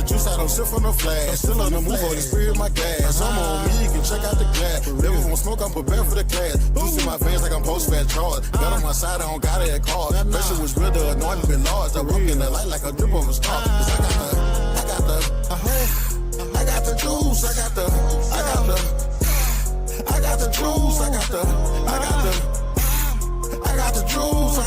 juice, I don't sip from the flash. Still on the move, Holy Spirit, my gas. I'm on me, you can check out the glass. Never won't smoke, I'm prepared for the class. Juice in my veins like I'm post-fat charge. Got on my side, I don't got it at cars. Pressure was real, the anointing been large. I walk in the light like a drip of a star. Cause I got the juice, I got the juice, I got the juice, I got the juice.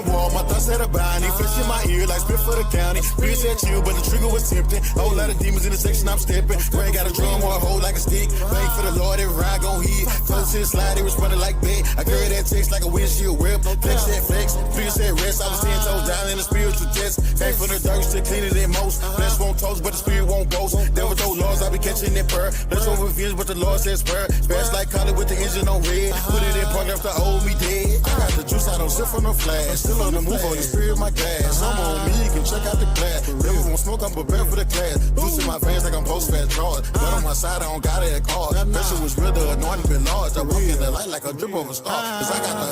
Open wall, my thoughts had a binding. Fish in my ear like spit for the county. Spirit said chill, but the trigger was tempting. Whole lot of demons in the section I'm stepping. Brain got a drum or a hole like a stick. Bang for the Lord, every ride gon' hit. Close in slide, it was running like bait. I carry that text like a windshield whip. Flex said flex, fear said rest. I was 10 toes down in the spiritual test. Back for the dark, still cleaner than most. Flesh won't toast, but the spirit won't boast. Devil throw laws, I be catching that purr. Let's over revenge, but the Lord says spur. Fast like collar with the engine on red. Put it in park after hold me dead. I got the juice, I don't sip from the flash. Still on the move, Holy Spirit, my gas. I'm on me, you can check out the glass. Never won't smoke, I'm prepared for the class. Juice in my veins like I'm post-fat charge. Got on my side, I don't got it at cars. Pressure was real, the anointing been large. I walk in the light like a drip of a star. Cause I got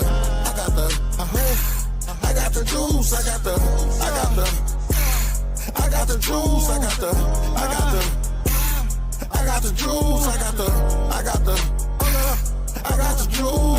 the juice, I got the juice, I got the juice, I got the juice.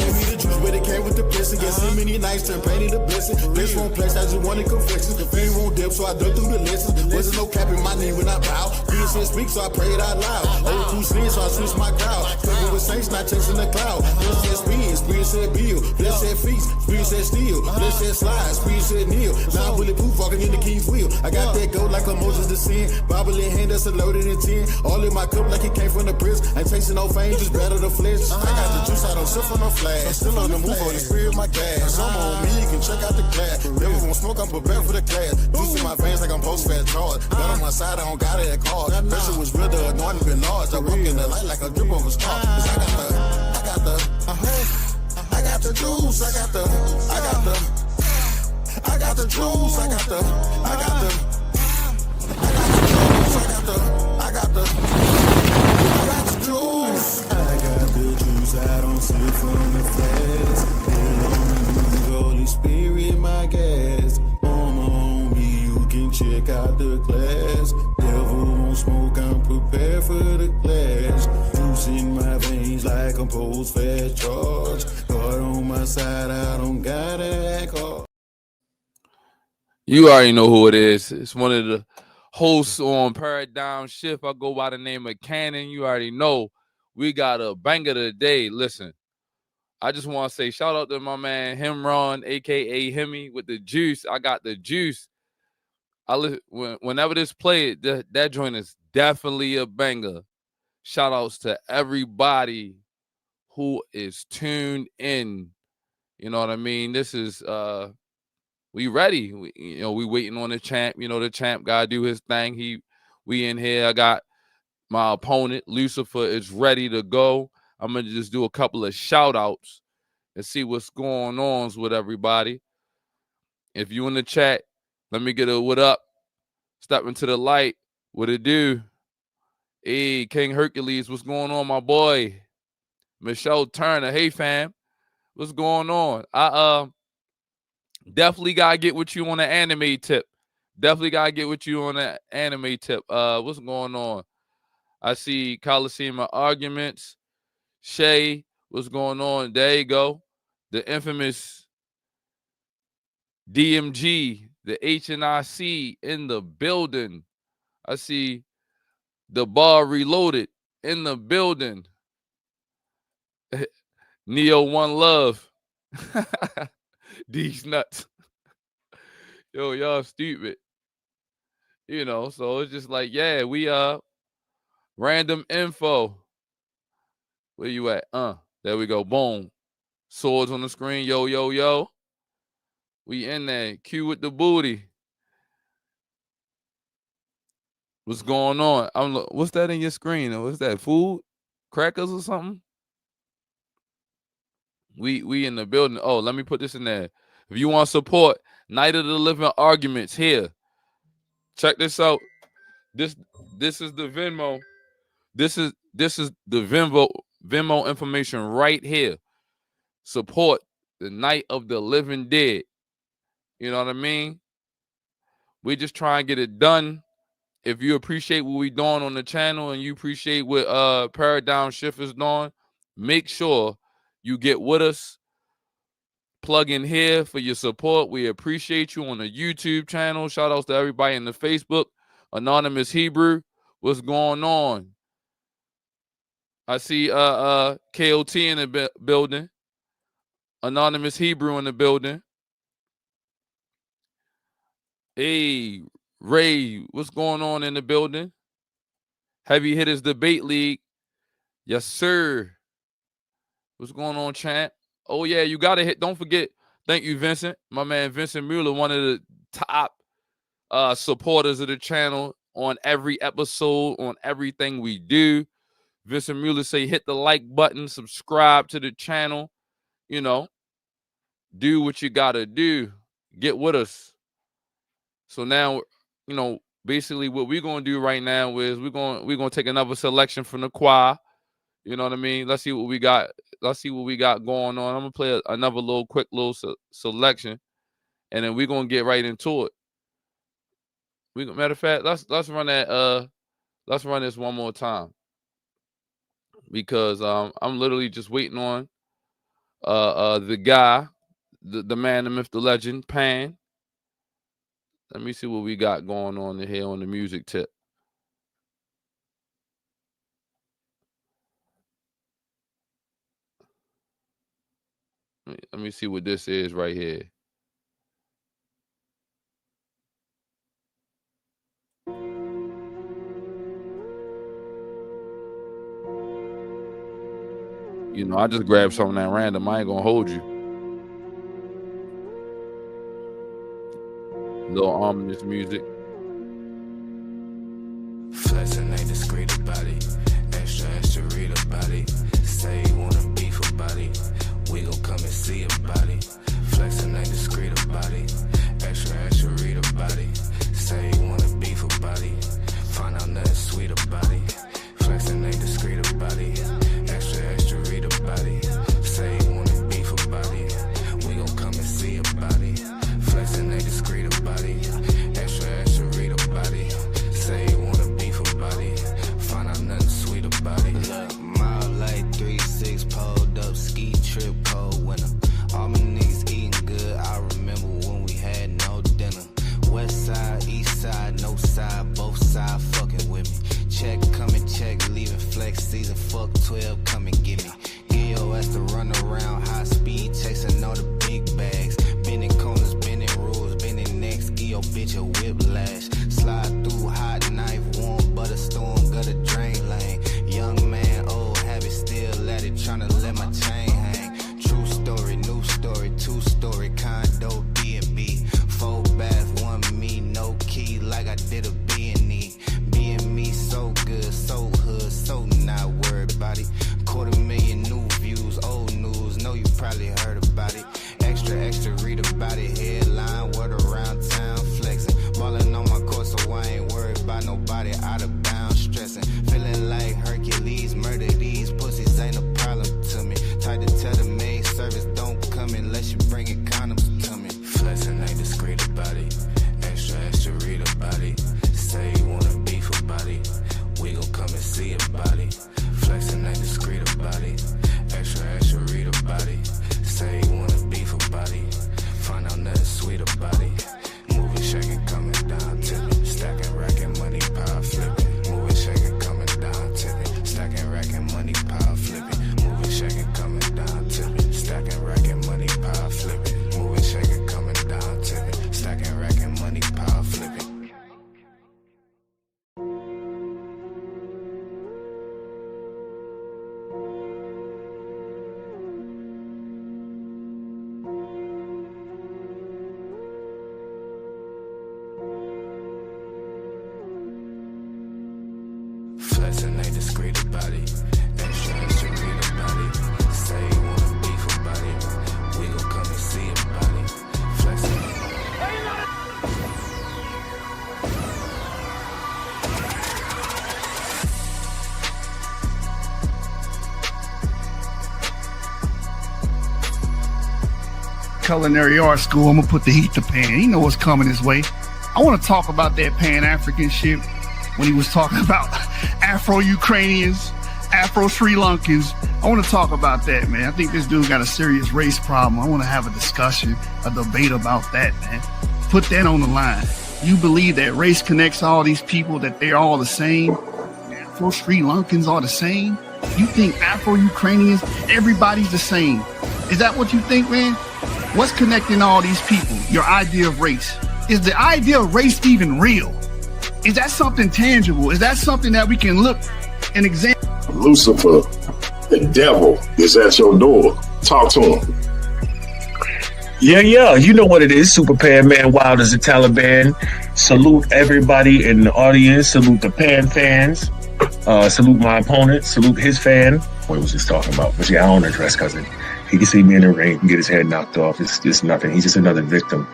Give me the juice, but it came with the blessing. Get so many nights, turn pain into blessing. Bliss won't place, I just wanted confessions. The pain won't dip, so I dug through the lessons. Wasn't no cap in my name when I bow. Spirit said speak, so I prayed out loud. Over too slim, so I switched my crowd. Covered with saints, not chasing the cloud. Spirit said spin, Spirit said build. Bless said feast, Spirit said steal. Bless said slide, Spirit said kneel. Now I'm bulletproof, walking in the king's wheel. I got that gold like a Moses the sin. Bible in hand, that's a loaded in 10. All in my cup like it came from the prison. Ain't chasing no fame, just battle the flesh. I got the juice, I don't sip from the flash. Still on the move, Holy Spirit, my gas. I'm on me, you can check out the glass. Never won't smoke, I'm prepared for the class. Juice in my veins like I'm post-fat charge. Got on my side, I don't got it at cars. Pressure was real, the anointing been large. I walk in the light like a drip of a star. Cause I got the juice, I got the juice, I got the juice, I got the juice. I got the juice, I don't sip from the flask. Holy Spirit, my gas. On me, you can check out the class. Devil won't smoke, I'm prepared for the clash. Juice in my veins like I'm post-fat charge. God on my side, I don't got a car. You already know who it is. It's one of the hosts on Paradigm Shift. I go by the name of Cannon. You already know we got a banger today. Listen, I just want to say shout out to my man Himron, a.k.a. Hemi, with the juice. I got the juice. Whenever this played, that joint is definitely a banger. Shout outs to everybody who is tuned in. You know what I mean? This is we ready. We waiting on the champ. The champ gotta do his thing. We in here. I got my opponent, Lucifer, is ready to go. I'm gonna just do a couple of shout outs and see what's going on with everybody. If you in the chat, let me get a what up. Step into the light. What it do? Hey, King Hercules, what's going on, my boy? Michelle Turner, hey fam, what's going on? I definitely gotta get with you on the anime tip. What's going on? I see Coliseum Arguments. Shay, what's going on? There you go. The infamous DMG, the HNIC in the building. I see the bar reloaded in the building. Neo One Love. These nuts. Yo, y'all stupid. So it's just like, yeah, we random info. Where you at? There we go. Boom. Swords on the screen. Yo, yo, yo. We in there. Q with the booty. What's going on? What's that in your screen? What's that? Food? Crackers or something? We in the building. Oh, let me put this in there. If you want to support Night of the Living Arguments here, check this out. This is the Venmo. This is the Venmo information right here. Support the Night of the Living Dead. You know what I mean? We just try and get it done. If you appreciate what we doing on the channel and you appreciate what Paradigm Shift is doing, make sure you get with us. Plug in here for your support. We appreciate you on the YouTube channel. Shout outs to everybody in the Facebook. Anonymous Hebrew, what's going on? I see KOT in the building. Anonymous Hebrew in the building. Hey, Ray, what's going on in the building? Heavy Hitters Debate League. Yes, sir. What's going on, champ? Oh, yeah, you got to hit. Don't forget. Thank you, Vincent. My man, Vincent Mueller, one of the top supporters of the channel on every episode, on everything we do. Vincent Mueller say hit the like button, subscribe to the channel. You know, do what you got to do. Get with us. So now, you know, basically what we're going to do right now is we're going to take another selection from the choir. You know what I mean? Let's see what we got. Let's see what we got going on. I'm going to play another little quick little selection, and then we're going to get right into it. Matter of fact, let's run that let's run this one more time, because I'm literally just waiting on the guy, the man, the myth, the legend, Pan. Let me see what we got going on here on the music tip. Let me see what this is right here. You know, I just grabbed something at random. I ain't gonna hold you. Little ominous music. Flexing ain't discreet about it. Extra read about it. Say you wanna beef about it. We gon' come and see about it. Flexing ain't discreet about it. Extra read about it. Say you wanna beef about it. Find out nothing sweet about it. Flexing ain't discreet about it. Extra read about it. Say you wanna beef about it. We gon' come and see about it. Flexing ain't discreet about it. Extra read about it. Say you wanna beef about it. Find out nothing sweet about it. Look, mile like 3-6 pulled up, ski trip, cold winter. All my niggas eating good. I remember when we had no dinner. West side, east side, no side, both sides fucking with me. Check, coming, check, leaving flex season. Fuck 12, come and get me. Get your ass to run around high speed, chasing all the big bags. Bending corners, bending rules, bending necks. Give your bitch a whiplash. Slide through hot knife, warm butter storm, gutter drain lane. Young man, old habit, still at it, tryna let my chain hang. True story, new story, 2-story condo, B&B. 4 bath, 1 me, no key, like I did a B&E. B&Me so good, so hood, so not worried about it. 250,000 new views, old news, know you probably heard about it. Extra, read about it. Headline, word around town, flexing. Ballin' on my course, so I ain't worried about nobody out of bounds, stressing. Feeling like Hercules, murder these pussies ain't a problem to me. Tried to tell the maid service don't come unless you bring it condoms to me. Flexing ain't discreet about it. Extra, read about it. Say you wanna beef about it. We gon' come and see about it. Flexing ain't discreet about it. Extra, read about it. Say you wanna beef about it. Find out nothing sweet about it. Moving, shaking, coming down, tipping. Stacking, racking, money, power flipping. Moving, shaking, coming down, tipping. Stacking, racking, money, power flipping. Moving, shaking, coming down, tipping. Stacking, racking, money, power flipping. Moving, shaking, coming down, tipping. Stacking, racking, money, power flipping. Flexing ain't discreet about it. Extra read about it. Say you wanna beef about it. We gon' come and see about it. Flexing. Culinary art school. I'm gonna put the heat to pan. You know what's coming this way. I want to talk about that Pan-African shit when he was talking about Afro-Ukrainians, Afro-Sri Lankans. I want to talk about that, man. I think this dude got a serious race problem. I want to have a discussion, a debate about that, man. Put that on the line. You believe that race connects all these people, that they're all the same? Afro-Sri Lankans are the same? You think Afro-Ukrainians, everybody's the same? Is that what you think, man? What's connecting all these people? Your idea of race. Is the idea of race even real? Is that something tangible? Is that something that we can look and examine? Lucifer, the devil, is at your door. Talk to him. Yeah, you know what it is. Super Pan Man Wild as the Taliban. Salute everybody in the audience. Salute the Pan fans. Salute my opponent. Salute his fan. What was he talking about? But yeah, I don't address cousin. He can see me in the ring and get his head knocked off. It's just nothing. He's just another victim.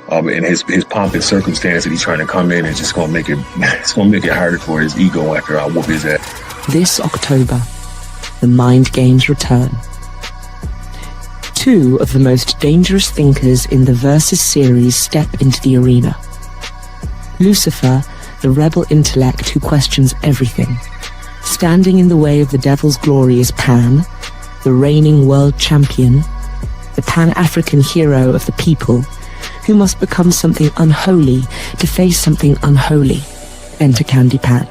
And his pomp and circumstance that he's trying to come in is just gonna make it. It's gonna make it harder for his ego after I whoop his ass. This October, the mind games return. Two of the most dangerous thinkers in the Versus series step into the arena. Lucifer, the rebel intellect who questions everything. Standing in the way of the devil's glory is Pan, the reigning world champion, the Pan-African hero of the people, who must become something unholy to face something unholy. Enter Candy Pan.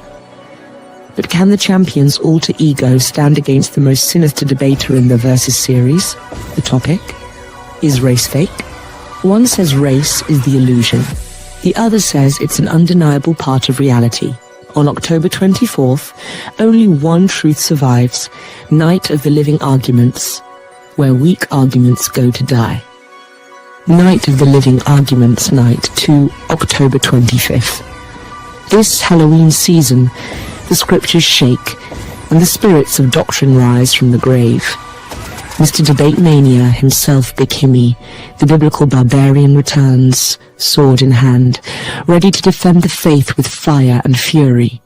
But can the champion's alter ego stand against the most sinister debater in the Versus series? The topic? Is race fake? One says race is the illusion. The other says it's an undeniable part of reality. On October 24th, only one truth survives, Night of the Living Arguments, where weak arguments go to die. Night of the Living Arguments Night to October 25th. This Halloween season, the scriptures shake, and the spirits of doctrine rise from the grave. Mr. Debate Mania himself, Big Himmy, the biblical barbarian returns, sword in hand, ready to defend the faith with fire and fury.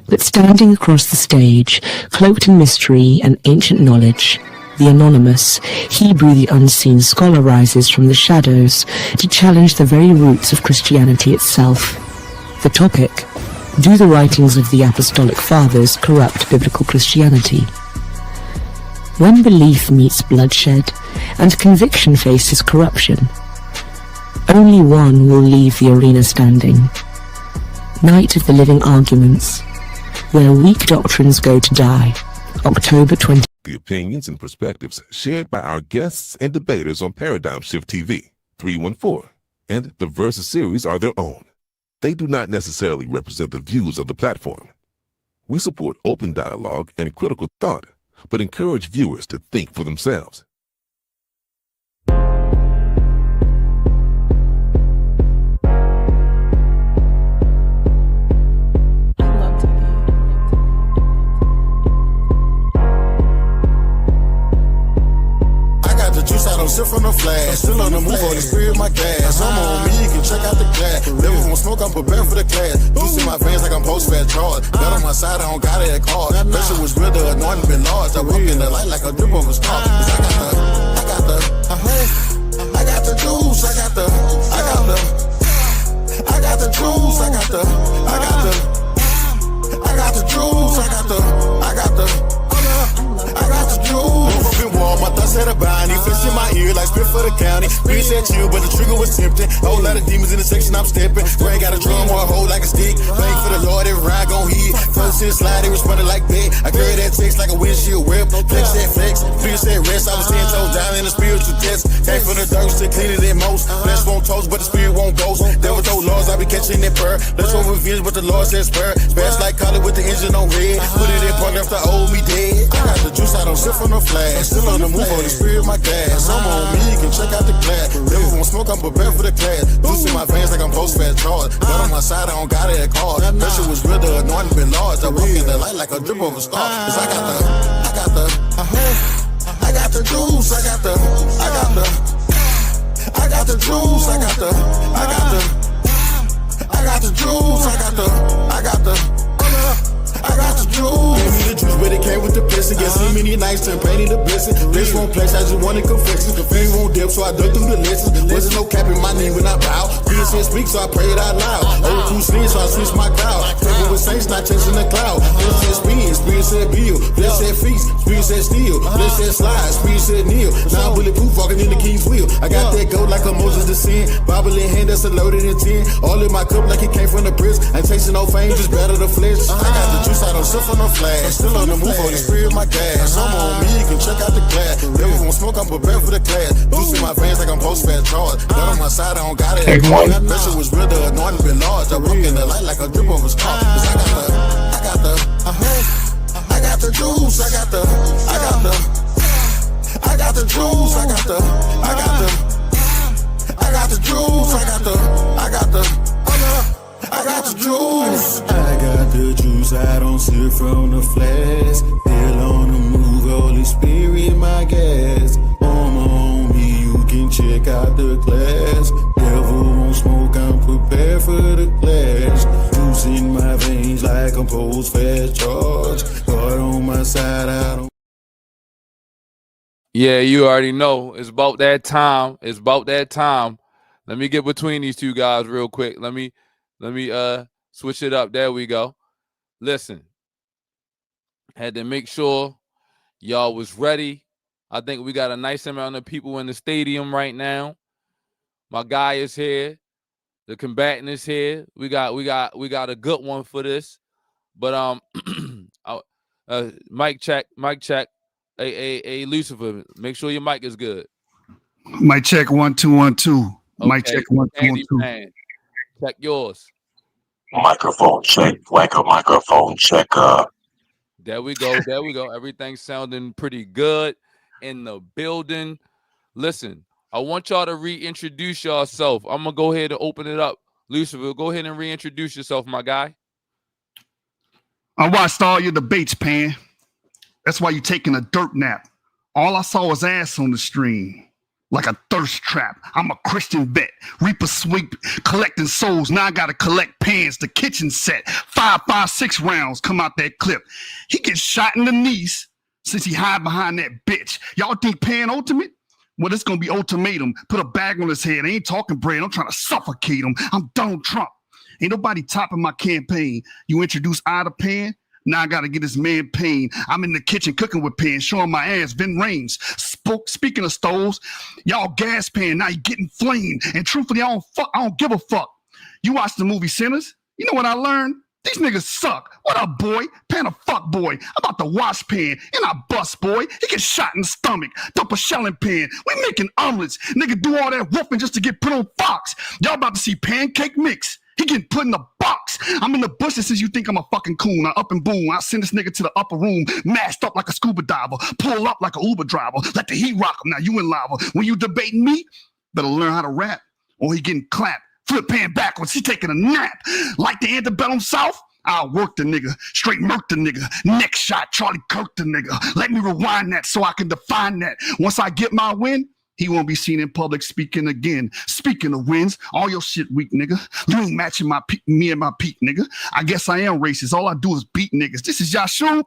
But standing across the stage, cloaked in mystery and ancient knowledge, the anonymous, Hebrew the unseen scholar rises from the shadows to challenge the very roots of Christianity itself. The topic: do the writings of the Apostolic Fathers corrupt biblical Christianity? When belief meets bloodshed and conviction faces corruption, only one will leave the arena standing. Night of the Living Arguments, where weak doctrines go to die. October 20. The opinions and perspectives shared by our guests and debaters on Paradigm Shift TV, 314, and the Versus series are their own. They do not necessarily represent the views of the platform. We support open dialogue and critical thought, but encourage viewers to think for themselves. I don't sit from the flash. Still on the move, on the spirit of my gas. I'm on me, you can check out the glass. Never won't smoke, I'm preparing for the class. You see my veins like I'm post-fat charge. Got on my side, I don't got it at car. Pressure was real, the anointing been large. I walk in the light like a drip of a star. Cause I got the juice, I got the juice, I got the juice, I got the juice. My thoughts had a bind, he fish in my ear like spit for the county. Bitch at you, but the trigger was tempting. Whole lot of demons in the section I'm stepping. Ray got a drum or a hole like a stick. Bang for the Lord, every ride gon' hit. First hit slide, it was running like that. I carry that text like a windshield whip. Flex that flex, feel that rest. I was 10 toes down in the spiritual test. Came from the dirt, still cleaner than most. Flesh won't toast, but the spirit won't ghost. Devil told laws, I be catching that purr. Let's go revenge, but the Lord says spur. Bash like collar with the engine on red. Put it in park after old me dead. I got the juice, I don't sit from the flash. Still on the move, on the spirit of my gas. I'm on me, you can check out the class. Never won't smoke, I'm prepared for the class. Loose in my veins like I'm post-fat charge. Got on my side, I don't got it at car. Pressure was real, the anointing been large. I walk in the light like a drip of a star. Cause I got the juice, I got the juice, I got the juice, I got the juice. Gave me the juice, but it came with the blessing. Guess see many nights turn pain into blessing. This won't place, I just wanted confessions. The fame won't dip, so I dug through the lessons. Wasn't no cap in my name when I bow. Real They said speak, so I prayed out loud. Old crew sleep, so I switched my cloud. Taking with saints, not chasing the cloud. They said speed, spirit said build. They said feast, spirit said steal. They said slide, spirit said kneel. Now I'm bulletproof, walking in the king's wheel. I got that goat like a Moses the sin. Bible in hand, that's a loaded in 10. All in my cup like it came from the prison. Ain't chasing no fame, just battle the flesh. I got the juice, I don't sip on no flash. Still on the move, Holy Spirit, my gas. I'm on me, you can check out the glass. Never gonna smoke, I'm prepared for the class. Juice in my veins like I'm post-fast charge. Got on my side, I don't got it. That pressure was real, the anointing been large. I walk in the light like a drip of a scar. Cause I got the juice, I got the juice, I got the juice, I got the juice. I got the juice, I don't sip from the flask. Still on the move, Holy Spirit, my gas. On me, you can check out the class. Devil won't smoke, I'm prepared for the clash. Juice in my veins like I'm post-fast charge. God on my side, I don't. Yeah, you already know. It's about that time. It's about that time. Let me get between these two guys real quick. Let me switch it up. There we go. Listen. Had to make sure y'all was ready. I think we got a nice amount of people in the stadium right now. My guy is here. The combatant is here. We got a good one for this. But mic check. Hey, Lucifer, make sure your mic is good. Mic check 1 2 1 2. Okay. Mic check 1 2 1 2. Man. Check yours. Microphone check. Microphone check. There we go. Everything's sounding pretty good in the building. Listen, I want y'all to reintroduce yourself. I'm gonna go ahead and open it up. Lucifer, go ahead and reintroduce yourself, my guy. I watched all your debates, Pan. That's why you taking a dirt nap. All I saw was ass on the stream. Like a thirst trap. I'm a Christian vet. Reaper sweep, collecting souls. Now I gotta collect pans. The kitchen set. 5.56 rounds come out that clip. He gets shot in the knees since he hide behind that bitch. Y'all think Pan ultimate? Well, it's gonna be ultimatum. Put a bag on his head. I ain't talking bread. I'm trying to suffocate him. I'm Donald Trump. Ain't nobody topping my campaign. You introduce Ida Pan? Now I gotta get this man pain. I'm in the kitchen cooking with Pan, showing my ass, Vin Rames. Speaking of stoves, y'all gas Pan, now you getting flamed. And truthfully, I don't give a fuck. You watch the movie Sinners? You know what I learned? These niggas suck. What up, boy? Pan a fuck boy. I'm about to wash Pan, and I bust boy. He gets shot in the stomach. Dump a shell in Pan. We making omelets. Nigga do all that whooping just to get put on Fox. Y'all about to see pancake mix. He getting put in a box. I'm in the bushes since you think I'm a fucking coon. I up and boom. I send this nigga to the upper room, masked up like a scuba diver, pull up like an Uber driver, let the heat rock him. Now you in lava. When you debating me, better learn how to rap or he getting clapped. Flip Pan backwards. He taking a nap. Like the antebellum South, I'll work the nigga, straight murk the nigga, next shot, Charlie Kirk the nigga. Let me rewind that so I can define that. Once I get my win, he won't be seen in public speaking again. Speaking of wins, all your shit weak, nigga. You ain't matching me and my peak, nigga. I guess I am racist. All I do is beat niggas. This is Yashub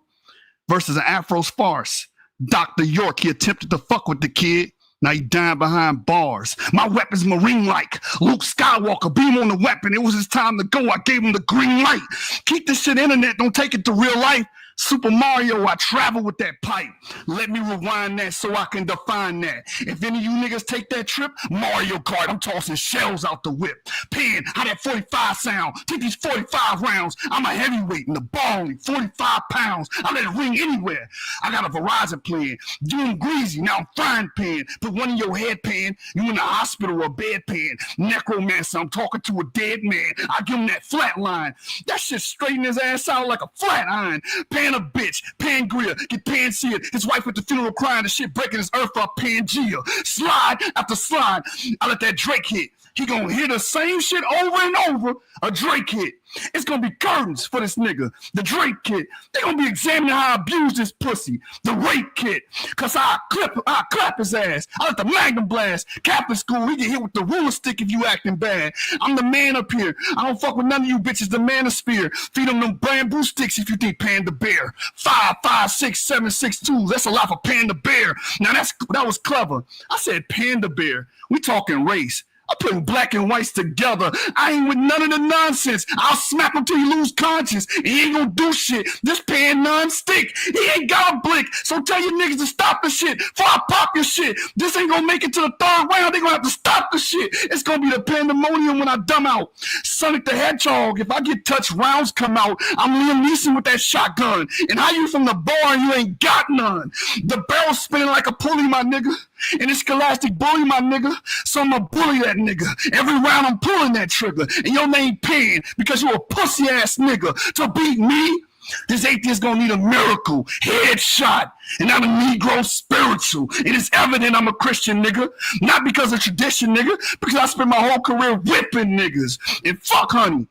versus an Afro's farce. Dr. York, he attempted to fuck with the kid. Now he dying behind bars. My weapon's Marine-like. Luke Skywalker, beam on the weapon. It was his time to go. I gave him the green light. Keep this shit internet. Don't take it to real life. Super Mario, I travel with that pipe. Let me rewind that so I can define that. If any of you niggas take that trip, Mario Kart, I'm tossing shells out the whip. Pan, how that 45 sound? Take these 45 rounds. I'm a heavyweight and the ball only 45 pounds. I let it ring anywhere. I got a Verizon plan. Doing greasy, now I'm frying pan. Put one in your head pan. You in the hospital or bedpan. Necromancer, I'm talking to a dead man. I give him that flat line. That shit straighten his ass out like a flat iron. Pan a bitch, Pangria, get Panseared. His wife at the funeral crying, the shit breaking his earth up, Pangea. Slide after slide, I let that Drake hit. He gonna hear the same shit over and over. A Drake hit. It's gonna be curtains for this nigga. The Drake kid. They gonna be examining how I abuse this pussy. The rape kid. Cause I clap his ass. I let the Magnum blast. Catholic school, he get hit with the ruler stick if you acting bad. I'm the man up here. I don't fuck with none of you bitches. The manosphere. Feed them bamboo sticks if you think Panda Bear. 5, 5, 6, 7, 6, 2. That's a lot for Panda Bear. Now that was clever. I said Panda Bear. We talking race. I'm putting black and whites together. I ain't with none of the nonsense. I'll smack him till you lose conscience. He ain't gonna do shit. This pan non-stick. He ain't got a blick. So tell your niggas to stop the shit before I pop your shit. This ain't gonna make it to the third round. They gonna have to stop the shit. It's gonna be the pandemonium when I dumb out. Sonic the Hedgehog. If I get touched, rounds come out. I'm Liam Neeson with that shotgun. And how you from the bar and you ain't got none? The barrel's spinning like a pulley, my nigga. And it's scholastic bully, my nigga. So I'm gonna bully that nigga. Every round I'm pulling that trigger. And your name Pan because you a pussy ass nigga. To beat me, this atheist gonna need a miracle. Headshot. And I'm a Negro spiritual. It is evident I'm a Christian nigga. Not because of tradition, nigga. Because I spent my whole career whipping niggas. And fuck honey.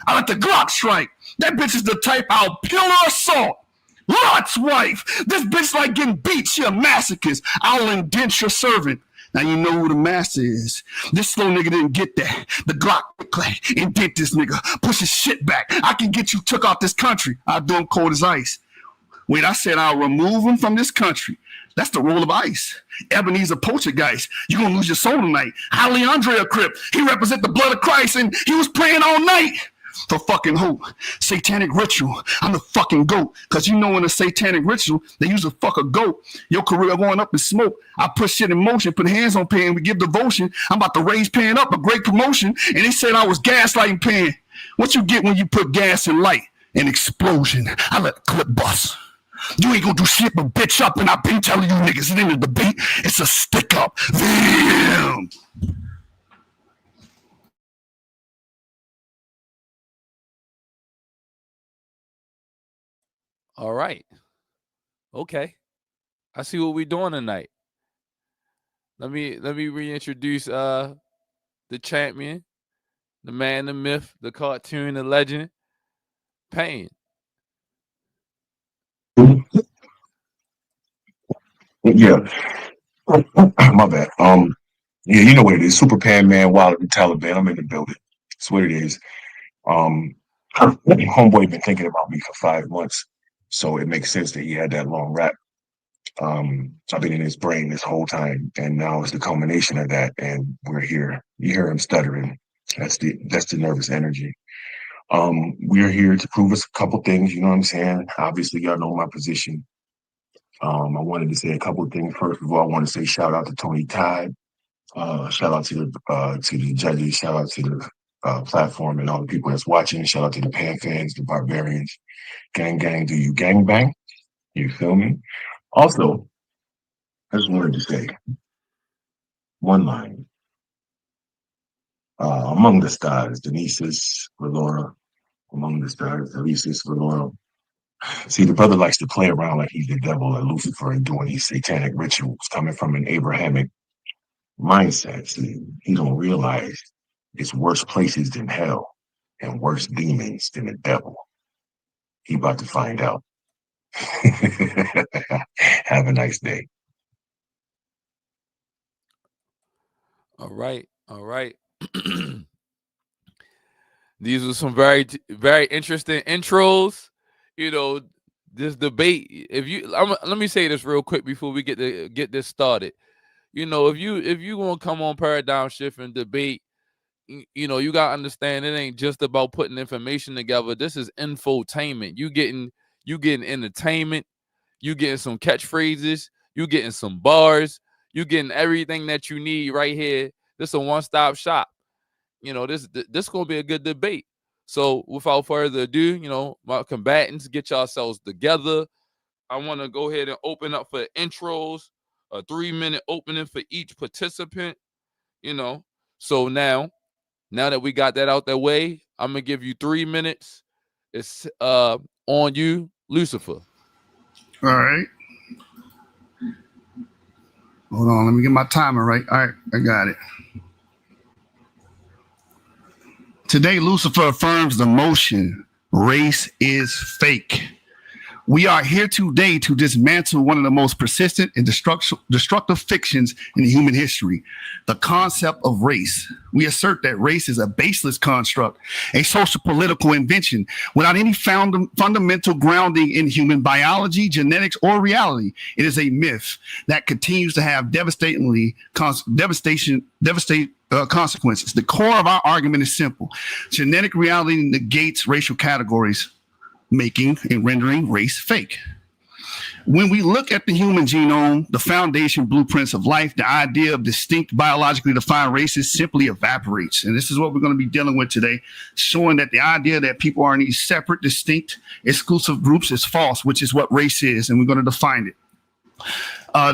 I let the Glock strike. That bitch is the type I'll pill or assault. Lot's wife. This bitch like getting beat. She a masochist. I'll indent your servant. Now you know who the master is. This slow nigga didn't get that. The Glock indent this nigga. Push his shit back. I can get you took out this country. I'll do him cold as ice. Wait, I said I'll remove him from this country. That's the roll of ice. Ebenezer Poltergeist. You're going to lose your soul tonight. How Leandre a Crip. He represent the blood of Christ and he was praying all night. For fucking hope. Satanic ritual. I'm the fucking goat. Cause you know in a satanic ritual, they use a fuck a goat. Your career going up in smoke. I put shit in motion, put hands on Pan, we give devotion. I'm about to raise Pan up, a great promotion. And they said I was gaslighting Pan. What you get when you put gas in light? An explosion. I let the clip bust. You ain't gonna do shit but bitch up, and I've been telling you niggas it ain't a debate. It's a stick up. Damn. All right. Okay. I see what we're doing tonight. Let me reintroduce the champion, the man, the myth, the cartoon, the legend, Pain. Yeah. My bad. Yeah, you know what it is. Super Pan Man, Wild and Taliban. I'm in the building. That's what it is. Homeboy been thinking about me for 5 months, so it makes sense that he had that long rap. I've been in his brain this whole time, and now it's the culmination of that, and we're here. You hear him stuttering. That's the nervous energy. We're here to prove us a couple things. You know what I'm saying? Obviously, y'all know my position. I wanted to say a couple of things. First of all, I want to say shout out to Tony Todd. Shout out to the judges. Shout out to the platform and all the people that's watching. Shout out to the Pan fans, the barbarians. Gang, gang, do you gang bang? You feel me? Also, I just wanted to say one line. Among the stars, Denise's, Valora. Among the stars, Denise's, Valora. See, the brother likes to play around like he's the devil or Lucifer and doing these satanic rituals coming from an Abrahamic mindset. See, he don't realize it's worse places than hell and worse demons than the devil. He about to find out. Have a nice day. All right. All right. These are some very, very interesting intros. You know, this debate. Let me say this real quick before we get this started. You know, if you gonna come on Paradigm Shift and debate, you know, you gotta understand it ain't just about putting information together. This is infotainment. You getting entertainment. You getting some catchphrases. You getting some bars. You getting everything that you need right here. This is a one-stop shop. You know, this gonna be a good debate. So without further ado, you know, my combatants, get yourselves together. I want to go ahead and open up for intros, a 3-minute opening for each participant. You know, so now that we got that out that way, I'm gonna give you 3 minutes. It's on you, Lucifer. All right. Hold on, let me get my timer right. All right, I got it. Today, Lucifer affirms the motion, race is fake. We are here today to dismantle one of the most persistent and destructive fictions in human history, the concept of race. We assert that race is a baseless construct, a social political invention without any fundamental grounding in human biology, genetics, or reality. It is a myth that continues to have devastating consequences. The core of our argument is simple. Genetic reality negates racial categories, making and rendering race fake. When we look at the human genome, the foundation blueprints of life, the idea of distinct biologically defined races simply evaporates. And this is what we're going to be dealing with today, showing that the idea that people are in these separate, distinct, exclusive groups is false, which is what race is, and we're going to define it.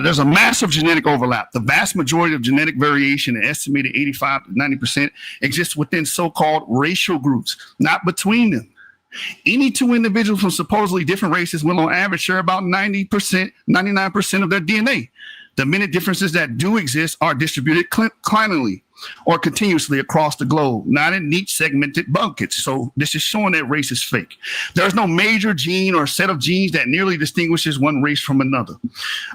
There's a massive genetic overlap. The vast majority of genetic variation, an estimated 85 to 90%, exists within so-called racial groups, not between them. Any two individuals from supposedly different races will on average share about 90%, 99% of their DNA. The many differences that do exist are distributed clinally or continuously across the globe, not in neat segmented buckets. So this is showing that race is fake. There's no major gene or set of genes that nearly distinguishes one race from another.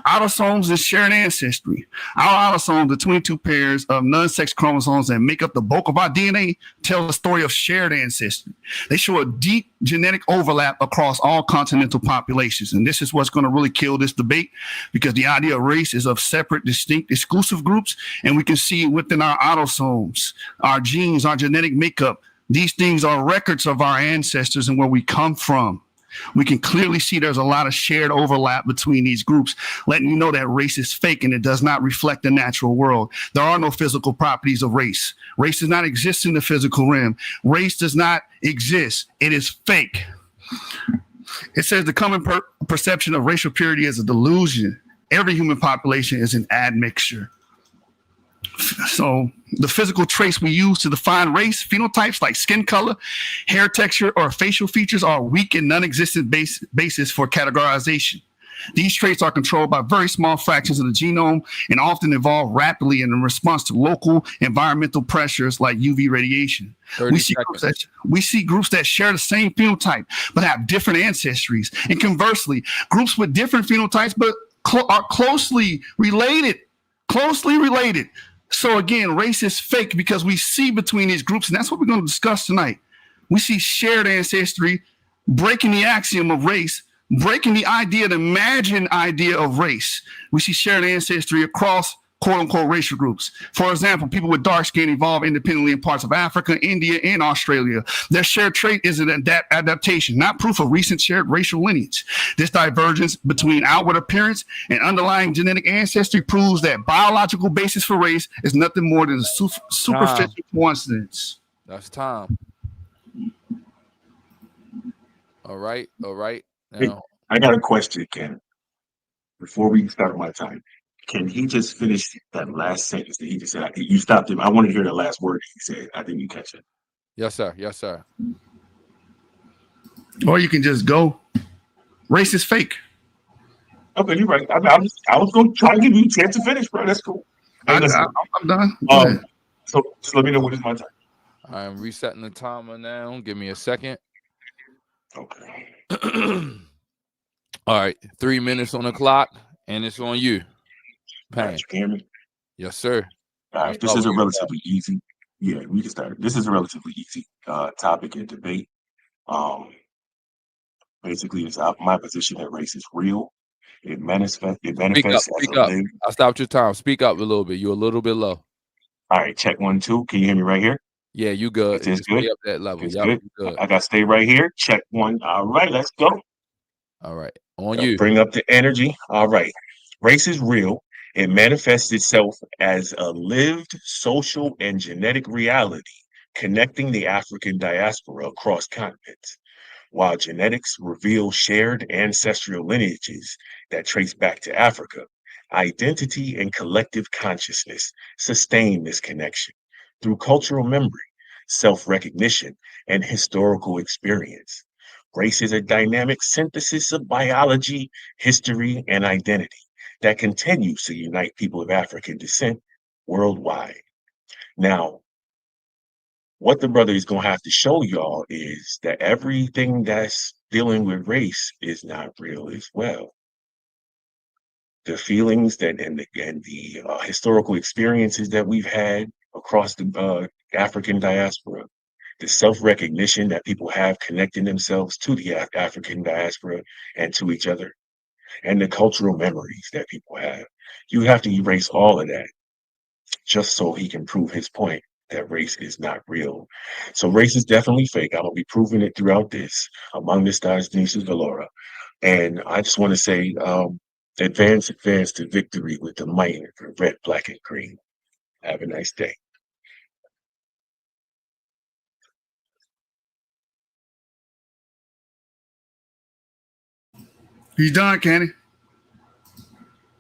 Autosomes is shared ancestry. Our autosomes, the 22 pairs of non-sex chromosomes that make up the bulk of our DNA, tell the story of shared ancestry. They show a deep genetic overlap across all continental populations. And this is what's going to really kill this debate, because the idea of race is of separate, distinct, exclusive groups. And we can see within our autosomes, our genes, our genetic makeup. These things are records of our ancestors and where we come from. We can clearly see there's a lot of shared overlap between these groups, letting you know that race is fake and it does not reflect the natural world. There are no physical properties of race. Race does not exist in the physical realm. Race does not exist. It is fake. It says the common perception of racial purity is a delusion. Every human population is an admixture. So the physical traits we use to define race, phenotypes like skin color, hair texture, or facial features are weak and non-existent basis for categorization. These traits are controlled by very small fractions of the genome and often evolve rapidly in response to local environmental pressures like UV radiation. We see groups that share the same phenotype but have different ancestries. And conversely, groups with different phenotypes but are closely related. So again, race is fake because we see between these groups, and that's what we're going to discuss tonight. We see shared ancestry, breaking the axiom of race, breaking the imagined idea of race. We see shared ancestry across quote-unquote racial groups. For example, people with dark skin evolve independently in parts of Africa, India, and Australia. Their shared trait is an adaptation, not proof of recent shared racial lineage. This divergence between outward appearance and underlying genetic ancestry proves that biological basis for race is nothing more than a superficial coincidence. That's time. All right. Now, Hey, I got a question, Ken. Before we start my time, can he just finish that last sentence that he just said? You stopped him. I want to hear the last word he said. I didn't catch it. Yes, sir. Or you can just go, race is fake. Okay, you're right. I was going to try to give you a chance to finish, bro. That's cool. I'm done. So just let me know when it's my time. I'm resetting the timer now. Give me a second. Okay. All right, 3 minutes on the clock, and it's on you. Pan. You can hear me? Yes, sir. All right, this is a relatively easy. Yeah, we can start. This is a relatively easy topic and debate. Basically, it's my position that race is real. It manifests. Speak up. I stopped your time. Speak up a little bit. You're a little bit low. All right, check 1, 2. Can you hear me right here? Yeah, you good. It's good. Stay up that level. Yep, good. I got to stay right here. Check 1. All right, let's go. All right, on you. Bring up the energy. All right, race is real. It manifests itself as a lived social and genetic reality connecting the African diaspora across continents. While genetics reveal shared ancestral lineages that trace back to Africa, identity and collective consciousness sustain this connection through cultural memory, self-recognition, and historical experience. Race is a dynamic synthesis of biology, history, and identity that continues to unite people of African descent worldwide. Now, what the brother is going to have to show y'all is that everything that's dealing with race is not real as well. The feelings that and the historical experiences that we've had across the African diaspora, the self-recognition that people have connecting themselves to the African diaspora and to each other, and the cultural memories that people have. You have to erase all of that just so he can prove his point that race is not real. So race is definitely fake. I'm gonna be proving it throughout this among this Stars Denise's Valora. And I just want to say, advance to victory with the might of red, black, and green. Have a nice day. He's done, Kenny.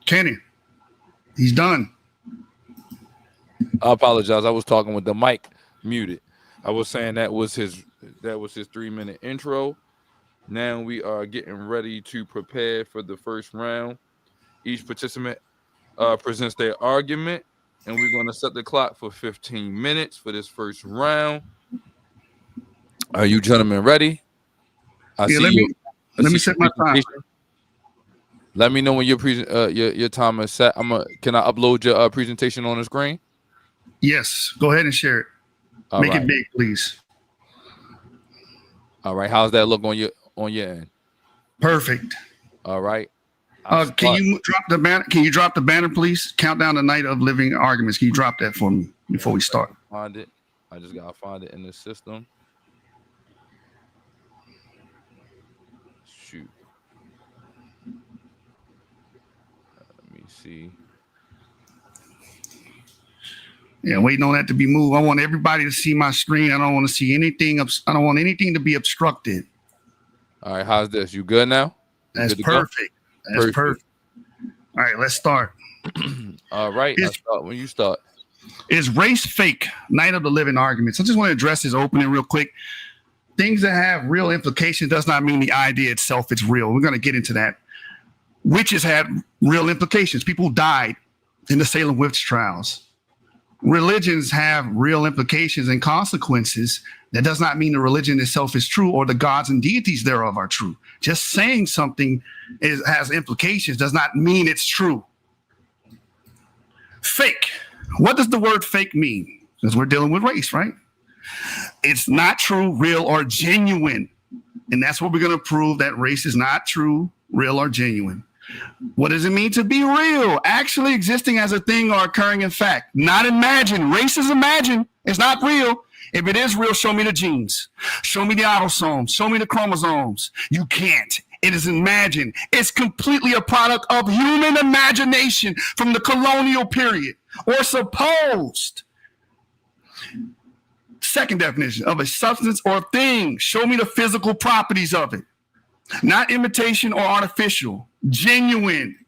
Kenny, he's done. I apologize. I was talking with the mic muted. I was saying that was his 3-minute intro. Now we are getting ready to prepare for the first round. Each participant presents their argument, and we're going to set the clock for 15 minutes for this first round. Are you gentlemen ready? Let me set my time. Let me know when your time is set. Can I upload your presentation on the screen? Yes, go ahead and share it. Make it big, please. All right. How's that look on your end? Perfect. All right. Can you drop the banner? Can you drop the banner, please? Countdown the Night of Living Arguments. Can you drop that for me before we start? Find it. I just gotta find it in the system. Shoot. Let me see. Yeah, waiting on that to be moved. I want everybody to see my screen. I don't want to see anything. I don't want anything to be obstructed. All right, how's this? You good now? That's perfect. That's perfect. All right, let's start. All right, let's start when you start. Is race fake? Night of the Living Arguments. I just want to address this opening real quick. Things that have real implications does not mean the idea itself is real. We're going to get into that. Witches had real implications. People died in the Salem witch trials. Religions have real implications and consequences. That does not mean the religion itself is true or the gods and deities thereof are true. Just saying something has implications does not mean it's true. Fake. What does the word fake mean? Because we're dealing with race, right? It's not true, real, or genuine. And that's what we're going to prove, that race is not true, real, or genuine. What does it mean to be real? Actually existing as a thing or occurring in fact. Not imagine. Race is imagine. It's not real. If it is real, show me the genes. Show me the autosomes. Show me the chromosomes. You can't. It is imagined. It's completely a product of human imagination from the colonial period, or supposed. Second definition of a substance or thing. Show me the physical properties of it. Not imitation or artificial. Genuine.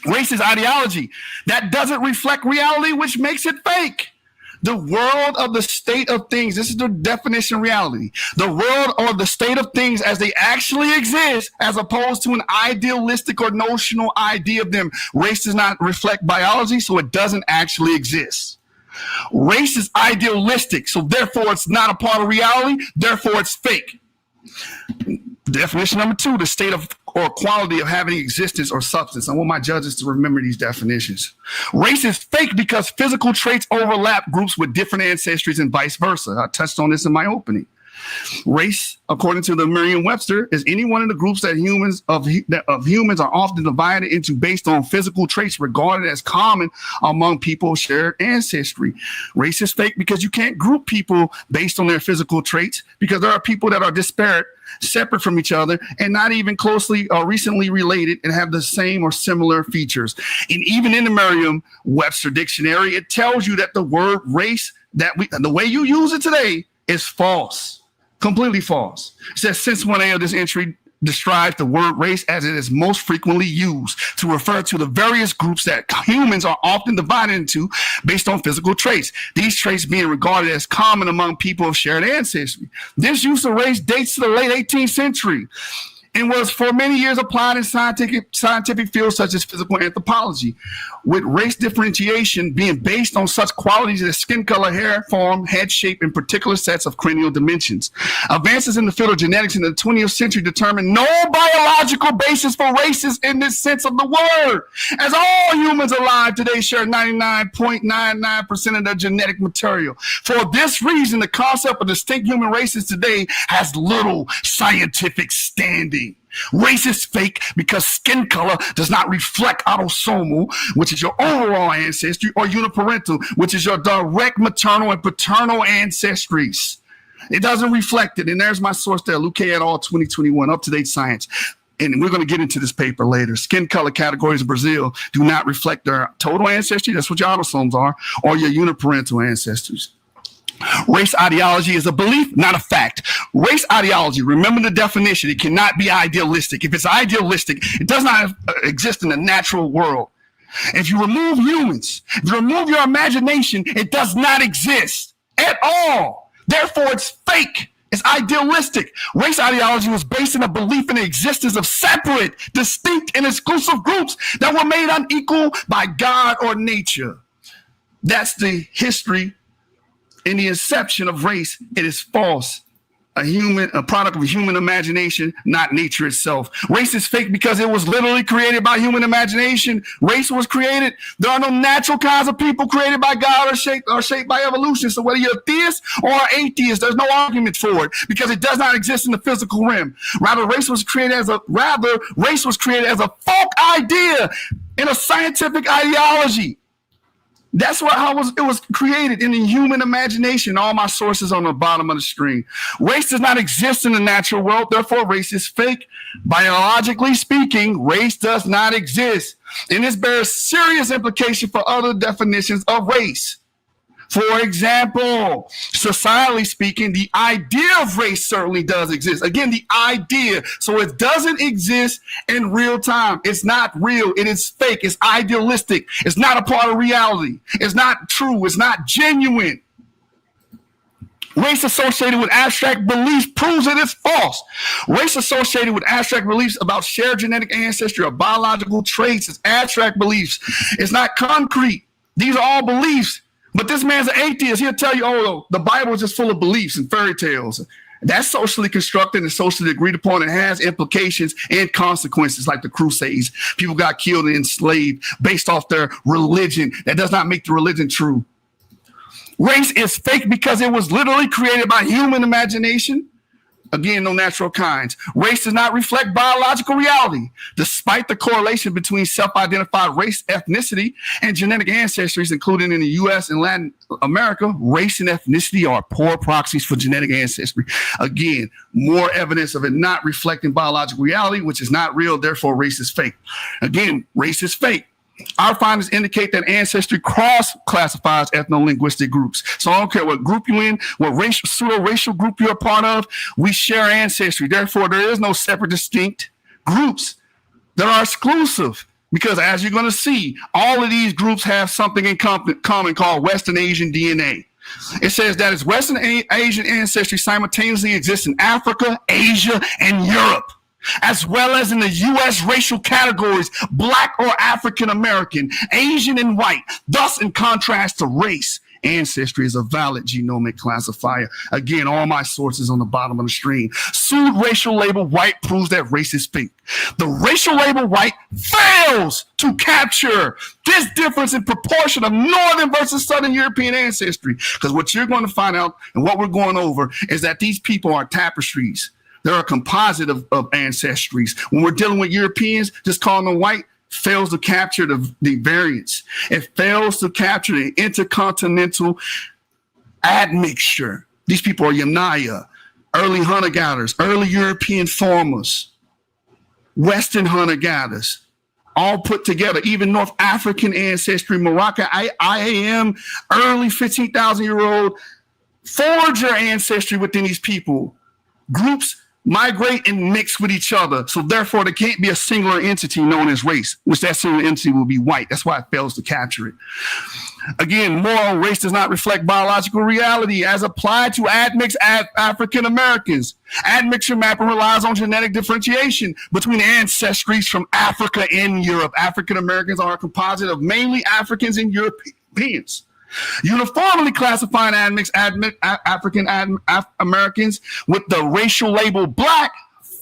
Race is ideology that doesn't reflect reality, which makes it fake. The world of the state of things. This is the definition of reality. The world or the state of things as they actually exist, as opposed to an idealistic or notional idea of them. Race does not reflect biology, so it doesn't actually exist. Race is idealistic, so therefore it's not a part of reality, therefore it's fake. Definition number 2, the state of or quality of having existence or substance. I want my judges to remember these definitions. Race is fake because physical traits overlap groups with different ancestries and vice versa. I touched on this in my opening. Race, according to the Merriam-Webster, is any one of the groups that humans are often divided into based on physical traits regarded as common among people of shared ancestry. Race is fake because you can't group people based on their physical traits, because there are people that are disparate, separate from each other, and not even closely or recently related and have the same or similar features. And even in the Merriam-Webster dictionary, it tells you that the word race, the way you use it today, is false. Completely false. It says, since 1A of this entry describes the word race as it is most frequently used to refer to the various groups that humans are often divided into based on physical traits, these traits being regarded as common among people of shared ancestry. This use of race dates to the late 18th century. and was for many years applied in scientific fields such as physical anthropology, with race differentiation being based on such qualities as skin color, hair form, head shape, and particular sets of cranial dimensions. Advances in the field of genetics in the 20th century determined no biological basis for races in this sense of the word, as all humans alive today share 99.99% of their genetic material. For this reason, the concept of distinct human races today has little scientific standing. Race is fake because skin color does not reflect autosomal, which is your overall ancestry, or uniparental, which is your direct maternal and paternal ancestries. It doesn't reflect it. And there's my source there, Luque et al. 2021, up-to-date science. And we're going to get into this paper later. Skin color categories in Brazil do not reflect their total ancestry. That's what your autosomes are, or your uniparental ancestries. Race ideology is a belief, not a fact. Race ideology, remember the definition, it cannot be idealistic. If it's idealistic, it does not exist in the natural world. If you remove humans, if you remove your imagination, it does not exist at all. Therefore, it's fake. It's idealistic. Race ideology was based on a belief in the existence of separate, distinct, and exclusive groups that were made unequal by God or nature. That's the history. In the inception of race, it is false. A product of human imagination, not nature itself. Race is fake because it was literally created by human imagination. Race was created. There are no natural kinds of people created by God or shaped by evolution. So whether you're a theist or an atheist, there's no argument for it because it does not exist in the physical realm. Rather, race was created as a folk idea in a scientific ideology. That's how it was created, in the human imagination. All my sources on the bottom of the screen. Race does not exist in the natural world. Therefore, race is fake. Biologically speaking, race does not exist. And this bears serious implication for other definitions of race. For example, societally speaking, the idea of race certainly does exist. Again, the idea. So it doesn't exist in real time. It's not real. It is fake. It's idealistic. It's not a part of reality. It's not true. It's not genuine. Race associated with abstract beliefs proves it is false. Race associated with abstract beliefs about shared genetic ancestry or biological traits is abstract beliefs. It's not concrete. These are all beliefs. But this man's an atheist. He'll tell you, oh, the Bible is just full of beliefs and fairy tales. That's socially constructed and socially agreed upon. It has implications and consequences, like the Crusades. People got killed and enslaved based off their religion. That does not make the religion true. Race is fake because it was literally created by human imagination. Again, no natural kinds. Race does not reflect biological reality. Despite the correlation between self-identified race, ethnicity, and genetic ancestries, including in the U.S. and Latin America, race and ethnicity are poor proxies for genetic ancestry. Again, more evidence of it not reflecting biological reality, which is not real. Therefore, race is fake. Again, race is fake. Our findings indicate that ancestry cross-classifies ethno-linguistic groups. So I don't care what group you're in, what pseudo-racial group you're a part of, we share ancestry. Therefore, there is no separate, distinct groups that are exclusive. Because as you're going to see, all of these groups have something in common called Western Asian DNA. It says that its Western Asian ancestry simultaneously exists in Africa, Asia, and Europe, as well as in the U.S. racial categories, Black or African American, Asian, and white. Thus, in contrast to race, ancestry is a valid genomic classifier. Again, all my sources on the bottom of the screen. Sued racial label white proves that race is fake. The racial label white fails to capture this difference in proportion of Northern versus Southern European ancestry. Because what you're going to find out and what we're going over is that these people are tapestries. They're a composite of ancestries. When we're dealing with Europeans, just calling them white fails to capture the variance. It fails to capture the intercontinental admixture. These people are Yanaya, early hunter-gatherers, early European farmers, Western hunter-gatherers, all put together. Even North African ancestry, Moroccan, IAM, early 15,000-year-old forager ancestry within these people. Groups migrate and mix with each other. So therefore, there can't be a singular entity known as race, which that singular entity will be white. That's why it fails to capture it. Again, moral race does not reflect biological reality as applied to admixed African Americans. Admixture mapping relies on genetic differentiation between ancestries from Africa and Europe. African Americans are a composite of mainly Africans and Europeans. Uniformly classifying African Americans with the racial label black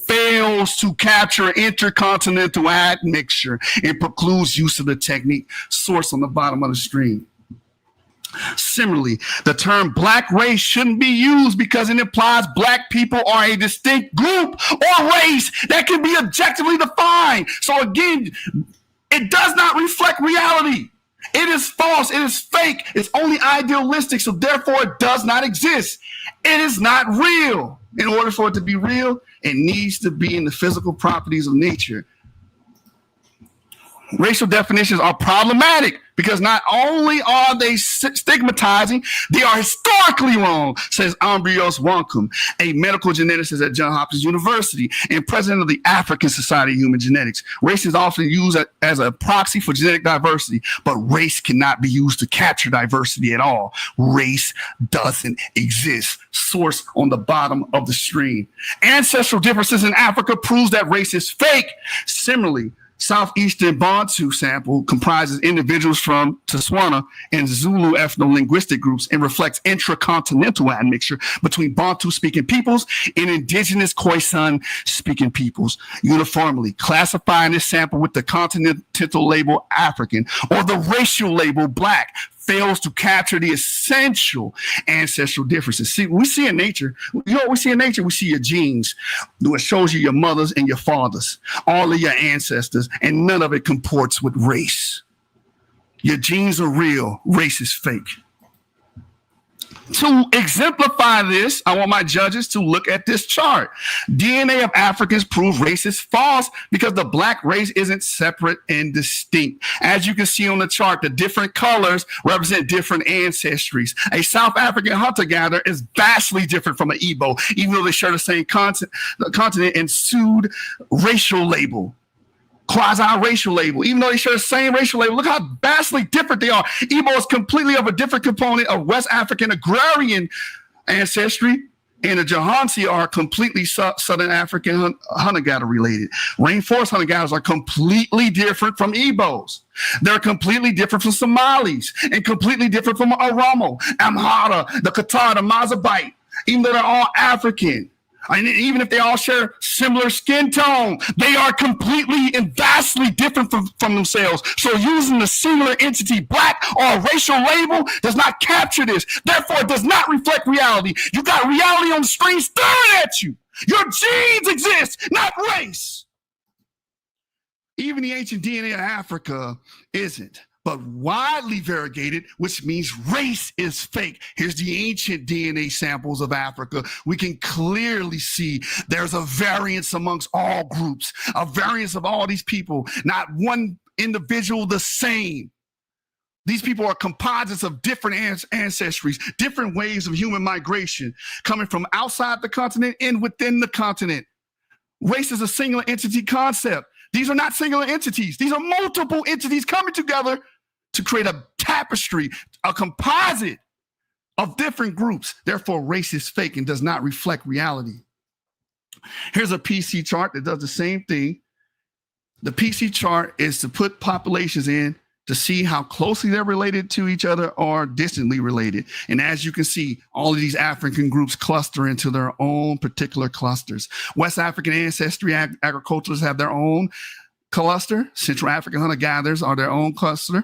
fails to capture intercontinental admixture and precludes use of the technique source on the bottom of the screen. Similarly, the term black race shouldn't be used because it implies black people are a distinct group or race that can be objectively defined. So again, it does not reflect reality. It is false. It is fake. It's only idealistic. So therefore, it does not exist. It is not real. In order for it to be real, it needs to be in the physical properties of nature. Racial definitions are problematic because not only are they stigmatizing, they are historically wrong, says Ambrose Wonkum, a medical geneticist at Johns Hopkins University and president of the African Society of Human Genetics. Race is often used as a proxy for genetic diversity, but race cannot be used to capture diversity at all. Race doesn't exist. Source on the bottom of the screen. Ancestral differences in Africa proves that race is fake. Similarly, Southeastern Bantu sample comprises individuals from Tswana and Zulu ethno-linguistic groups and reflects intracontinental admixture between Bantu-speaking peoples and indigenous Khoisan-speaking peoples, uniformly classifying this sample with the continental label African or the racial label black fails to capture the essential ancestral differences. See, we see in nature, you know what we see in nature? We see your genes. It shows you your mothers and your fathers, all of your ancestors, and none of it comports with race. Your genes are real, race is fake. To exemplify this, I want my judges to look at this chart. DNA of Africans prove race is false because the black race isn't separate and distinct. As you can see on the chart, the different colors represent different ancestries. A South African hunter-gatherer is vastly different from an Igbo, even though they share the same continent and sued racial label. Quasi-racial label, even though they share the same racial label. Look how vastly different they are. Igbo is completely of a different component of West African agrarian ancestry, and the Jahansi are completely Southern African hunter-gatherer related. Rainforest hunter-gatherers are completely different from Igbos. They're completely different from Somalis and completely different from Oromo, Amhara, the Qatar, the Mazabite, even though they're all African. And even if they all share similar skin tone, they are completely and vastly different from themselves. So using the singular entity black or a racial label does not capture this. Therefore, it does not reflect reality. You got reality on the screen staring at you. Your genes exist, not race. Even the ancient DNA of Africa isn't, but widely variegated, which means race is fake. Here's the ancient DNA samples of Africa. We can clearly see there's a variance amongst all groups, a variance of all these people, not one individual the same. These people are composites of different ancestries, different waves of human migration coming from outside the continent and within the continent. Race is a singular entity concept. These are not singular entities. These are multiple entities coming together to create a tapestry, a composite of different groups. Therefore, race is fake and does not reflect reality. Here's a PC chart that does the same thing. The PC chart is to put populations in to see how closely they're related to each other or distantly related. And as you can see, all of these African groups cluster into their own particular clusters. West African ancestry agriculturists have their own cluster. Central African hunter-gatherers are their own cluster.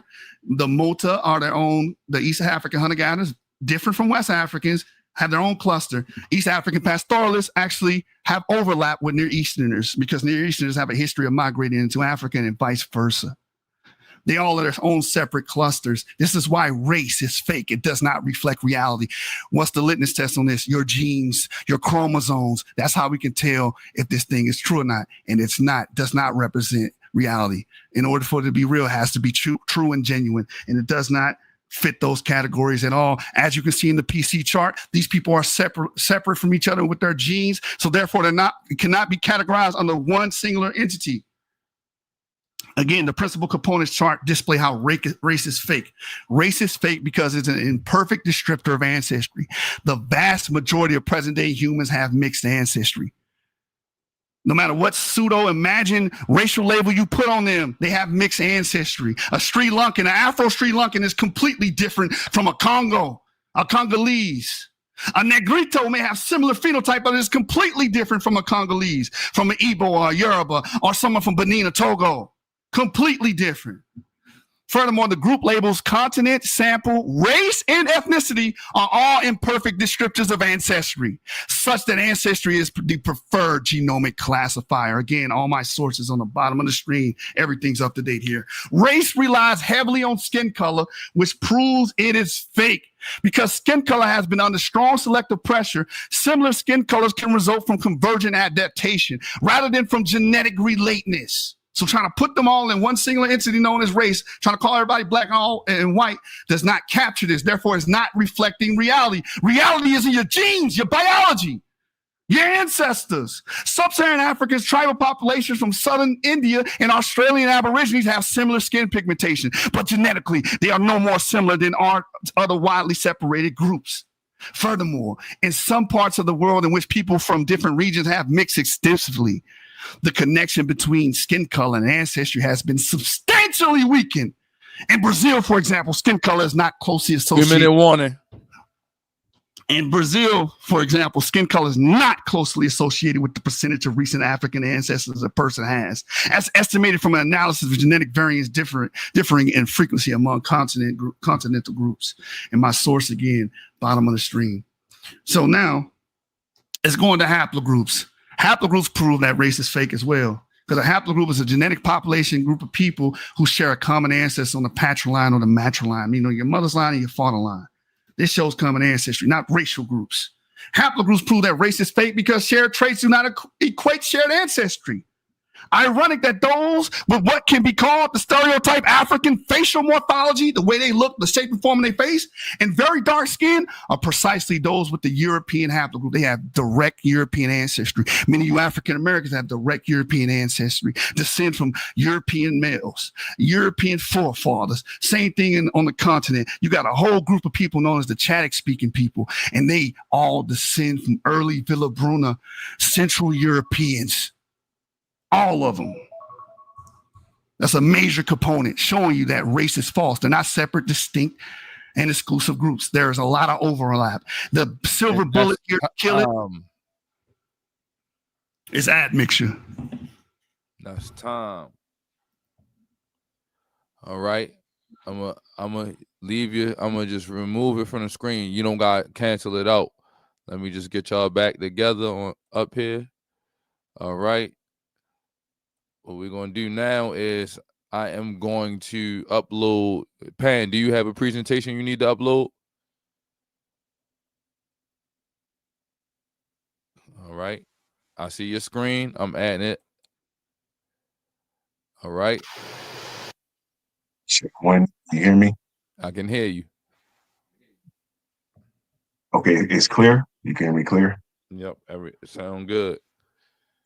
The Mota are their own. The East African hunter-gatherers, different from West Africans, have their own cluster. East African pastoralists actually have overlap with Near Easterners because Near Easterners have a history of migrating into Africa and vice versa. They all are their own separate clusters. This is why race is fake. It does not reflect reality. What's the litmus test on this? Your genes, your chromosomes. That's how we can tell if this thing is true or not. And it's not, does not represent reality. In order for it to be real, it has to be true and genuine. And it does not fit those categories at all. As you can see in the PC chart, these people are separate from each other with their genes, so therefore cannot be categorized under one singular entity. Again, the principal components chart display how race is fake. Race is fake because it's an imperfect descriptor of ancestry. The vast majority of present-day humans have mixed ancestry. No matter what pseudo-imagined racial label you put on them, they have mixed ancestry. A Sri Lankan, an Afro-Sri Lankan is completely different from a Congolese. A Negrito may have similar phenotype, but is completely different from a Congolese, from an Igbo or a Yoruba, or someone from Benin or Togo. Completely different. Furthermore, the group labels continent, sample, race, and ethnicity are all imperfect descriptors of ancestry, such that ancestry is the preferred genomic classifier. Again, all my sources on the bottom of the screen. Everything's up to date here. Race relies heavily on skin color, which proves it is fake. Because skin color has been under strong selective pressure, similar skin colors can result from convergent adaptation rather than from genetic relateness. So trying to put them all in one singular entity known as race, trying to call everybody black and white does not capture this. Therefore, it's not reflecting reality. Reality is in your genes, your biology, your ancestors. Sub-Saharan Africans, tribal populations from southern India and Australian Aborigines have similar skin pigmentation, but genetically, they are no more similar than our other widely separated groups. Furthermore, in some parts of the world in which people from different regions have mixed extensively, the connection between skin color and ancestry has been substantially weakened. In Brazil, for example, skin color is not closely associated. 2-minute warning. In Brazil, for example, skin color is not closely associated with the percentage of recent African ancestors a person has, as estimated from an analysis of genetic variance differing in frequency among continental groups. And my source, again, bottom of the stream. So now, it's going to haplogroups. Haplogroups prove that race is fake as well, because a haplogroup is a genetic population group of people who share a common ancestor on the patriline or the matriline, your mother's line and your father line. This shows common ancestry, not racial groups. Haplogroups prove that race is fake because shared traits do not equate shared ancestry. Ironic that those with what can be called the stereotype African facial morphology, the way they look, the shape and form of their face, and very dark skin are precisely those with the European haplogroup. They have direct European ancestry. Many of you African Americans have direct European ancestry, descend from European males, European forefathers. Same thing on the continent. You got a whole group of people known as the Chadic-speaking people, and they all descend from early Villa Bruna, Central Europeans. All of them. That's a major component showing you that race is false. They're not separate, distinct, and exclusive groups. There is a lot of overlap. The silver bullet here to kill it is admixture. That's time. All right. I'm gonna leave you. I'm gonna just remove it from the screen. You don't got cancel it out. Let me just get y'all back together on up here. All right. What we're going to do now is I am going to upload. Pan, do you have a presentation you need to upload? All right. I see your screen. I'm adding it. All right. Check one. You hear me? I can hear you. Okay, it's clear. You can hear me clear? Yep. Sound good.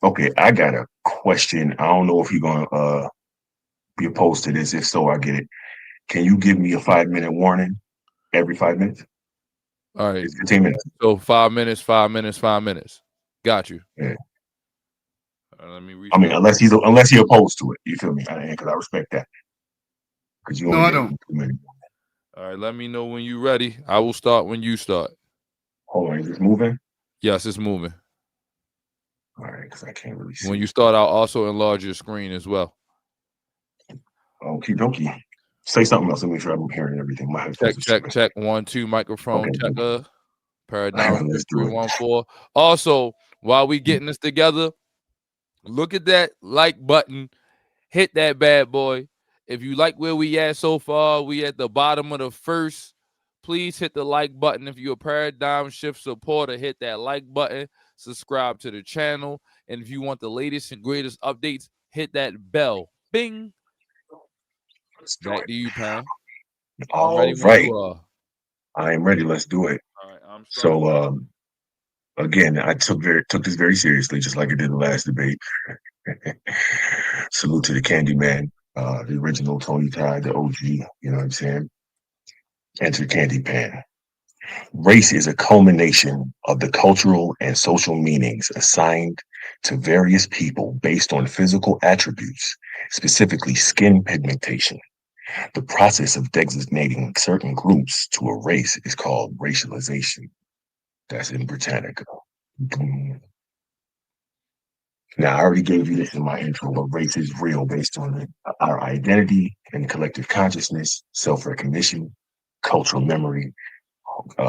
Okay, I got a question. I don't know if you're gonna be opposed to this. If so, I get it. Can you give me a 5-minute warning every 5 minutes? All right. It's 15 minutes. So 5 minutes, 5 minutes, 5 minutes. Got you. Yeah. Let me I mean, unless he's opposed to it. You feel me? Because I respect that. Because you no, I don't. All right, let me know when you're ready. I will start when you start. Hold on, is this moving? Yes, it's moving. All right, because I can't really see. When you start, I'll also enlarge your screen as well. Okie dokie. Say something else to make sure I'm hearing everything. Check. 1, 2, microphone okay, checker. Paradigm let's do it. 314. Also, while we getting this together, look at that like button. Hit that bad boy. If you like where we at so far, we at the bottom of the first. Please hit the like button. If you're a Paradigm Shift supporter, hit that like button. Subscribe to the channel. And if you want the latest and greatest updates, hit that bell. Bing. Back to you, Pam. I'm ready All when right. you are. I am ready. Let's do it. All right, I'm starting. So again, I took this very seriously, just like I did the last debate. Salute to the Candy Man, the original Tony Todd, the OG, you know what I'm saying? Enter Candy Pan. Race is a culmination of the cultural and social meanings assigned to various people based on physical attributes, specifically skin pigmentation. The process of designating certain groups to a race is called racialization. That's in Britannica. Boom. Now, I already gave you this in my intro, but race is real based on our identity and collective consciousness, self recognition, cultural memory,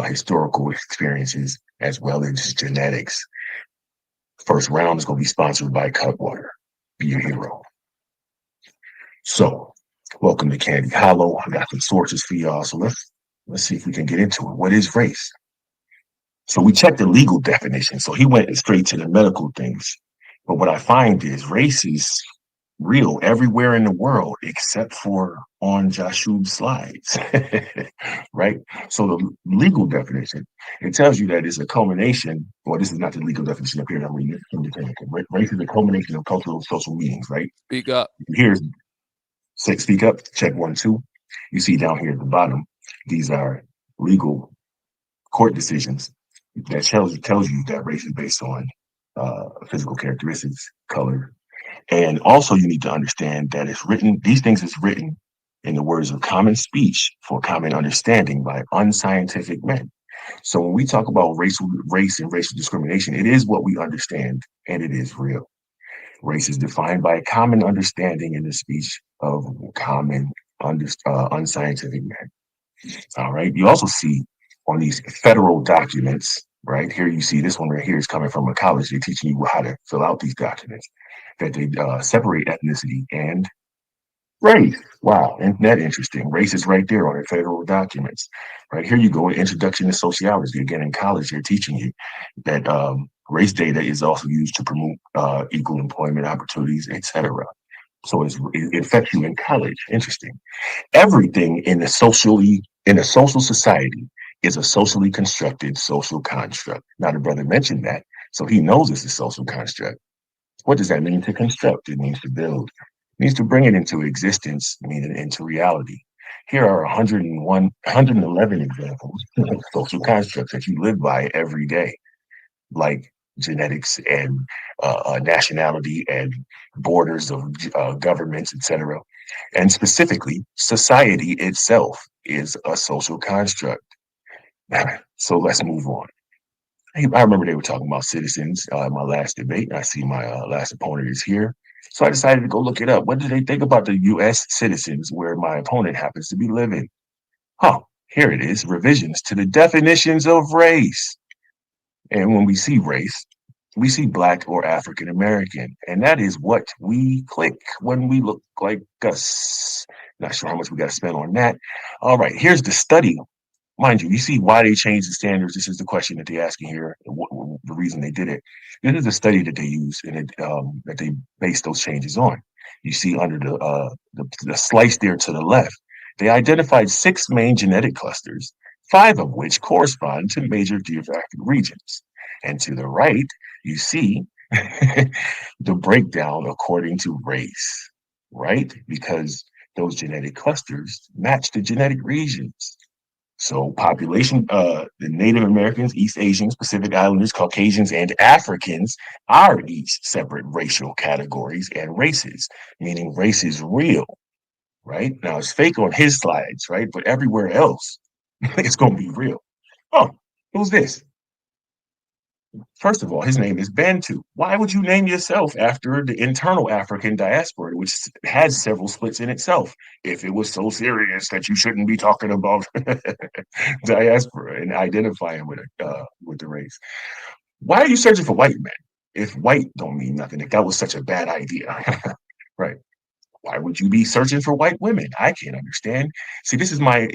historical experiences, as well as genetics. First round is going to be sponsored by Cutwater. Be a hero. So, welcome to Candy Hollow. I got some sources for y'all. So let's see if we can get into it. What is race? So we checked the legal definition. So he went straight to the medical things. But what I find is race is real everywhere in the world except for on Jashub's slides, right? So the legal definition, it tells you that it's a culmination, well, this is not the legal definition up here. I'm reading it from the race is a culmination of cultural and social meanings, right? Speak up. Here's speak up, check 1, 2. You see down here at the bottom, these are legal court decisions that tells you that race is based on physical characteristics, color, and also you need to understand that it's written. These things is written in the words of common speech for common understanding by unscientific men. So when we talk about race and racial discrimination, it is what we understand, and it is real. Race is defined by a common understanding in the speech of common unscientific men. All right. You also see on these federal documents, right here, you see this one right here is coming from a college. They're teaching you how to fill out these documents, that they separate ethnicity and race. Wow, isn't that interesting? Race is right there on the federal documents. Right here, you go. Introduction to sociology. Again, in college, they're teaching you that race data is also used to promote equal employment opportunities, etc. So it affects you in college. Interesting. Everything in a social society is a socially constructed social construct. Now the brother mentioned that, so he knows it's a social construct. What does that mean to construct? It means to build. It means to bring it into existence, meaning into reality. Here are 111 examples of social constructs that you live by every day, like genetics and nationality and borders of governments, etc. And specifically, society itself is a social construct. So let's move on. I remember they were talking about citizens in my last debate. I see my last opponent is here. So I decided to go look it up. What do they think about the U.S. citizens where my opponent happens to be living? Huh, here it is, revisions to the definitions of race. And when we see race, we see Black or African American. And that is what we click when we look like us. Not sure how much we got to spend on that. All right, here's the study. Mind you, you see why they changed the standards. This is the question that they're asking here, the reason they did it. This is a study that they use and that they base those changes on. You see under the slice there to the left, they identified 6 main genetic clusters, 5 of which correspond to major geographic regions. And to the right, you see the breakdown according to race, right? Because those genetic clusters match the genetic regions. So population, the Native Americans, East Asians, Pacific Islanders, Caucasians, and Africans are each separate racial categories and races, meaning race is real, right? Now it's fake on his slides, right? But everywhere else, it's going to be real. Oh, who's this? First of all, his name is Bantu. Why would you name yourself after the internal African diaspora, which has several splits in itself? If it was so serious that you shouldn't be talking about diaspora and identifying with the race, why are you searching for white men if white don't mean nothing? If that was such a bad idea, right? Why would you be searching for white women? I can't understand. See, this is my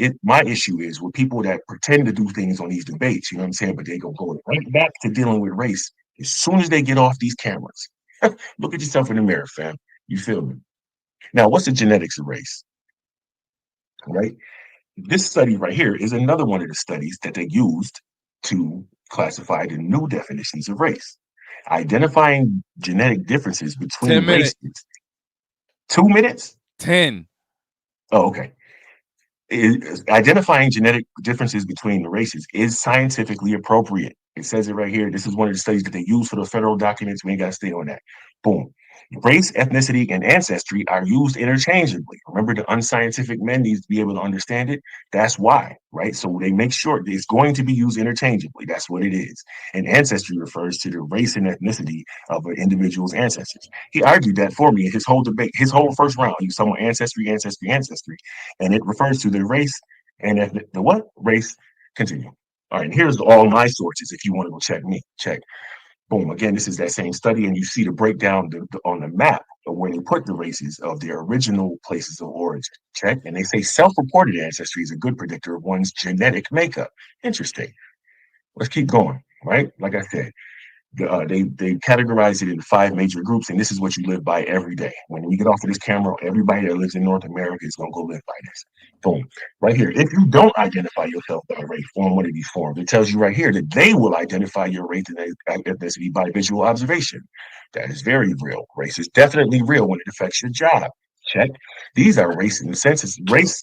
issue is with people that pretend to do things on these debates, you know what I'm saying? But they go right back to dealing with race as soon as they get off these cameras. Look at yourself in the mirror, fam. You feel me? Now, what's the genetics of race? Right? This study right here is another one of the studies that they used to classify the new definitions of race, identifying genetic differences between 10 minutes. races. 2 minutes? 10. Oh, okay. Identifying genetic differences between the races is scientifically appropriate. It says it right here. This is one of the studies that they use for the federal documents. We ain't got to stay on that. Boom. Race, ethnicity, and ancestry are used interchangeably. Remember, the unscientific men needs to be able to understand it. That's why, right? So they make sure it's going to be used interchangeably. That's what it is. And ancestry refers to the race and ethnicity of an individual's ancestors. He argued that for me in his whole debate, his whole first round. He was talking about ancestry, ancestry, ancestry, and it refers to the race and the what race. Continue. All right, and here's all my sources if you want to go check me. Check. Boom. Again, this is that same study, and you see the breakdown on the map of where they put the races of their original places of origin. Check. And they say self-reported ancestry is a good predictor of one's genetic makeup. Interesting. Let's keep going. Right. Like I said, they categorize it in 5 major groups, and this is what you live by every day. When we get off of this camera, everybody that lives in North America is going to go live by this. Boom. Right here. If you don't identify yourself by race, form one of these forms. It tells you right here that they will identify your race and ethnicity by visual observation. That is very real. Race is definitely real when it affects your job. Check. These are race and census race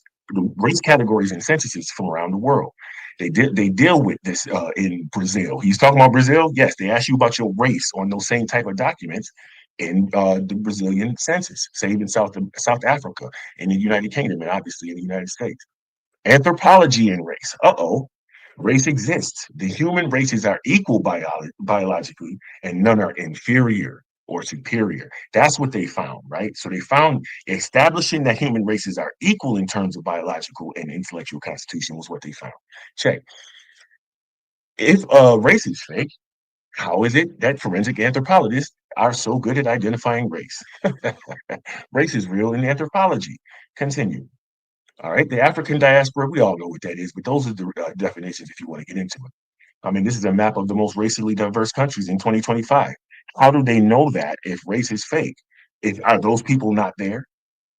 categories and censuses from around the world. They deal with this in Brazil. He's talking about Brazil. Yes, they ask you about your race on those same type of documents in the Brazilian census, same in South Africa, in the United Kingdom, and obviously in the United States. Anthropology and race. Race exists. The human races are equal biologically, and none are inferior or superior. That's what they found, right? So they found establishing that human races are equal in terms of biological and intellectual constitution was what they found. Check. If race is fake, how is it that forensic anthropologists are so good at identifying race? Race is real in anthropology. Continue. All right, the African diaspora, we all know what that is, but those are the definitions if you want to get into it. I mean, this is a map of the most racially diverse countries in 2025. How do they know that if race is fake? Are those people not there?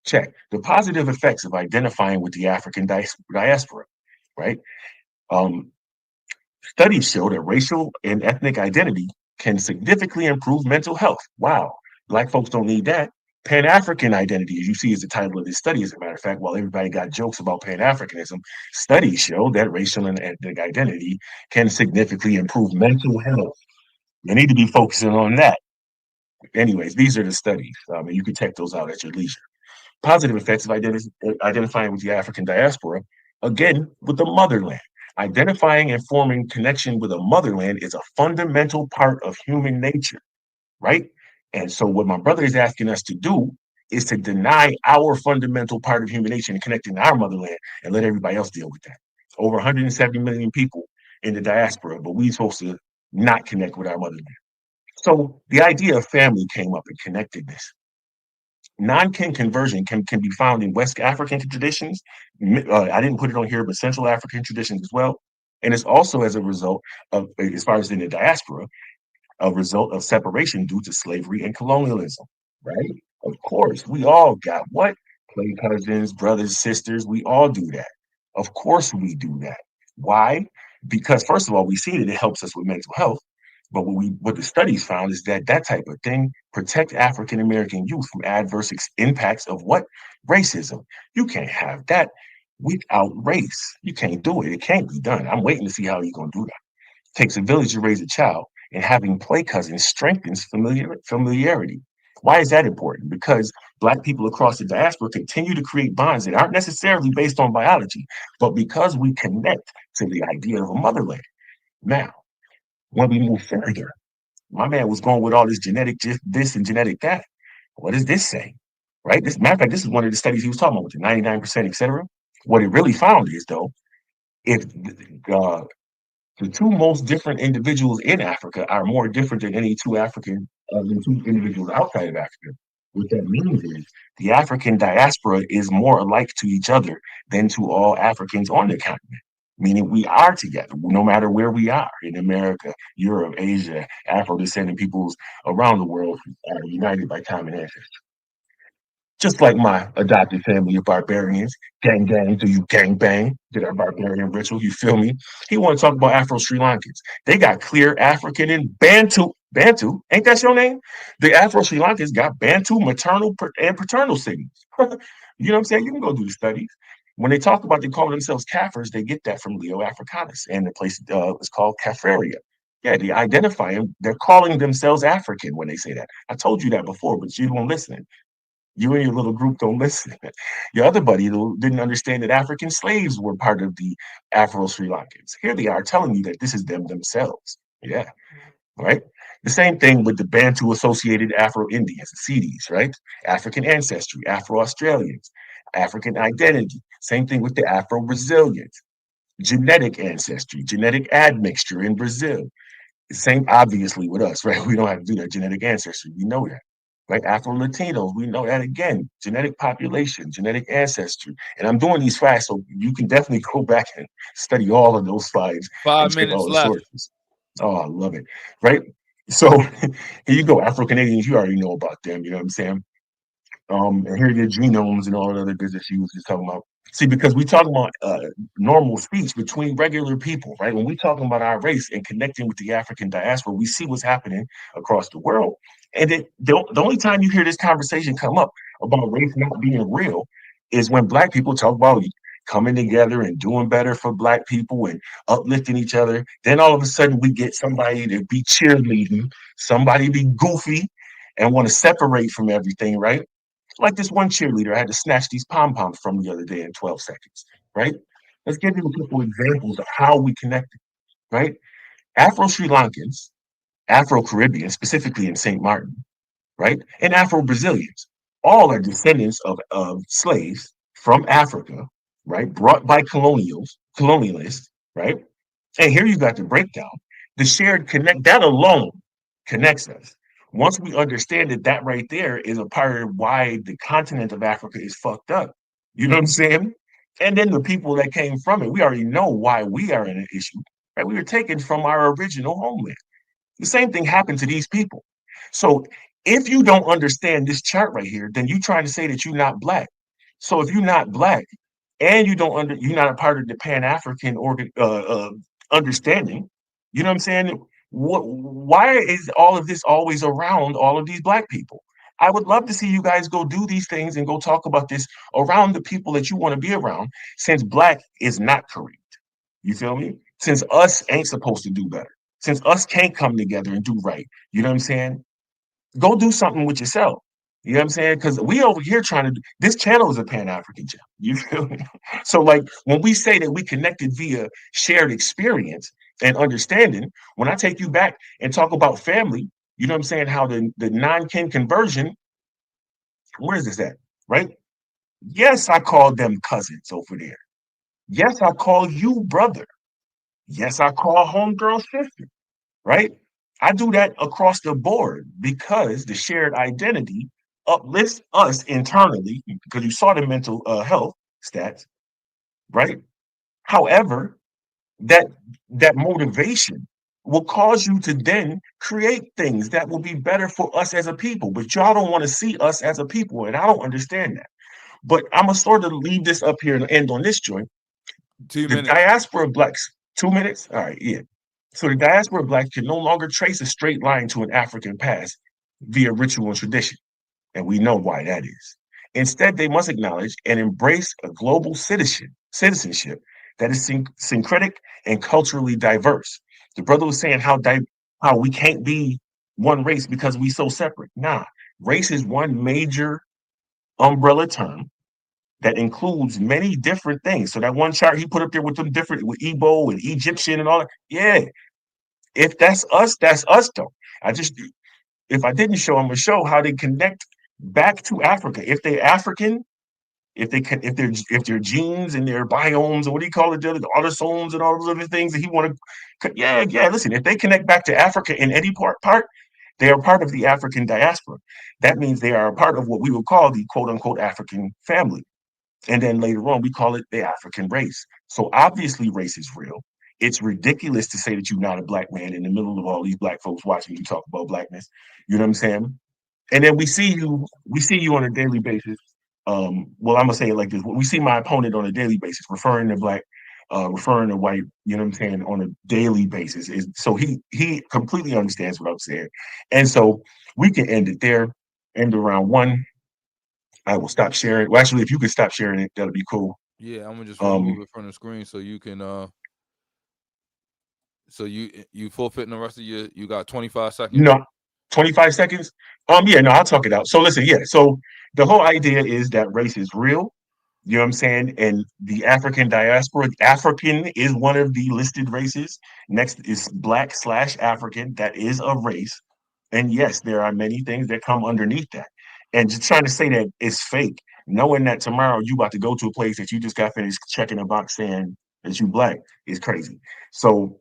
Check. The positive effects of identifying with the African diaspora, right? Um, Studies show that racial and ethnic identity can significantly improve mental health. Wow, Black folks don't need that. Pan African identity, as you see, is the title of this study. As a matter of fact, while everybody got jokes about Pan Africanism, studies show that racial and ethnic identity can significantly improve mental health. You need to be focusing on that. Anyways, these are the studies. And you can check those out at your leisure. Positive effects of identifying with the African diaspora, again, with the motherland. Identifying and forming connection with a motherland is a fundamental part of human nature, right? And so, what my brother is asking us to do is to deny our fundamental part of human nature and connecting to our motherland and let everybody else deal with that. Over 170 million people in the diaspora, but we're supposed to not connect with our motherland. So, the idea of family came up and connectedness. Non-kin conversion can be found in West African traditions. I didn't put it on here, but Central African traditions as well. And it's also as a result of, as far as in the diaspora, a result of separation due to slavery and colonialism, right? Of course, we all got what? Play cousins, brothers, sisters. We all do that. Of course, we do that. Why? Because first of all, we see that it helps us with mental health. But what the studies found is that that type of thing protect African American youth from adverse impacts of what? Racism. You can't have that without race. You can't do it. It can't be done. I'm waiting to see how you're gonna do that. Takes a village to raise a child, and having play cousins strengthens familiarity. Why is that important? Because Black people across the diaspora continue to create bonds that aren't necessarily based on biology, but because we connect to the idea of a motherland. Now, when we move further, my man was going with all this genetic this and genetic that. What does this say? Right? This matter of fact, this is one of the studies he was talking about with the 99%, etc. What it really found is though, if the two most different individuals in Africa are more different than any than two individuals outside of Africa. What that means is the African diaspora is more alike to each other than to all Africans on the continent. Meaning we are together, no matter where we are in America, Europe, Asia, Afro-descendant peoples around the world are united by common ancestry. Just like my adopted family of barbarians, gang gang, do you gang bang? Did our barbarian ritual, you feel me? He want to talk about Afro Sri Lankans. They got clear African and Bantu. Bantu, ain't that your name? The Afro Sri Lankans got Bantu maternal and paternal signals. You know what I'm saying? You can go do the studies. When they talk about they call themselves Kafirs, they get that from Leo Africanus, and the place is called Kaffraria. Yeah, they identify them. They're calling themselves African when they say that. I told you that before, but you don't listen. You and your little group don't listen. Your other buddy didn't understand that African slaves were part of the Afro Sri Lankans. Here they are telling you that this is them themselves. Yeah, right? The same thing with the Bantu associated Afro Indians, CDs, right? African ancestry, Afro Australians, African identity. Same thing with the Afro Brazilians, genetic ancestry, genetic admixture in Brazil. Same, obviously, with us, right? We don't have to do that genetic ancestry. We know that, right? Afro Latinos, we know that again. Genetic population, genetic ancestry. And I'm doing these facts so you can definitely go back and study all of those slides and 5 check minutes all the left. sources. Oh, I love it, right? So here you go. Afro Canadians, you already know about them. You know what I'm saying? And here are your genomes and all the other business you was just talking about. See, because we talking about normal speech between regular people, right? When we talking about our race and connecting with the African diaspora, we see what's happening across the world. And the only time you hear this conversation come up about race not being real is when Black people talk about coming together and doing better for Black people and uplifting each other. Then all of a sudden we get somebody to be cheerleading, somebody be goofy and want to separate from everything, right? Like this one cheerleader I had to snatch these pom poms from the other day in 12 seconds, right? Let's give you a couple examples of how we connected, right? Afro Sri Lankans, Afro Caribbeans, specifically in St. Martin, right? And Afro Brazilians, all are descendants of slaves from Africa, right? Brought by colonialists, right? And here you got the breakdown. The shared connect, that alone connects us. Once we understand that that right there is a part of why the continent of Africa is fucked up. You know what I'm saying? And then the people that came from it, we already know why we are in an issue, right? We were taken from our original homeland. The same thing happened to these people. So if you don't understand this chart right here, then you trying to say that you're not Black. So if you're not Black and you're not a part of the Pan-African understanding, you know what I'm saying? Why is all of this always around all of these Black people? I would love to see you guys go do these things and go talk about this around the people that you want to be around, since Black is not correct. You feel me? Since us ain't supposed to do better, since us can't come together and do right, you know what I'm saying? Go do something with yourself. You know what I'm saying? Because we over here trying to this channel is a Pan-African channel. You feel me? So like when we say that we connected via shared experience and understanding, when I take you back and talk about family, you know what I'm saying? How the non-kin conversion, where is this at? Right? Yes, I called them cousins over there. Yes, I call you brother. Yes, I call homegirl sister, right? I do that across the board because the shared identity uplifts us internally because you saw the mental health stats, right? However, that that motivation will cause you to then create things that will be better for us as a people. But y'all don't want to see us as a people, and I don't understand that. But I'm gonna sort of leave this up here and end on this joint. 2 The minutes. diaspora of blacks, 2 minutes? All right, yeah. So the diaspora of blacks can no longer trace a straight line to an African past via ritual and tradition. And we know why that is. Instead, they must acknowledge and embrace a global citizenship that is syncretic and culturally diverse. The brother was saying how we can't be one race because we so separate. Nah, race is one major umbrella term that includes many different things. So that one chart he put up there with them different with Igbo and Egyptian and all that. Yeah, if that's us though. I just if I didn't show, I'm gonna show how they connect back to Africa. If they're African, if their genes and their biomes, or what do you call it, the autosomes and all those other things that he want to, yeah. Listen, if they connect back to Africa in any part, they are part of the African diaspora. That means they are a part of what we would call the quote unquote African family. And then later on, we call it the African race. So obviously, race is real. It's ridiculous to say that you're not a Black man in the middle of all these Black folks watching you talk about Blackness. You know what I'm saying? And then we see you on a daily basis well, I'm gonna say it like this: we see my opponent on a daily basis, referring to black, referring to white. You know what I'm saying, on a daily basis. So he completely understands what I'm saying, and so we can end it there. End around 1. I will stop sharing. Well, actually, if you could stop sharing it, that'll be cool. Yeah, I'm gonna just Um, remove it from the screen so you can so you forfeiting the rest of you got 25 seconds. 25 seconds. Yeah, no, I'll talk it out. So listen, yeah. So the whole idea is that race is real. You know what I'm saying? And the African diaspora, African is one of the listed races. Next is Black/African. That is a race. And yes, there are many things that come underneath that. And just trying to say that it's fake, knowing that tomorrow you about to go to a place that you just got finished checking a box saying that you black is crazy. So,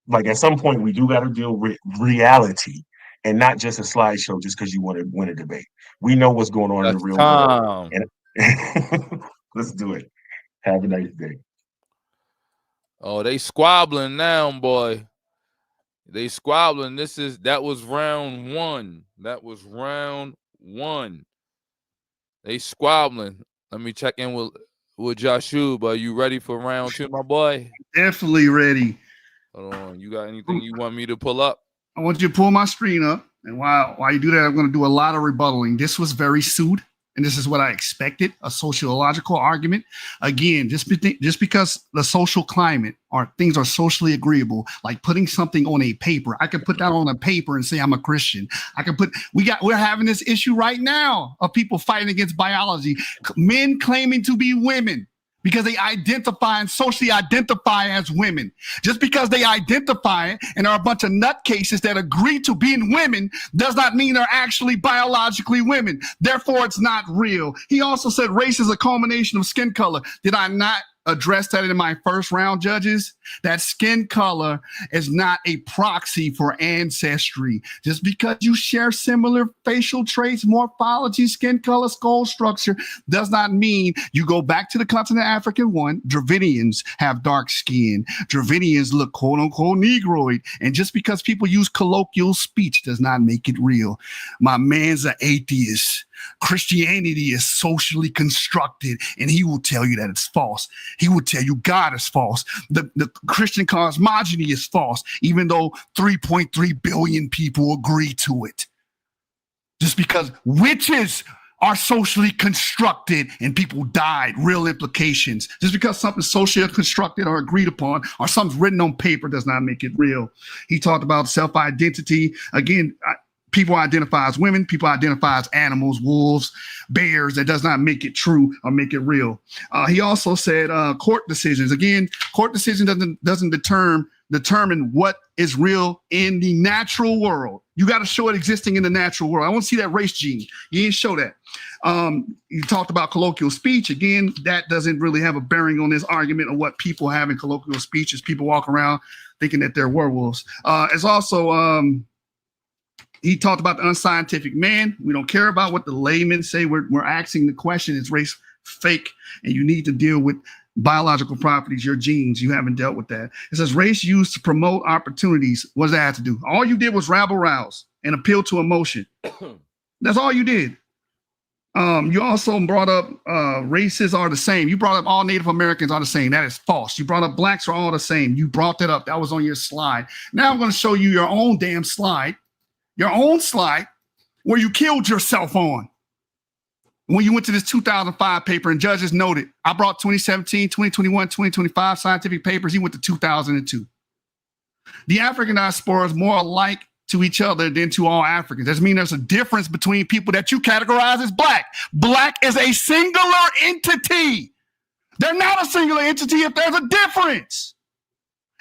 like at some point, we do got to deal with reality and not just a slideshow just because you want to win a debate. We know what's going on in the That's real world. time. And let's do it. Have a nice day. Oh, they squabbling now, boy. They squabbling. That was round 1. That was round 1. They squabbling. Let me check in with Joshua. Are you ready for round 2, my boy? Definitely ready. Hold on. You got anything you want me to pull up? I want you to pull my screen up. And while you do that, I'm going to do a lot of rebuttaling. This was very sued. And this is what I expected, a sociological argument. Again, just because the social climate or things are socially agreeable, like putting something on a paper. I can put that on a paper and say I'm a Christian. We're having this issue right now of people fighting against biology, men claiming to be women because they identify and socially identify as women. Just because they identify and are a bunch of nutcases that agree to being women does not mean they're actually biologically women. Therefore, it's not real. He also said race is a culmination of skin color. Did I not address that in my first round, judges? That skin color is not a proxy for ancestry. Just because you share similar facial traits, morphology, skin color, skull structure, does not mean you go back to the continent African one. Dravidians have dark skin. Dravidians look quote unquote Negroid. And just because people use colloquial speech does not make it real. My man's an atheist. Christianity is socially constructed, and he will tell you that it's false. He will tell you God is false. The Christian cosmogony is false, even though 3.3 billion people agree to it. Just because witches are socially constructed and people died, real implications. Just because something's socially constructed or agreed upon or something's written on paper does not make it real. He talked about self-identity. Again, people identify as women, people identify as animals, wolves, bears. That does not make it true or make it real. He also said court decisions. Again, court decision doesn't determine what is real in the natural world. You got to show it existing in the natural world. I want to see that race gene. You didn't show that. You talked about colloquial speech. Again, that doesn't really have a bearing on this argument of what people have in colloquial speech as people walk around thinking that they're werewolves. It's also... he talked about the unscientific man. We don't care about what the laymen say. We're asking the question, is race fake? And you need to deal with biological properties, your genes. You haven't dealt with that. It says race used to promote opportunities. What does that have to do? All you did was rabble rouse and appeal to emotion. That's all you did. You also brought up races are the same. You brought up all Native Americans are the same. That is false. You brought up blacks are all the same. You brought that up. That was on your slide. Now I'm going to show you your own damn slide. Your own slide where you killed yourself on when you went to this 2005 paper, and judges noted, I brought 2017, 2021, 2025 scientific papers. He went to 2002. The African diaspora is more alike to each other than to all Africans. That means there's a difference between people that you categorize as black. Black is a singular entity. They're not a singular entity if there's a difference.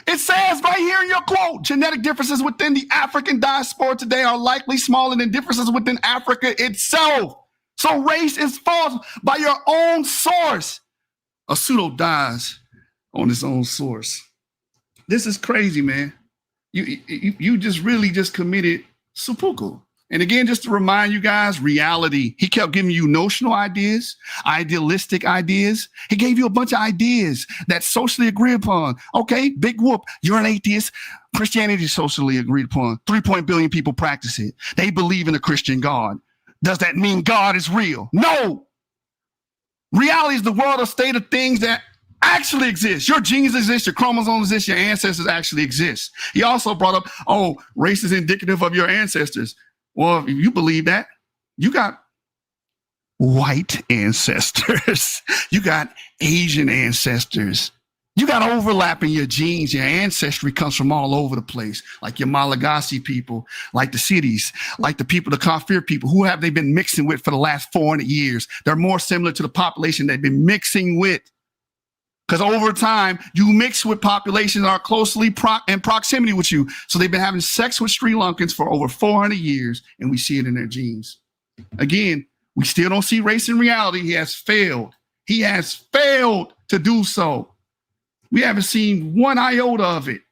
It says right here in your quote, genetic differences within the African diaspora today are likely smaller than differences within Africa itself. So race is false by your own source. A pseudo dies on his own source. This is crazy, man. You just really just committed seppuku. And again, just to remind you guys, reality. He kept giving you notional ideas, idealistic ideas. He gave you a bunch of ideas that socially agreed upon. Okay, big whoop. You're an atheist. Christianity is socially agreed upon. 3 billion people practice it. They believe in a Christian God. Does that mean God is real? No. Reality is the world or state of things that actually exist. Your genes exist, your chromosomes exist, your ancestors actually exist. He also brought up, oh, race is indicative of your ancestors. Well, if you believe that, you got white ancestors. You got Asian ancestors. You got overlap in your genes. Your ancestry comes from all over the place, like your Malagasy people, like the cities, like the people, the Kafir people. Who have they been mixing with for the last 400 years? They're more similar to the population they've been mixing with. Because over time, you mix with populations that are closely in proximity with you. So they've been having sex with Sri Lankans for over 400 years, and we see it in their genes. Again, we still don't see race in reality. He has failed. He has failed to do so. We haven't seen one iota of it.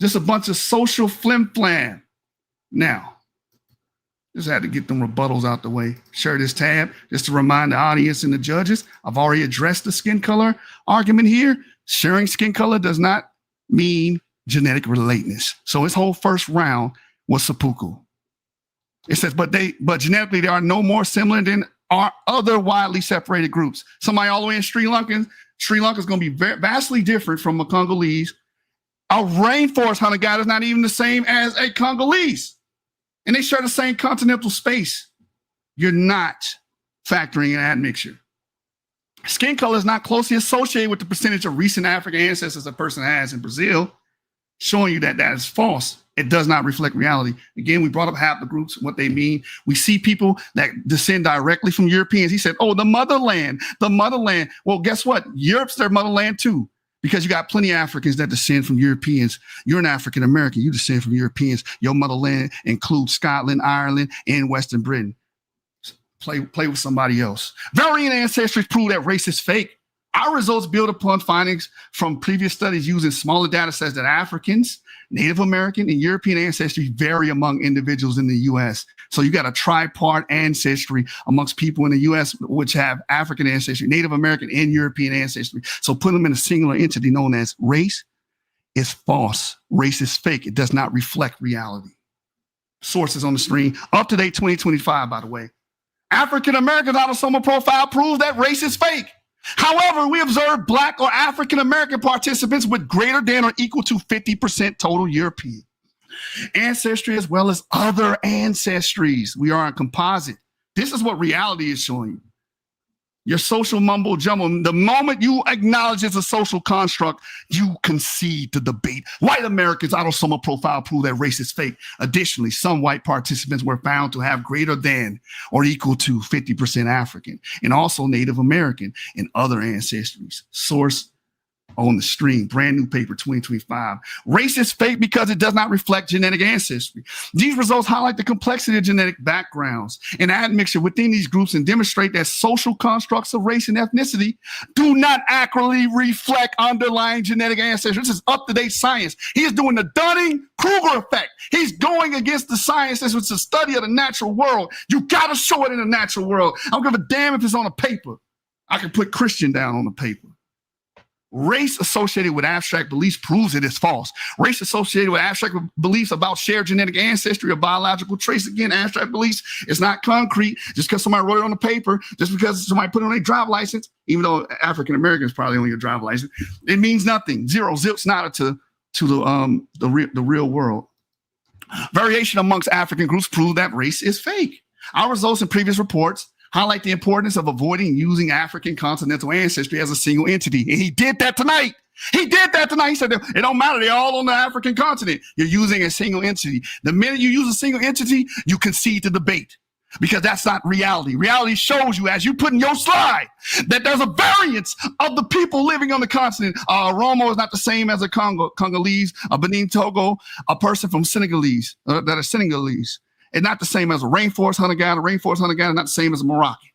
Just a bunch of social flim-flam. Now, just had to get them rebuttals out the way. Share this tab just to remind the audience and the judges. I've already addressed the skin color argument here. Sharing skin color does not mean genetic relateness. So his whole first round was seppuku. It says, but genetically they are no more similar than our other widely separated groups. Somebody all the way in Sri Lanka is going to be vastly different from a Congolese. A rainforest hunter guy is not even the same as a Congolese. And they share the same continental space. You're not factoring in admixture. Skin color is not closely associated with the percentage of recent African ancestors a person has in Brazil, showing you that that is false. It does not reflect reality. Again, we brought up haplogroups, what they mean. We see people that descend directly from Europeans. He said, oh, the motherland. Well, guess what? Europe's their motherland too. Because you got plenty of Africans that descend from Europeans. You're an African American. You descend from Europeans. Your motherland includes Scotland, Ireland, and Western Britain. Play with somebody else. Variant ancestry prove that race is fake. Our results build upon findings from previous studies using smaller data sets that Africans, Native American, and European ancestry vary among individuals in the U.S. So you got a tripart ancestry amongst people in the U.S. which have African ancestry, Native American, and European ancestry. So put them in a singular entity known as race is false. Race is fake. It does not reflect reality. Sources on the screen. Up to date 2025, by the way. African Americans autosomal profile proves that race is fake. However, we observed Black or African American participants with greater than or equal to 50% total European ancestry, as well as other ancestries. We are a composite. This is what reality is showing you. Your social mumbo jumbo, the moment you acknowledge it's a social construct, you concede the debate. White Americans' autosomal profile prove that race is fake. Additionally, some white participants were found to have greater than or equal to 50% African and also Native American and other ancestries. Source on the stream, brand new paper 2025. Race is fake because it does not reflect genetic ancestry. These results highlight the complexity of genetic backgrounds and admixture within these groups and demonstrate that social constructs of race and ethnicity do not accurately reflect underlying genetic ancestry. This is up-to-date science. He is doing the Dunning-Kruger effect. He's going against the science that's a study of the natural world. You got to show it in the natural world. I don't give a damn if it's on a paper. I can put Christian down on the paper. Race associated with abstract beliefs proves it is false. Race associated with abstract beliefs about shared genetic ancestry or biological traits. Again, abstract beliefs is not concrete. Just because somebody wrote it on the paper, just because somebody put it on a driver's license, even though African Americans probably only get a driver's license, it means nothing. Zero, zips, nada to the real world. Variation amongst African groups prove that race is fake. Our results in previous reports highlight the importance of avoiding using African continental ancestry as a single entity. And he did that tonight. He said, it don't matter. They're all on the African continent. You're using a single entity. The minute you use a single entity, you concede the debate because that's not reality. Reality shows you, as you put in your slide, that there's a variance of the people living on the continent. Romo is not the same as a Congolese, a Benin Togo, a person from Senegalese, that are Senegalese. It's not the same as a rainforest hunter guy. A rainforest hunter guy is not the same as a Moroccan.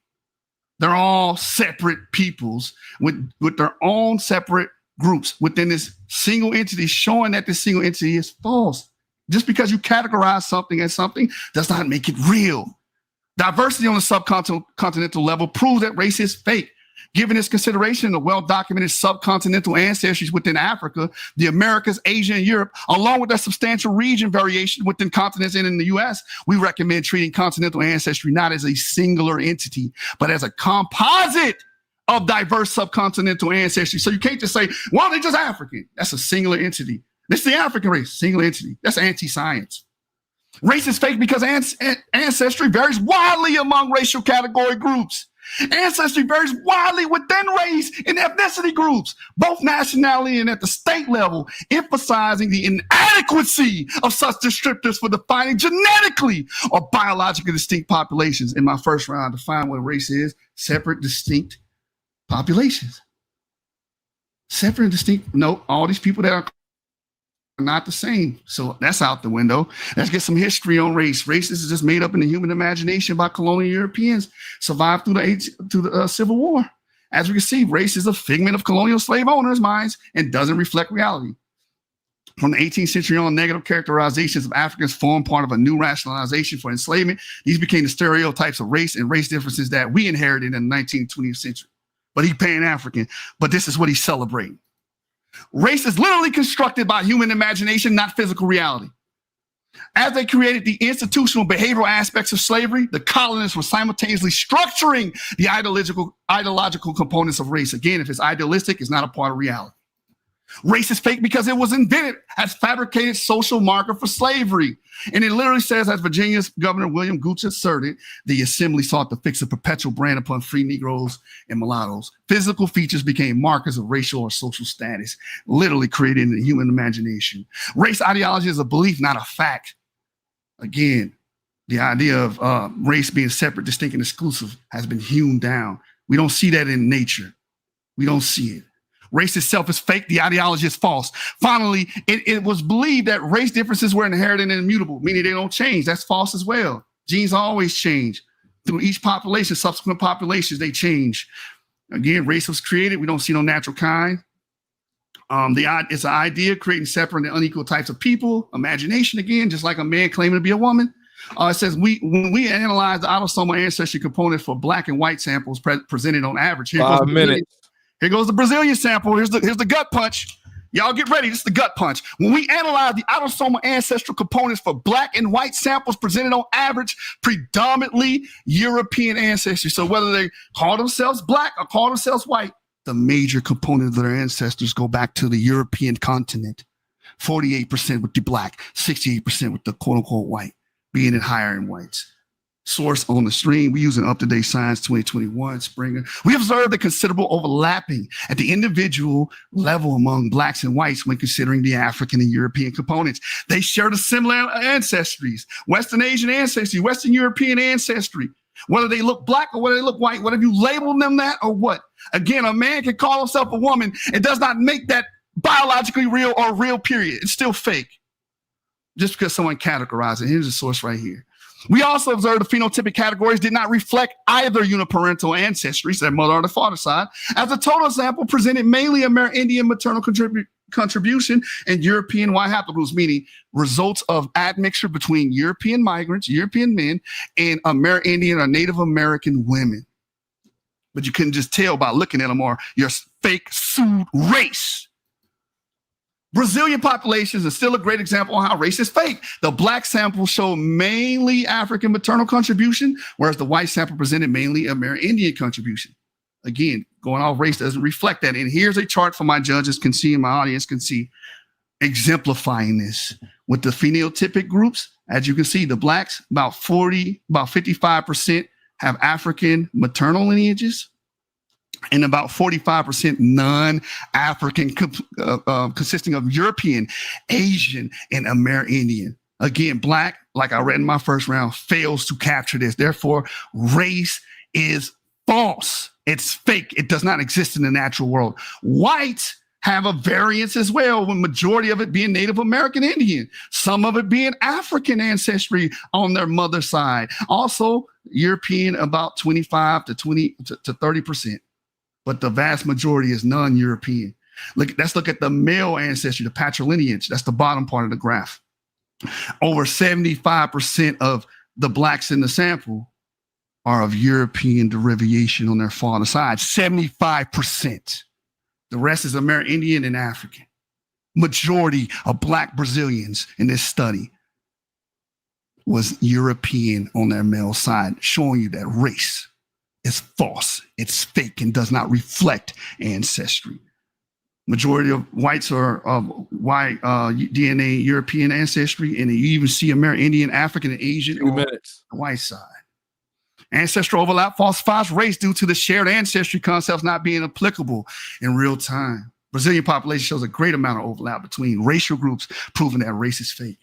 They're all separate peoples with their own separate groups within this single entity, showing that this single entity is false. Just because you categorize something as something does not make it real. Diversity on the subcontinental level proves that race is fake. Given its consideration of well-documented subcontinental ancestries within Africa, the Americas, Asia, and Europe, along with their substantial region variation within continents and in the U.S., we recommend treating continental ancestry not as a singular entity, but as a composite of diverse subcontinental ancestry. So you can't just say, well, they're just African. That's a singular entity. This is the African race, singular entity. That's anti-science. Race is fake because ancestry varies widely among racial category groups. Ancestry varies widely within race and ethnicity groups, both nationally and at the state level, emphasizing the inadequacy of such descriptors for defining genetically or biologically distinct populations. In my first round, I defined what race is: separate, distinct populations. Separate and distinct. No, all these people that are not the same. So that's out the window. Let's get some history on race. Race is just made up in the human imagination by colonial Europeans, survived through the Civil War. As we can see, race is a figment of colonial slave owners' minds and doesn't reflect reality. From the 18th century on, negative characterizations of Africans formed part of a new rationalization for enslavement. These became the stereotypes of race and race differences that we inherited in the 19th, 20th century. But he's Pan-African, but this is what he's celebrating. Race is literally constructed by human imagination, not physical reality. As they created the institutional behavioral aspects of slavery, the colonists were simultaneously structuring the ideological components of race. Again, if it's idealistic, it's not a part of reality. Race is fake because it was invented as fabricated social marker for slavery. And it literally says, as Virginia's Governor William Gooch asserted, the assembly sought to fix a perpetual brand upon free Negroes and mulattoes. Physical features became markers of racial or social status, literally created in the human imagination. Race ideology is a belief, not a fact. Again, the idea of race being separate, distinct, and exclusive has been hewn down. We don't see that in nature. We don't see it. Race itself is fake. The ideology is false. Finally, it was believed that race differences were inherited and immutable, meaning they don't change. That's false as well. Genes always change. Through each population, subsequent populations, they change. Again, race was created. We don't see no natural kind. It's an idea creating separate and unequal types of people. Imagination, again, just like a man claiming to be a woman. It says when we analyze the autosomal ancestry component for black and white samples presented on average. Here 5 minutes. Here goes the Brazilian sample. Here's the gut punch. Y'all get ready. This is the gut punch. When we analyze the autosomal ancestral components for black and white samples presented on average, predominantly European ancestry. So whether they call themselves black or call themselves white, the major component of their ancestors go back to the European continent. 48% with the black, 68% with the quote unquote white, being it higher in whites. Source on the stream. We use an up-to-date Science 2021 Springer. We observed a considerable overlapping at the individual level among blacks and whites when considering the African and European components. They shared a similar ancestries, Western Asian ancestry, Western European ancestry. Whether they look black or whether they look white, whether you label them that or what. Again, a man can call himself a woman. It does not make that biologically real or real, period. It's still fake. Just because someone categorized it. Here's the source right here. We also observed the phenotypic categories did not reflect either uniparental ancestry, so their mother or the father side, as a total sample presented mainly Amerindian maternal contribution and European Y haplogroups, meaning results of admixture between European migrants, European men, and Amerindian or Native American women. But you couldn't just tell by looking at them or your fake sued race. Brazilian populations are still a great example of how race is fake. The black sample showed mainly African maternal contribution, whereas the white sample presented mainly Amerindian contribution. Again, going off race doesn't reflect that. And here's a chart for my judges can see and my audience can see, exemplifying this. With the phenotypic groups, as you can see, the blacks, about 55% have African maternal lineages, and about 45% non-African, consisting of European, Asian, and Amerindian. Again, black, like I read in my first round, fails to capture this. Therefore, race is false. It's fake. It does not exist in the natural world. Whites have a variance as well, with majority of it being Native American Indian, some of it being African ancestry on their mother's side. Also, European, about 25 to 30%. But the vast majority is non-European. Let's look at the male ancestry, the patrilineage. That's the bottom part of the graph. Over 75% of the blacks in the sample are of European derivation on their father's side. 75%. The rest is Amerindian and African. Majority of black Brazilians in this study was European on their male side, showing you that race is false. It's fake and does not reflect ancestry. Majority of whites are white DNA, European ancestry, and you even see American Indian, African, and Asian on the white side. Ancestral overlap falsifies race due to the shared ancestry concepts not being applicable in real time. Brazilian population shows a great amount of overlap between racial groups, proving that race is fake.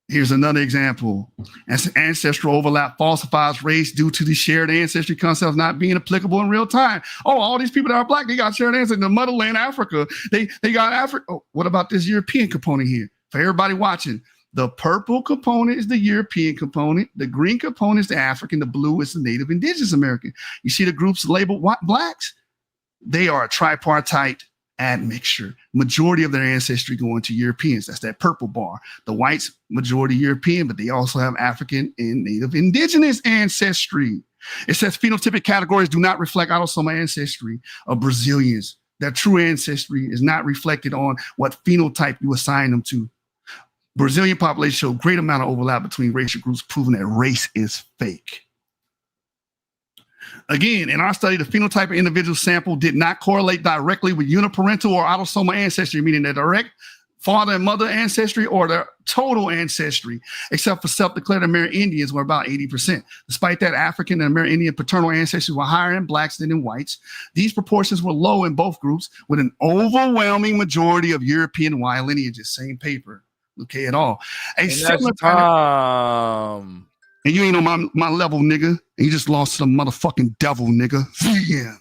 Here's another example. As ancestral overlap falsifies race due to the shared ancestry concepts not being applicable in real time. Oh, all these people that are black, they got shared ancestry in the motherland, Africa. They got Africa. Oh, what about this European component here? For everybody watching, the purple component is the European component. The green component is the African. The blue is the Native Indigenous American. You see the groups labeled blacks? They are a tripartite admixture. Majority of their ancestry going to Europeans. That's that purple bar. The whites, majority European, but they also have African and Native Indigenous ancestry. It says phenotypic categories do not reflect autosomal ancestry of Brazilians. Their true ancestry is not reflected on what phenotype you assign them to. Brazilian population show great amount of overlap between racial groups, proving that race is fake. Again, in our study, the phenotype of individual sample did not correlate directly with uniparental or autosomal ancestry, meaning the direct father and mother ancestry or their total ancestry, except for self-declared Amerindians were about 80%. Despite that, African and Amerindian paternal ancestry were higher in blacks than in whites. These proportions were low in both groups, with an overwhelming majority of European Y lineages. Same paper. Okay, at all. A similar time. And you ain't on my level, nigga. And you just lost to the motherfucking devil, nigga. Yeah.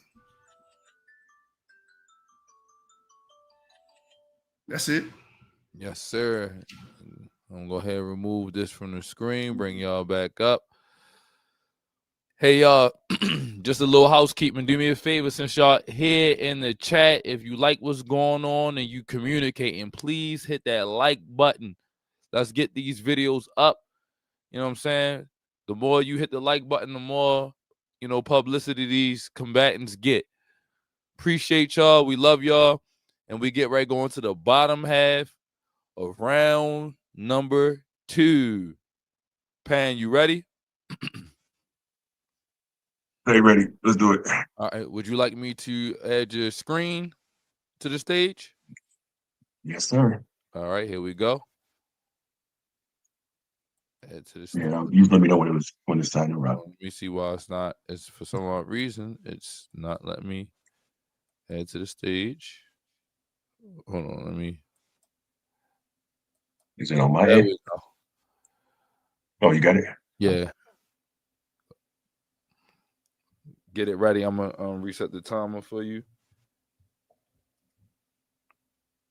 That's it. Yes, sir. I'm gonna go ahead and remove this from the screen, bring y'all back up. Hey, y'all, just a little housekeeping. Do me a favor, since y'all here in the chat, if you like what's going on and you communicating, please hit that like button. Let's get these videos up. You know what I'm saying? The more you hit the like button, the more, publicity these combatants get. Appreciate y'all. We love y'all. And we get right going to the bottom half of round number 2. Pan, you ready? Hey, ready. Let's do it. All right. Would you like me to add your screen to the stage? Yes, sir. All right. Here we go. Add to the stage. Yeah, you let me know when it's time to run. Let me see why it's not. It's for some odd reason. It's not letting me add to the stage. Hold on. Let me. Is it on my end? Oh, you got it? Yeah. Get it ready. I'm going to reset the timer for you.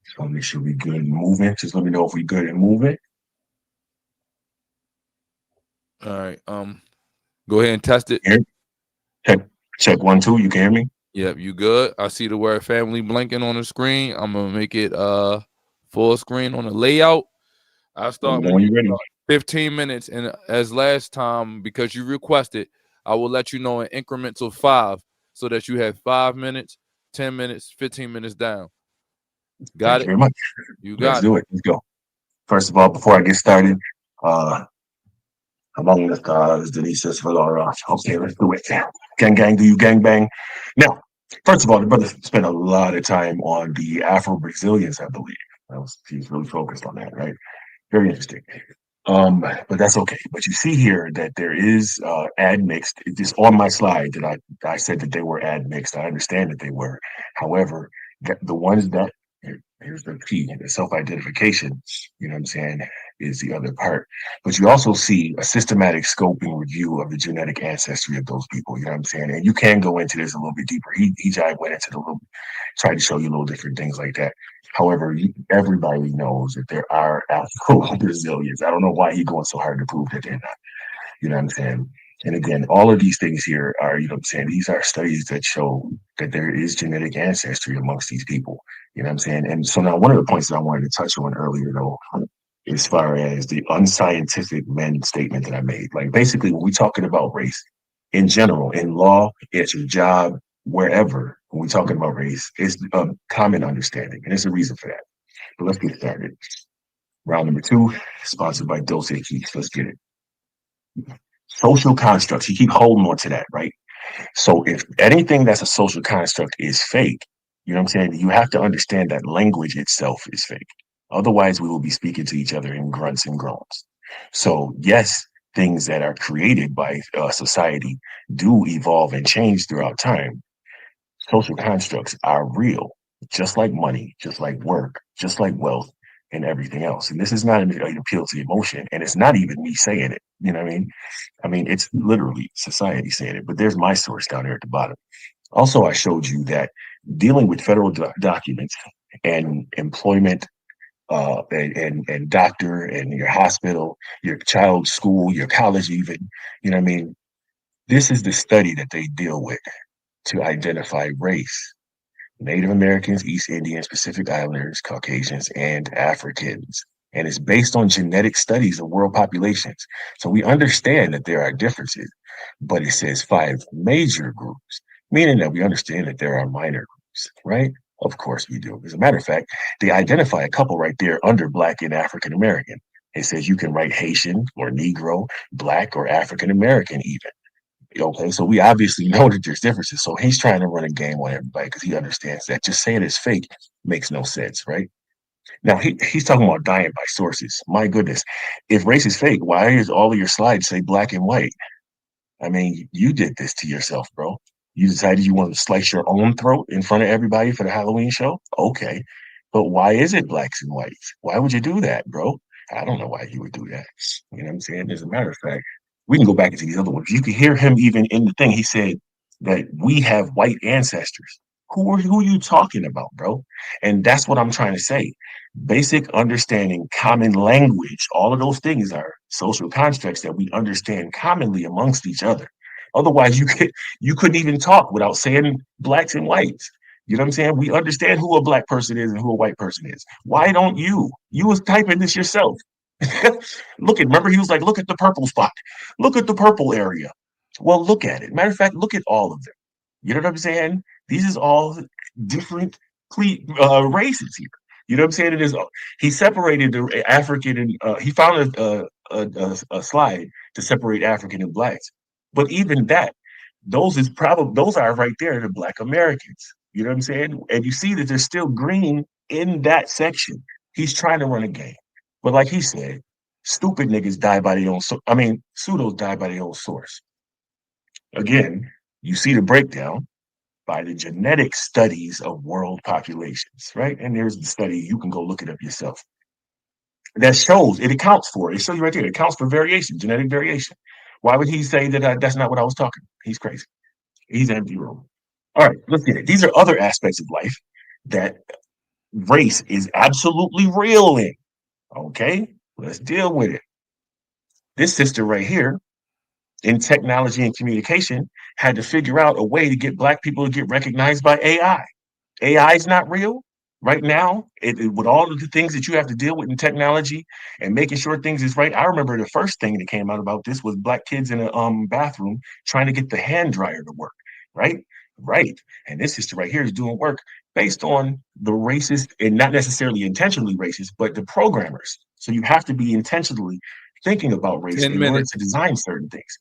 So make sure we good and moving. Just let me know if we good and moving. All right. Go ahead and test it. Check 1, 2. You can hear me? Yep, you good. I see the word family blinking on the screen. I'm gonna make it full screen on the layout. I start when you ready. 15 minutes, and as last time, because you requested, I will let you know in increments of 5, so that you have 5 minutes, 10 minutes, 15 minutes down. Got it? Very much. You got Let's do it. Let's go. First of all, before I get started, among the as Denise says, okay, let's do it. Gang, do you gang bang? Now, first of all, the brother spent a lot of time on the Afro-Brazilians, I believe. He's really focused on that, right? Very interesting. But that's okay. But you see here that there is admixed. Just on my slide that I said that they were admixed. I understand that they were. However, the ones that here's the key, the self-identification, you know what I'm saying, is the other part. But you also see a systematic scoping review of the genetic ancestry of those people, you know what I'm saying? And you can go into this a little bit deeper. He went into tried to show you little different things like that. However, everybody knows that there are Afro-Brazilians. I don't know why he's going so hard to prove that they're not, you know what I'm saying? And again, all of these things here are, you know what I'm saying, these are studies that show that there is genetic ancestry amongst these people, you know what I'm saying? And so now one of the points that I wanted to touch on earlier, though, as far as the unscientific men statement that I made, like basically when we're talking about race in general, in law, at your job, wherever, when we're talking about race, it's a common understanding. And there's a reason for that. But let's get started. Round number 2, sponsored by Dose Keys. Let's get it. Social constructs. You keep holding on to that, right? So if anything that's a social construct is fake, you know what I'm saying? You have to understand that language itself is fake. Otherwise, we will be speaking to each other in grunts and groans. So yes, things that are created by society do evolve and change throughout time. Social constructs are real, just like money, just like work, just like wealth, and everything else. And this is not an appeal to emotion, and it's not even me saying it. You know what I mean? I mean, it's literally society saying it. But there's my source down there at the bottom. Also, I showed you that dealing with federal documents and employment and doctor and your hospital, your child's school, your college, even, you know what I mean? This is the study that they deal with to identify race. Native Americans, East Indians, Pacific Islanders, Caucasians, and Africans. And it's based on genetic studies of world populations. So we understand that there are differences, but it says 5 major groups, meaning that we understand that there are minor groups, right? Of course we do. As a matter of fact, they identify a couple right there under Black and African American. It says you can write Haitian or Negro, Black or African American even. Okay, so we obviously know that there's differences. So he's trying to run a game on everybody because he understands that just saying it's fake makes no sense, right? Now he's talking about dying by sources. My goodness, if race is fake, why is all of your slides say black and white? I mean, you did this to yourself, bro. You decided you want to slice your own throat in front of everybody for the Halloween show? Okay. But why is it blacks and whites? Why would you do that, bro? I don't know why you would do that. You know what I'm saying? As a matter of fact, we can go back into these other ones. You can hear him even in the thing. He said that we have white ancestors. Who are you talking about, bro? And that's what I'm trying to say. Basic understanding, common language, all of those things are social constructs that we understand commonly amongst each other. Otherwise, you couldn't even talk without saying blacks and whites. You know what I'm saying? We understand who a black person is and who a white person is. Why don't you? You was typing this yourself. Remember, he was like, look at the purple spot. Look at the purple area. Well, look at it. Matter of fact, look at all of them. You know what I'm saying? These is all different races here. You know what I'm saying? It is. He separated the African and he found a slide to separate African and blacks. But even that, those are right there the Black Americans. You know what I'm saying? And you see that there's still green in that section. He's trying to run a game, but like he said, stupid niggas die by their own. Pseudos die by their own source. Again, you see the breakdown by the genetic studies of world populations, right? And there's the study, you can go look it up yourself. That shows, it accounts for, it shows you right there, it accounts for variation, genetic variation. Why would he say that that's not what I was talking? He's crazy. He's an empty room. All right, let's get it. These are other aspects of life that race is absolutely real in. Okay, let's deal with it. This sister right here in technology and communication had to figure out a way to get black people to get recognized by AI. AI is not real right now. With all of the things that you have to deal with in technology and making sure things is right. I remember the first thing that came out about this was black kids in a bathroom trying to get the hand dryer to work. Right, right. And this sister right here is doing work based on the racist and not necessarily intentionally racist, but the programmers. So you have to be intentionally thinking about race 10 in order minutes. to design certain things.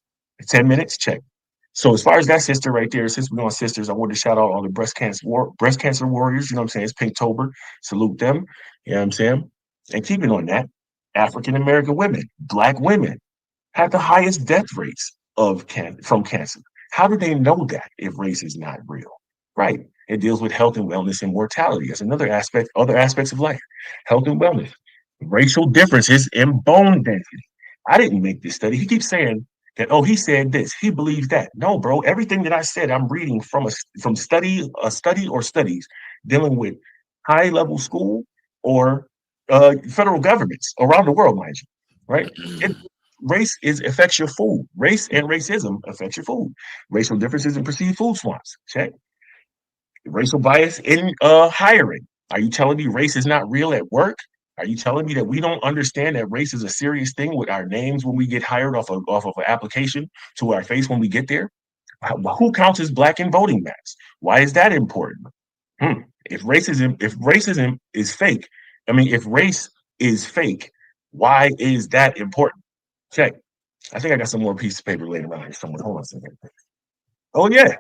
10 minutes, check. So as far as that sister right there, since we're on sisters, I want to shout out all the breast cancer warriors. You know what I'm saying? It's Pinktober. Salute them. You know what I'm saying? And keeping on that, African American women, black women have the highest death rates from cancer. How do they know that if race is not real? Right. It deals with health and wellness and mortality. That's another aspect, other aspects of life. Health and wellness. Racial differences in bone density. I didn't make this study. He keeps saying that, oh, he said this, he believes that. No, bro, everything that I said, I'm reading from a study or studies dealing with high level school or federal governments around the world, mind you. Right? Race affects your food. Race and racism affects your food. Racial differences in perceived food swamps. Check. Racial bias in hiring. Are you telling me race is not real at work? Are you telling me that we don't understand that race is a serious thing with our names when we get hired off of an application to our face when we get there? Who counts as black in voting maps? Why is that important? If racism is fake, if race is fake, why is that important? Check. I think I got some more pieces of paper laying around here somewhere. Hold on a second. Oh yeah,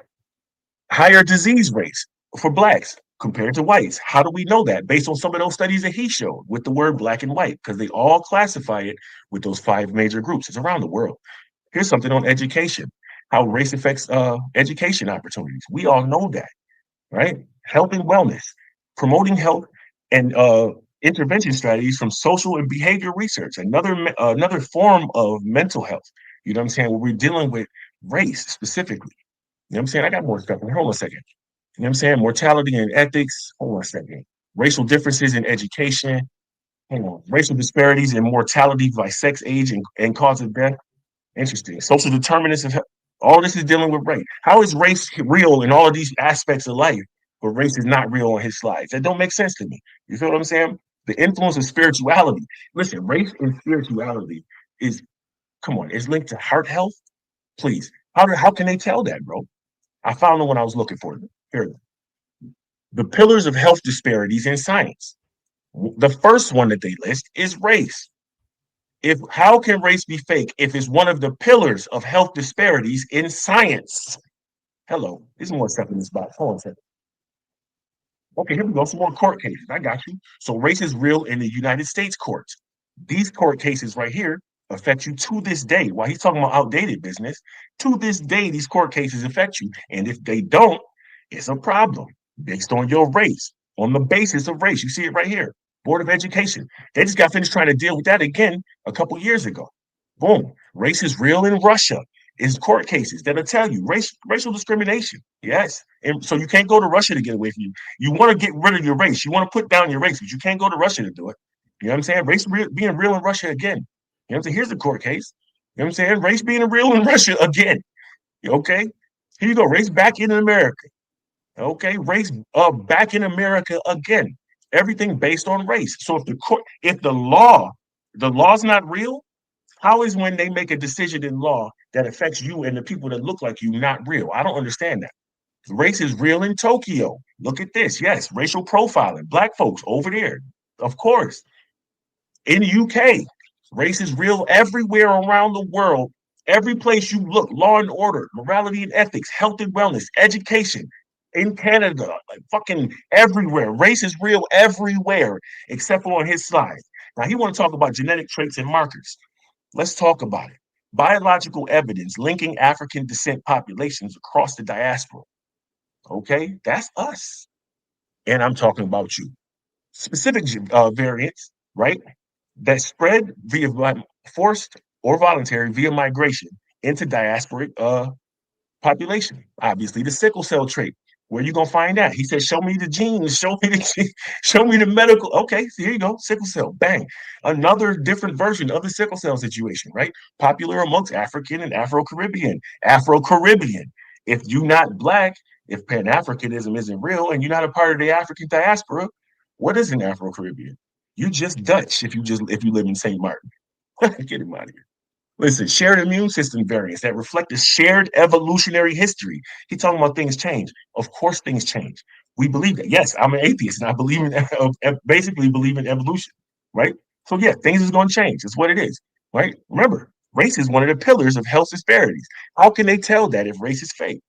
higher disease rates for blacks compared to whites. How do we know that? Based on some of those studies that he showed with the word black and white, because they all classify it with those 5 major groups. It's around the world. Here's something on education, how race affects education opportunities. We all know that, right? Health and wellness, promoting health and intervention strategies from social and behavior research, another form of mental health. You know what I'm saying? Where we're dealing with race specifically. You know what I'm saying? I got more stuff. Hold on a second. You know what I'm saying? Mortality and ethics. Hold on a second. Racial differences in education. Hold on. Racial disparities in mortality by sex, age, and cause of death. Interesting. Social determinants of health. All this is dealing with race. How is race real in all of these aspects of life, but race is not real on his slides? That don't make sense to me. You feel what I'm saying? The influence of spirituality. Listen, race and spirituality is, come on, it's linked to heart health. Please. How can they tell that, bro? I found them when I was looking for them. Here, the pillars of health disparities in science. The first one that they list is race. If how can race be fake if it's one of the pillars of health disparities in science? Hello, there's more stuff in this box. Hold on a second. Okay, here we go. Some more court cases. I got you. So race is real in the United States courts. These court cases right here affect you to this day. While he's talking about outdated business, to this day, these court cases affect you. And if they don't, it's a problem based on your race, on the basis of race. You see it right here. Board of Education. They just got finished trying to deal with that again a couple years ago. Boom. Race is real in Russia. Is court cases that'll tell you racial discrimination. Yes. And so you can't go to Russia to get away from you. You want to get rid of your race. You want to put down your race, but you can't go to Russia to do it. You know what I'm saying? Being real in Russia again. You know what I'm saying? Here's the court case. You know what I'm saying? Race being real in Russia again. Okay. Here you go. Race back in America. Okay. Race back in America again. Everything based on race. So if the law's not real, how is when they make a decision in law that affects you and the people that look like you not real? I don't understand that. Race is real in Tokyo. Look at this. Yes, racial profiling. Black folks over there. Of course. In the UK, race is real everywhere around the world. Every place you look, law and order, morality and ethics, health and wellness, education. In Canada, like fucking everywhere. Race is real everywhere, except for on his slide. Now he want to talk about genetic traits and markers. Let's talk about it. Biological evidence linking African descent populations across the diaspora. Okay, that's us. And I'm talking about you. Specific variants, right, that spread via forced or voluntary via migration into diasporic population. Obviously, the sickle cell trait. Where you gonna find that? He said, "Show me the genes. Show me the medical." Okay, so here you go. Sickle cell. Bang. Another different version of the sickle cell situation, right? Popular amongst African and Afro-Caribbean. Afro-Caribbean. If you not black, if Pan Africanism isn't real, and you're not a part of the African diaspora, what is an Afro-Caribbean? You just Dutch if you live in St. Martin. Get him out of here. Listen, shared immune system variants that reflect a shared evolutionary history. He's talking about things change. Of course, things change. We believe that. Yes, I'm an atheist and I believe basically believe in evolution, right? So yeah, things is going to change. It's what it is, right? Remember, race is one of the pillars of health disparities. How can they tell that if race is fake,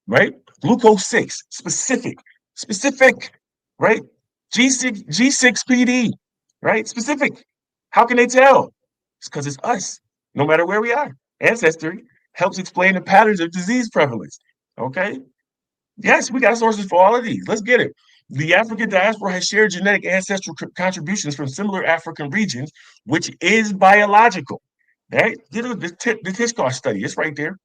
right? Glucose 6, specific, right? G6PD, right? Specific. How can they tell? It's because it's us, no matter where we are. Ancestry helps explain the patterns of disease prevalence. Okay. Yes, we got sources for all of these. Let's get it. The African diaspora has shared genetic ancestral contributions from similar African regions, which is biological. Right? The Tishkar study, it's right there.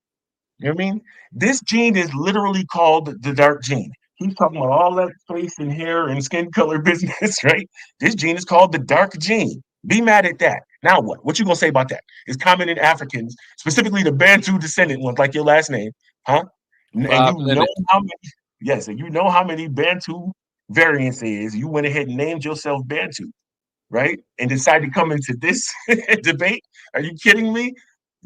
You know what I mean? This gene is literally called the dark gene. He's talking about all that face and hair and skin color business, right? This gene is called the dark gene. Be mad at that. Now what? What you gonna say about that? It's common in Africans, specifically the Bantu descendant ones, like your last name, huh? And you know Lineage. how many? Yes, and you know how many Bantu variants there is. You went ahead and named yourself Bantu, right? And decided to come into this debate. Are you kidding me?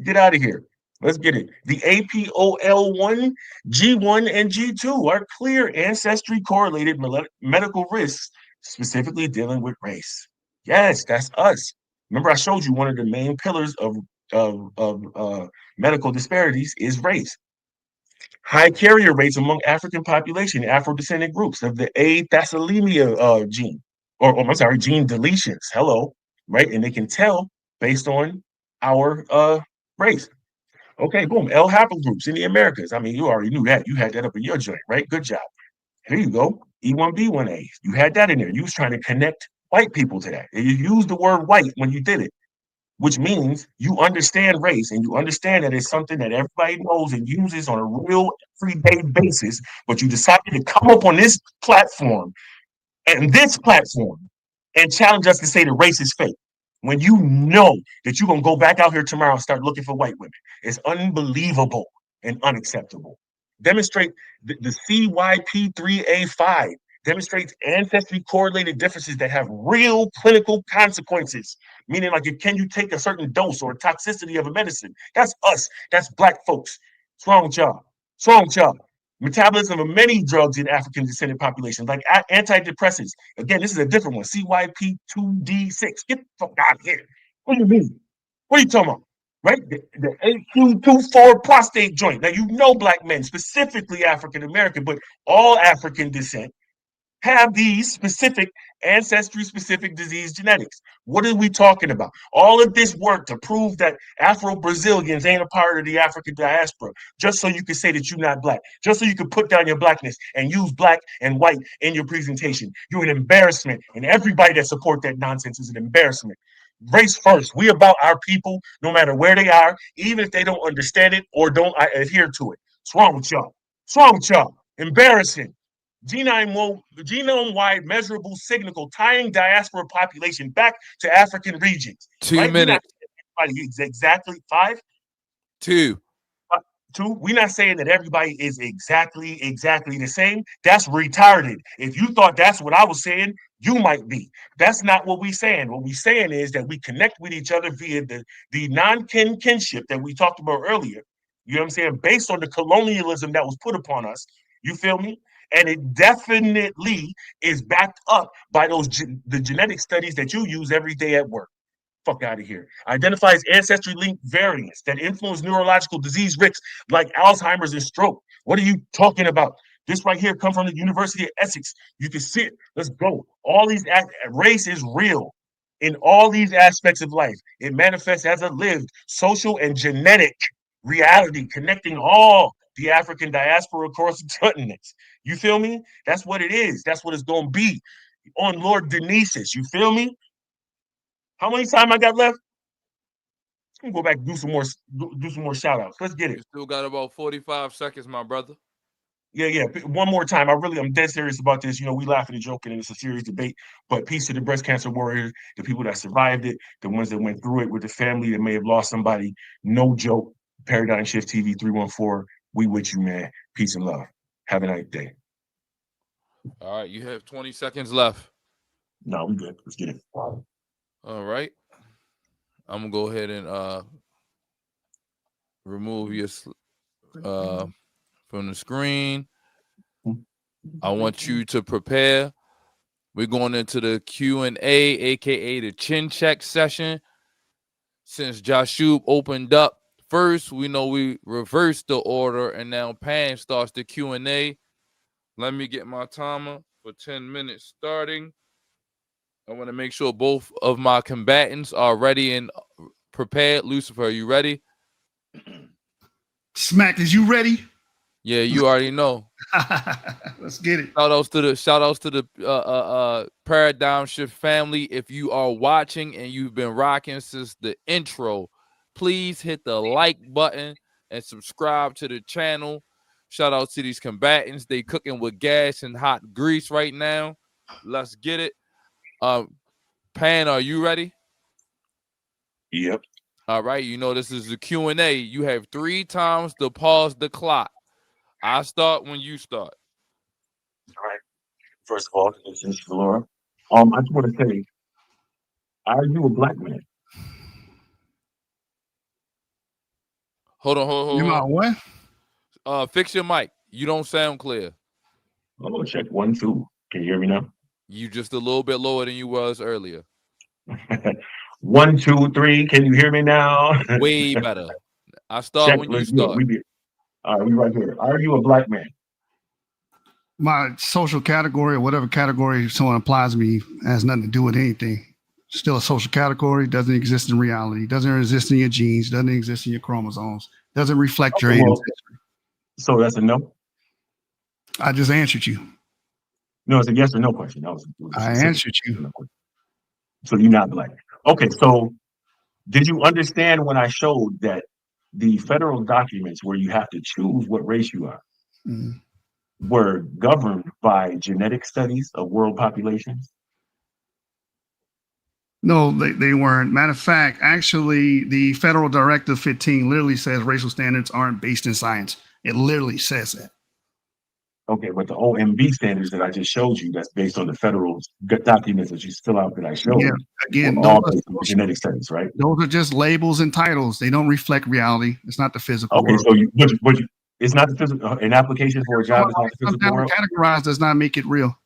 Get out of here. Let's get it. The APOL1, G1, and G2 are clear ancestry correlated medical risks, specifically dealing with race. Yes, that's us. Remember, I showed you one of the main pillars of medical disparities is race. High carrier rates among African population, Afro-descendant groups of the A thalassemia gene, or I'm sorry, gene deletions. Hello, right? And they can tell based on our race. Okay, boom. L haplogroups in the Americas. I mean, you already knew that. You had that up in your joint, right? Good job. Here you go. E1B1A. You had that in there. You was trying to connect white people to that. And you used the word white when you did it, which means you understand race and you understand that it's something that everybody knows and uses on a real everyday basis. But you decided to come up on this platform and challenge us to say the race is fake when you know that you're going to go back out here tomorrow and start looking for white women. It's unbelievable and unacceptable. Demonstrate the CYP3A5 demonstrates ancestry correlated differences that have real clinical consequences. Meaning, like, can you take a certain dose or toxicity of a medicine? That's us. That's black folks. What's wrong with y'all? What's wrong with y'all? Metabolism of many drugs in African descendant populations, like antidepressants. Again, this is a different one. CYP2D6. Get the fuck out of here. What do you mean? What are you talking about? Right? The AQ24 prostate joint. Now, you know, black men, specifically African American, but all African descent, have these specific ancestry-specific disease genetics. What are we talking about? All of this work to prove that Afro-Brazilians ain't a part of the African diaspora, just so you can say that you're not black, just so you can put down your blackness and use black and white in your presentation. You're an embarrassment, and everybody that support that nonsense is an embarrassment. Race first. We about our people, no matter where they are, even if they don't understand it or don't adhere to it. What's wrong with y'all? What's wrong with y'all? Embarrassing. Genome-wide measurable signal tying diaspora population back to African regions. 2 right? minutes. Exactly 5. 2. 2. We're not saying that everybody is exactly the same. That's retarded. If you thought that's what I was saying, you might be. That's not what we're saying. What we're saying is that we connect with each other via the non-kin kinship that we talked about earlier. You know what I'm saying? Based on the colonialism that was put upon us. You feel me? And it definitely is backed up by the genetic studies that you use every day at work. Fuck out of here. Identifies ancestry-linked variants that influence neurological disease risks like Alzheimer's and stroke. What are you talking about? This right here come from the University of Essex. You can see it. Let's go. All these race is real in all these aspects of life. It manifests as a lived social and genetic reality connecting all the African diaspora across the continents. You feel me? That's what it is. That's what it's going to be on Lord Denise's. You feel me? How many time I got left? Let's go back and do some more shout outs. Let's get it. You still got about 45 seconds, my brother. Yeah. One more time. I'm dead serious about this. You know, we laughing and joking, and it's a serious debate. But peace to the breast cancer warriors, the people that survived it, the ones that went through it with the family that may have lost somebody. No joke. Paradigm Shift TV 314. We with you, man. Peace and love. Have a nice day. All right, you have 20 seconds left. No, we good. Let's get it. All right. I'm gonna go ahead and remove your from the screen. I want you to prepare. We're going into the Q&A, aka the chin check session. Since Joshua opened up first, we know we reversed the order, and now Pan starts the Q&A. Let me get my timer for 10 minutes starting. I want to make sure both of my combatants are ready and prepared. Lucifer, are you ready? Smack, is you ready? Yeah, you already know. Let's get it. Shout outs to the Paradigm Shift family. If you are watching and you've been rocking since the intro, please hit the like button and subscribe to the channel. Shout out to these combatants. They cooking with gas and hot grease right now. Let's get it. Pan, are you ready? Yep. All right. You know this is the Q&A. You have 3 times to pause the clock. I start when you start. All right. First of all, this is Laura. I just want to say, are you a black man? Hold on. You know what? Fix your mic. You don't sound clear. Oh, check 1, 2. Can you hear me now? You just a little bit lower than you was earlier. 1, 2, 3. Can you hear me now? Way better. I start check, when you start. All right, we right here. Are you a black man? My social category or whatever category someone applies to me has nothing to do with anything. Still a social category, doesn't exist in reality, doesn't exist in your genes, doesn't exist in your chromosomes, doesn't reflect your ancestry. So that's a no? I just answered you. No, it's a yes or no question. I answered you. So you're not black. Okay, so did you understand when I showed that the federal documents where you have to choose what race you are were governed by genetic studies of world populations? No, they weren't. Matter of fact, actually, the Federal Directive 15 literally says racial standards aren't based in science. It literally says that. Okay, but the OMB standards that I just showed you, that's based on the federal documents that you fill out that I showed, again, all based on genetic studies, right? Those are just labels and titles. They don't reflect reality. It's not the physical world. So it's not the physical, an application for a job is not the physical world? Categorized does not make it real.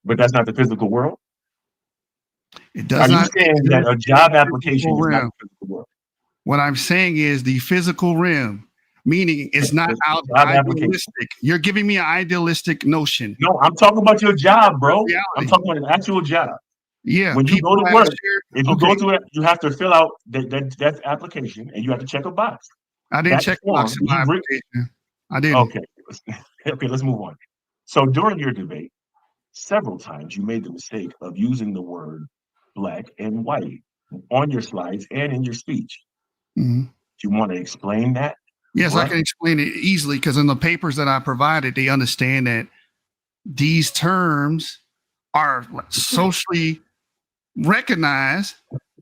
But that's not the physical world? It does not. Are you saying that a job application is not the physical world? What I'm saying is the physical realm, meaning it's not idealistic. You're giving me an idealistic notion. No, I'm talking about your job, bro. I'm talking about an actual job. Yeah. When you go to work, if you go to it, you have to fill out that application and you have to check a box. I didn't check a box in my application. I didn't. Okay, let's move on. So during your debate, several times you made the mistake of using the word black and white on your slides and in your speech. Do you want to explain that? Yes, I can explain it easily because in the papers that I provided, they understand that these terms are socially recognized.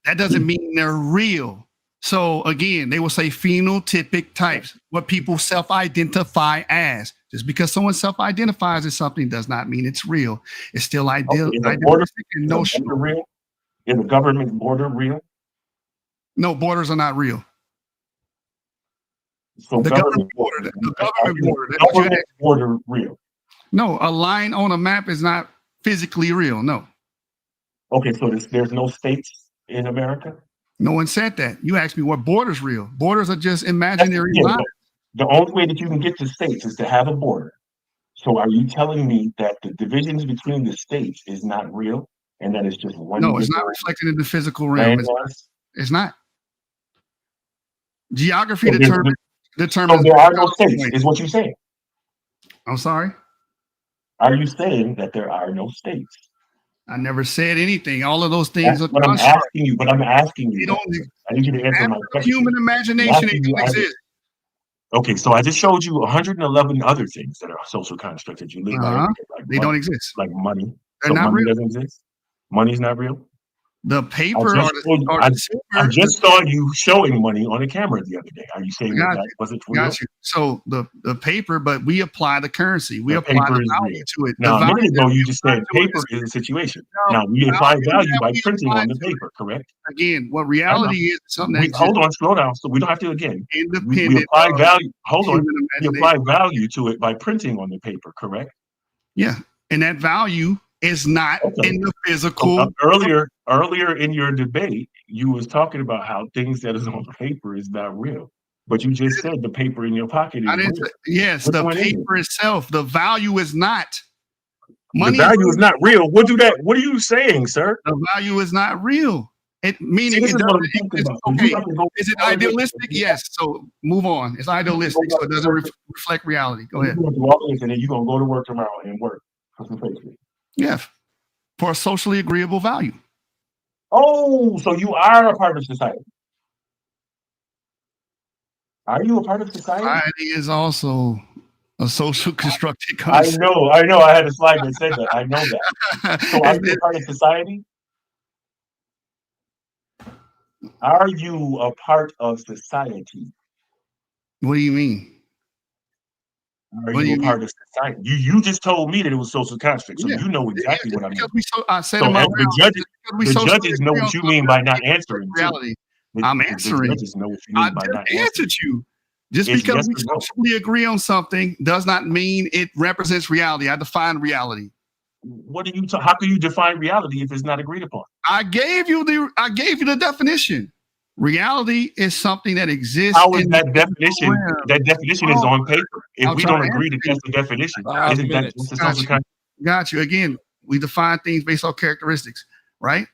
That doesn't mean they're real. So again, they will say phenotypic types, what people self-identify as. Just because someone self-identifies as something does not mean it's real. It's still idealistic and notional. Real? Is the government border real? No, borders are not real. So the government border real? No, a line on a map is not physically real. No. Okay, so there's no states in America? No one said that. You asked me what borders real. Borders are just imaginary lines. The only way that you can get to states is to have a border. So are you telling me that the divisions between the states is not real and that it's just one? No, it's not reflected in the physical realm. It's not. Geography determines. So there are no states, is what you're saying. I'm sorry? Are you saying that there are no states? I never said anything. All of those things are what I'm asking you, but I'm asking you. I need you to answer my question. Human imagination exists. Okay, so I just showed you 111 other things that are social constructs that you live by. They don't exist. Like money. They're not real. Doesn't exist. Money's not real. The paper I just saw you showing money on a camera the other day. Are you saying that wasn't real? Got you. So the paper, but we apply the currency. We apply the value to it. Now, a minute ago, you just said paper is a situation. Now, we apply value by printing on the paper, correct? Again, what reality is something that hold on, slow down. So we don't have to again. We apply value. Hold on. We apply value to it by printing on the paper, correct? Yeah, and that value is not in the physical. Earlier in your debate, you was talking about how things that is on paper is not real. But you just said the paper in your pocket is real. Yes, the paper itself, the value is not. Money the value is not real. What are you saying, sir? The value is not real. Meaning it doesn't. Okay, is it idealistic? Yes. So move on. It's idealistic, so it doesn't reflect reality. Go ahead. And then you're gonna go to work tomorrow and work for some paycheck. Yeah, for a socially agreeable value. Oh, so you are a part of society. Are you a part of society? Society is also a social constructed concept. I know. I had a slide that said that. I know that. So are you a part of society? Are you a part of society? What do you mean? Are you a part of society? You just told me that it was social construct, so you know exactly what I mean. The judges know what you mean by not answering. Reality. I'm answering. The judges know what you mean by not answering. Answered you. Just because we socially agree on something does not mean it represents reality. I define reality. What do you? How can you define reality if it's not agreed upon? I gave you the definition. Reality is something that exists. How is in that the definition? realm. That definition is on paper. If I'll we try don't to agree that answer that's the definition, 5 isn't that minutes. just a Got social you. contract? Got you. Again, we define things based on characteristics, right?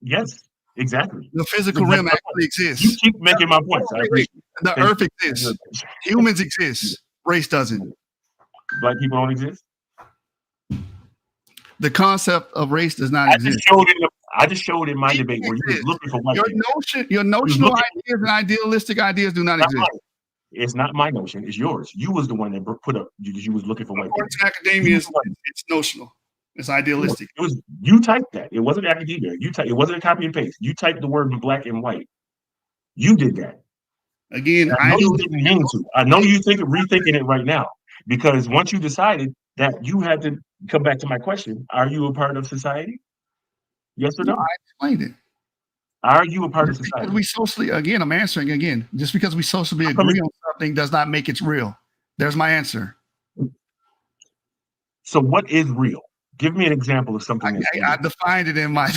Yes, exactly. The physical That's realm my actually point. exists. You keep making my points. I Wait, appreciate it. the Thank earth you. exists. Humans exist. Race doesn't. Black people don't exist. The concept of race does not I exist. just showed in my debate where you was looking for white people. Your notional ideas and idealistic ideas do not exist. It's not my notion. It's yours. You was the one that put up because you was looking for white people. According to academia, it's notional. It's idealistic. It was you typed that. It wasn't academia. It wasn't a copy and paste. You typed the word black and white. You did that. Again, I know you didn't mean to. I know you rethinking it right now because once you decided that you had to come back to my question: are you a part of society? Yes or no? I explained it. Are you a part of society? Because we socially, again, I'm answering again. Just because we socially agree on something does not make it real. There's my answer. So what is real? Give me an example of something. I defined it in my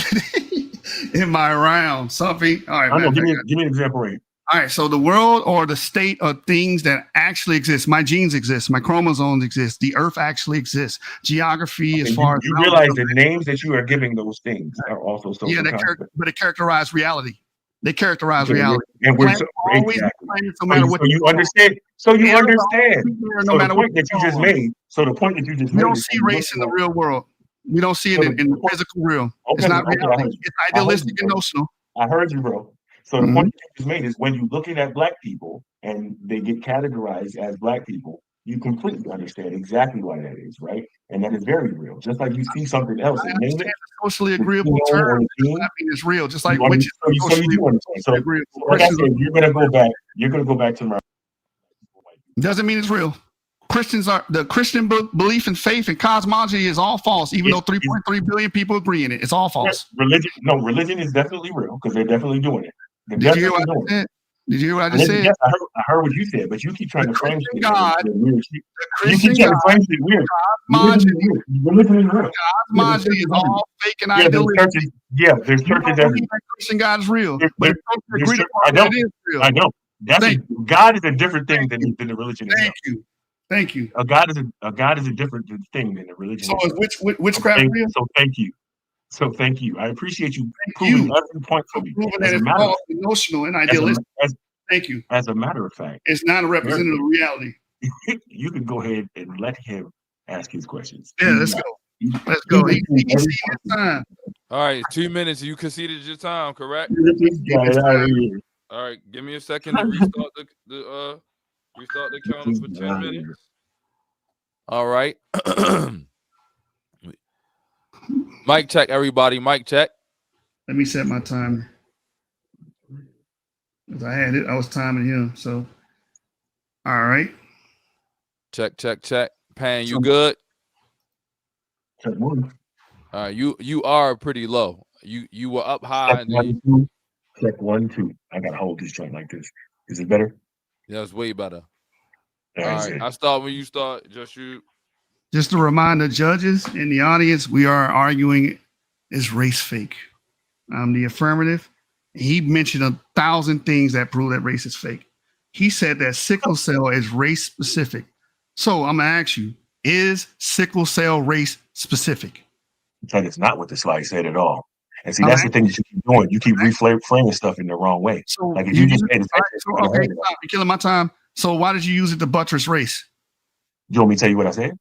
in my round. Something. All right, give me an example right here. All right, so the world or the state of things that actually exist. My genes exist. My chromosomes exist. The earth actually exists. Geography, as far as you realize the names that you are giving those things are also social. Yeah, but they characterize reality. They characterize reality. And we're always no matter what. So you understand. So you understand. No matter what that you just made. So the point that you just made. We don't see race in the real world. We don't see it in the physical realm. It's not reality. It's idealistic and notional. I heard you, bro. So the point that you just made is when you're looking at black people and they get categorized as black people, you completely understand exactly why that is, right? And that is very real. Just like you see something else and name it. Socially agreeable term does not mean it's real. Just like witches are socially agreeable. Like I said, you're gonna go back. You're gonna go back to my. Doesn't mean it's real. The Christian belief and faith and cosmology is all false, even though 3.3 billion people agree in it. It's all false. Religion is definitely real because they're definitely doing it. Did you hear what I said? Did you hear what I just said? Yes, I heard what you said, but you keep trying to frame it weird. You keep trying to frame it weird. Cosmology is all fake and idealistic. There's churches that Christian God is real, but I know. God is a different thing than the religion. Thank you. A God is a different thing than the religion. So is witchcraft real? So thank you. I appreciate you proving every point for me. Proving that it's false, emotional, and idealistic. Thank you. As a matter of fact, it's not a representative of reality. You can go ahead and let him ask his questions. Yeah, let's go. Let's go. He's seen his time. All right, 2 minutes. You conceded your time, correct? All right, give me a second to restart the counter for 10 minutes. All right. Mic check, everybody. Mic check. Let me set my timer. As I had it, I was timing him. So, all right. Check. Pan, you good? Check one. All right, you are pretty low. You were up high. Check 1, 2. I gotta hold this joint like this. Is it better? Yeah, it's way better. All right, I start when you start. Just you. Just to remind the judges in the audience, we are arguing is race fake. I'm the affirmative. He mentioned 1,000 things that prove that race is fake. He said that sickle cell is race specific. So I'm gonna ask you, is sickle cell race specific? That is not what the slide said at all. And see, that's the thing that you keep doing. You keep reframing stuff in the wrong way. So like if you just made okay, you're killing my time. So why did you use it to buttress race? You want me to tell you what I said?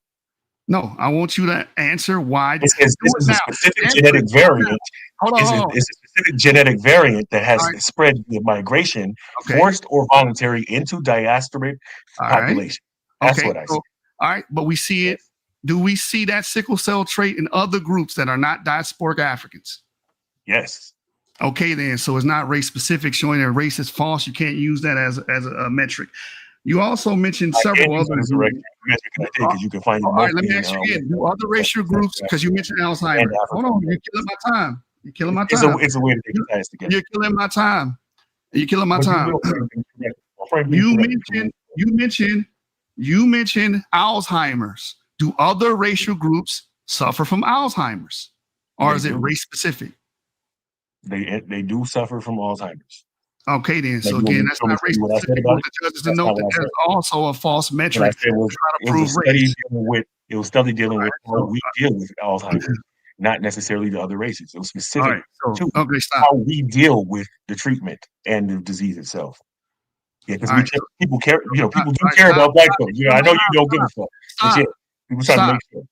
No, I want you to answer why. This is a specific genetic variant. It's a specific genetic variant that has spread via migration, forced or voluntary, into diasporic population. That's what I said. All right, but we see it. Do we see that sickle cell trait in other groups that are not diasporic Africans? Yes. Okay, then. So it's not race specific, showing that race is false. You can't use that as a metric. You also mentioned several other groups. You can find. All right, let me ask you again. Do other racial groups, because you mentioned Alzheimer's. Hold on, you're killing my time. You're killing my time. It's a way to get the guys together. You're killing my time. You're killing my time. You mentioned Alzheimer's. Do other racial groups suffer from Alzheimer's, or is it race specific? They do suffer from Alzheimer's. Okay, then. So Like, again, that's not race what I said specific. about The it. judges to That's note not that what I said. there's also a false What I metric said was to try to it was a prove study race. dealing with it was study dealing with how so, we deal with Alzheimer's, not necessarily the other races. It was All specific right. So to okay, stop. how we deal with the treatment and the disease itself. Yeah, because All right. So, people care, people do all right, care stop, about black stop, folks. Yeah, I know you don't give a fuck. But yeah, stop, people trying to stop. make sure.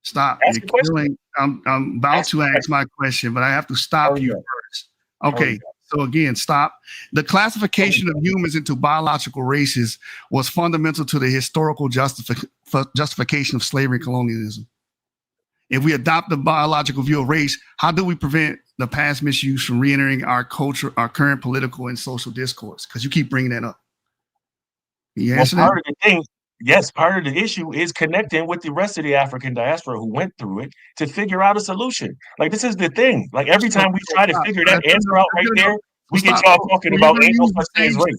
Stop. Ask You're the question. killing. I'm about Ask to the ask question. my question, but I have to stop Hurry you up. first. Hurry Okay. up. So again, stop. The classification of humans into biological races was fundamental to the historical justification of slavery and colonialism. If we adopt the biological view of race, how do we prevent the past misuse from re-entering our culture, our current political and social discourse? Because you keep bringing that up. You answer that? Part of the thing, yes, part of the issue is connecting with the rest of the African diaspora who went through it to figure out a solution. Like, this is the thing. Like, every time we try to figure that answer out right there, we get y'all talking about ain't no such thing as race.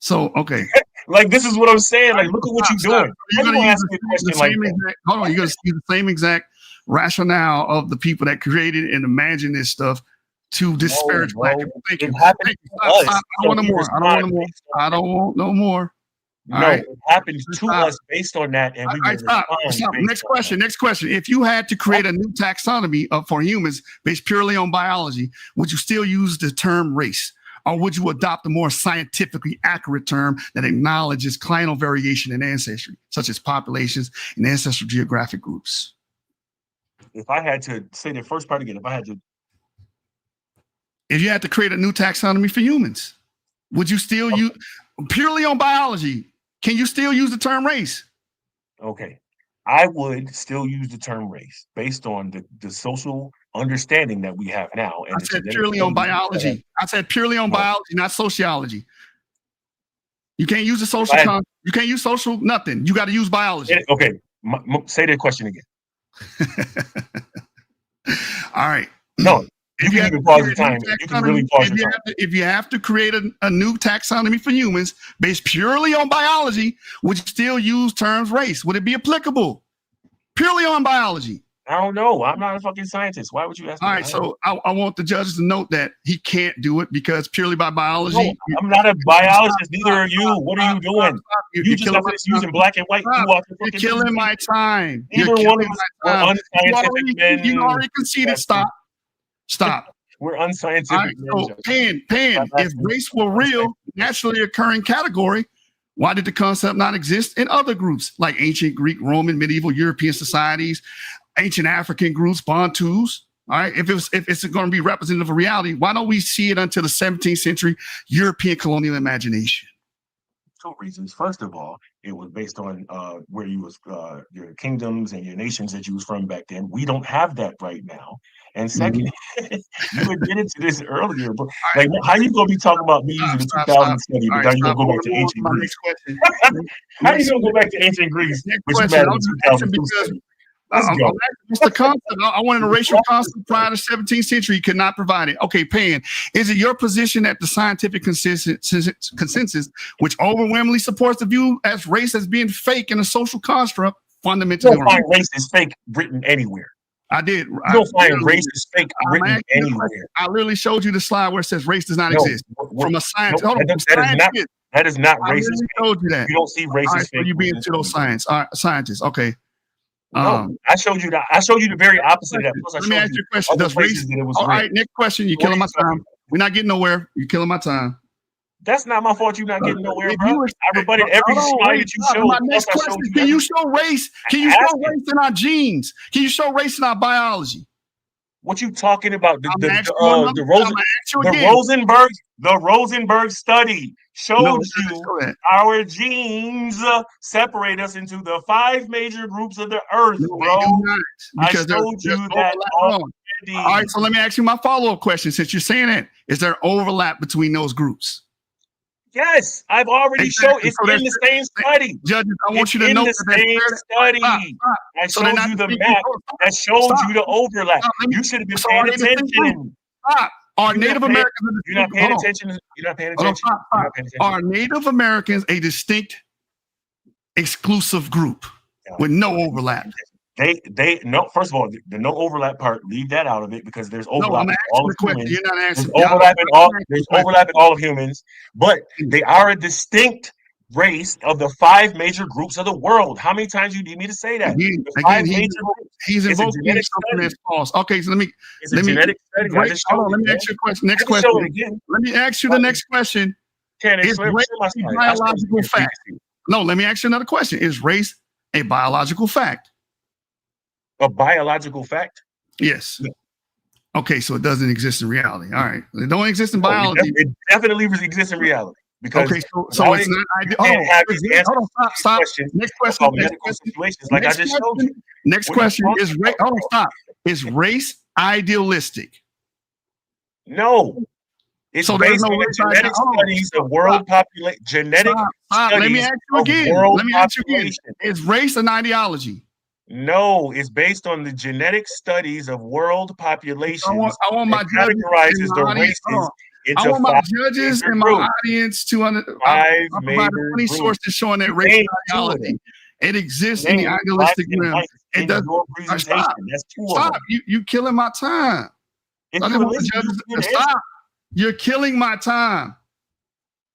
So, okay. Like, this is what I'm saying. Like, look at what you're doing. You're How going you to ask me a question like that? Hold on. You're going to see the same exact rationale of the people that created and imagined this stuff to disparage black people. Thank you. It happened to us. I don't want no more. I don't want no more. No, it happened to us based on that, and we will stop. Next question. If you had to create a new taxonomy for humans based purely on biology, would you still use the term race? Or would you adopt a more scientifically accurate term that acknowledges clinal variation in ancestry, such as populations and ancestral geographic groups? If I had to say the first part again, if you had to create a new taxonomy for humans, would you still use purely on biology? Can you still use the term race? Okay. I would still use the term race based on the social understanding that we have now. And I said purely on biology. I said purely on biology, not sociology. You can't use the social you can't use social nothing. You got to use biology. Okay. Say the question again. All right. No, you can even pause the time. You can really pause your time. If you have to create a new taxonomy for humans based purely on biology, would you still use terms race? Would it be applicable? Purely on biology. I don't know. I'm not a fucking scientist. Why would you ask me? All right, so I want the judges to note that he can't do it because purely by biology. No, I'm not a biologist. Neither are you. What are you doing? You just have this using black and white. You're killing my time. Neither one of us are unscientific men. You already conceded. Stop. We're unscientific. Right, so, Pan, if race were real, naturally occurring category, why did the concept not exist in other groups like ancient Greek, Roman, medieval European societies, ancient African groups, Bantus? All right, if it's going to be representative of reality, why don't we see it until the 17th century European colonial imagination? Two reasons. First of all, it was based on where you was your kingdoms and your nations that you was from back then. We don't have that right now. And second, you admitted to this earlier, but like, how you gonna be talking about me using the 2000 study, but now you gonna go back to ancient Greece? How you gonna go back to ancient Greece? But you mad at the 2002 study? It's the concept. I wanted a racial concept prior to 17th century. You could not provide it. Okay, Pan, is it your position that the scientific consensus, which overwhelmingly supports the view as race as being fake and a social construct, fundamentally wrong? You don't find race is fake written anywhere. I did. You don't find race is fake written anywhere. I literally showed you the slide where it says race does not exist. From a scientist. That is not racist. I told you that. You don't see racist. Right, so you being pseudo-science. Scientists. Okay. No, I showed you that. I showed you the very opposite of that. Let me ask you a question. Does race? All right, next question. You're killing my time. We're not getting nowhere. You're killing my time. That's not my fault. You're not getting nowhere, bro. I rebutted every slide that you showed. My next question: can you show race? Can you show race in our genes? Can you show race in our biology? What you talking about? The Rosenberg study showed you our genes separate us into the 5 major groups of the earth, bro. I showed you that already. All right, so let me ask you my follow-up question. Since you're saying that, is there overlap between those groups? Yes, I've already showed it's in the same study. Judges, I want you to know the same study. I showed you the map that showed you the overlap. You should have been paying attention. Are Native Americans? You're not paying attention. You're not paying attention. Are Native Americans a distinct, exclusive group with no overlap? They no. First of all, the no overlap part, leave that out of it because there's No, overlap I'm in asking all the of question. humans. You're not There's answering. overlap in all. There's question. overlap in all of humans, but they are a distinct race of the 5 major groups of the world. How many times you need me to say that? The 5 major groups. He's It's a invoking genetic something study. that's false. Okay, so It's a genetic study. I just showed hold on, let it. me ask you a question. I Next can show it question. again. Let me ask you the next question. Can Is race a biological fact? No, let me ask you another question. Is race a biological fact? A biological fact? Yes. Yeah. Okay, so it doesn't exist in reality. All right. It don't exist in biology. It definitely exists in reality. Because okay, so it's not ideal. Hold on, stop. Next question. Medical situations, like I just showed you. Next question is race. Hold on, stop. Is race idealistic? No. It's so based on the genetic studies of world population. Genetic studies Let me ask you again. Let me ask you again. Is race an ideology? No, it's based on the genetic studies of world populations. I want my categorizes the races into I want my judges and my audience to provide 20 sources showing that race is ideology. It exists in the idealistic realm. It does. Stop. You killing my time. Stop. You're killing my time.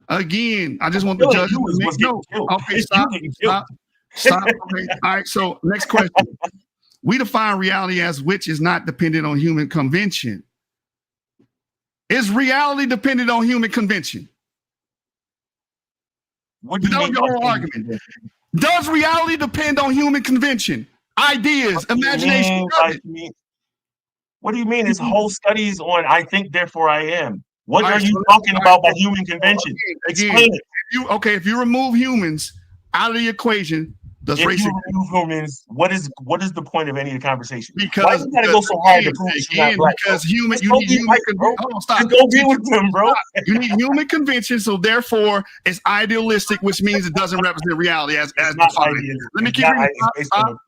Again, I just want the judges to make no. Okay, stop. Okay. All right. So next question. We define reality as which is not dependent on human convention. Is reality dependent on human convention? What do you mean? Your whole argument. Does reality depend on human convention? Ideas, imagination? What do you mean? It's whole studies on I think, therefore I am. What are you talking about by human convention? Explain it. If you remove humans out of the equation, does if race you remove humans, what is the point of any of the conversation? Because why you gotta go so hard to prove you're not black? Because you need human convention. Hold on, stop. Just go be with them, bro. You need human convention, so therefore it's idealistic, which means it doesn't represent reality as defined. Let me keep reading.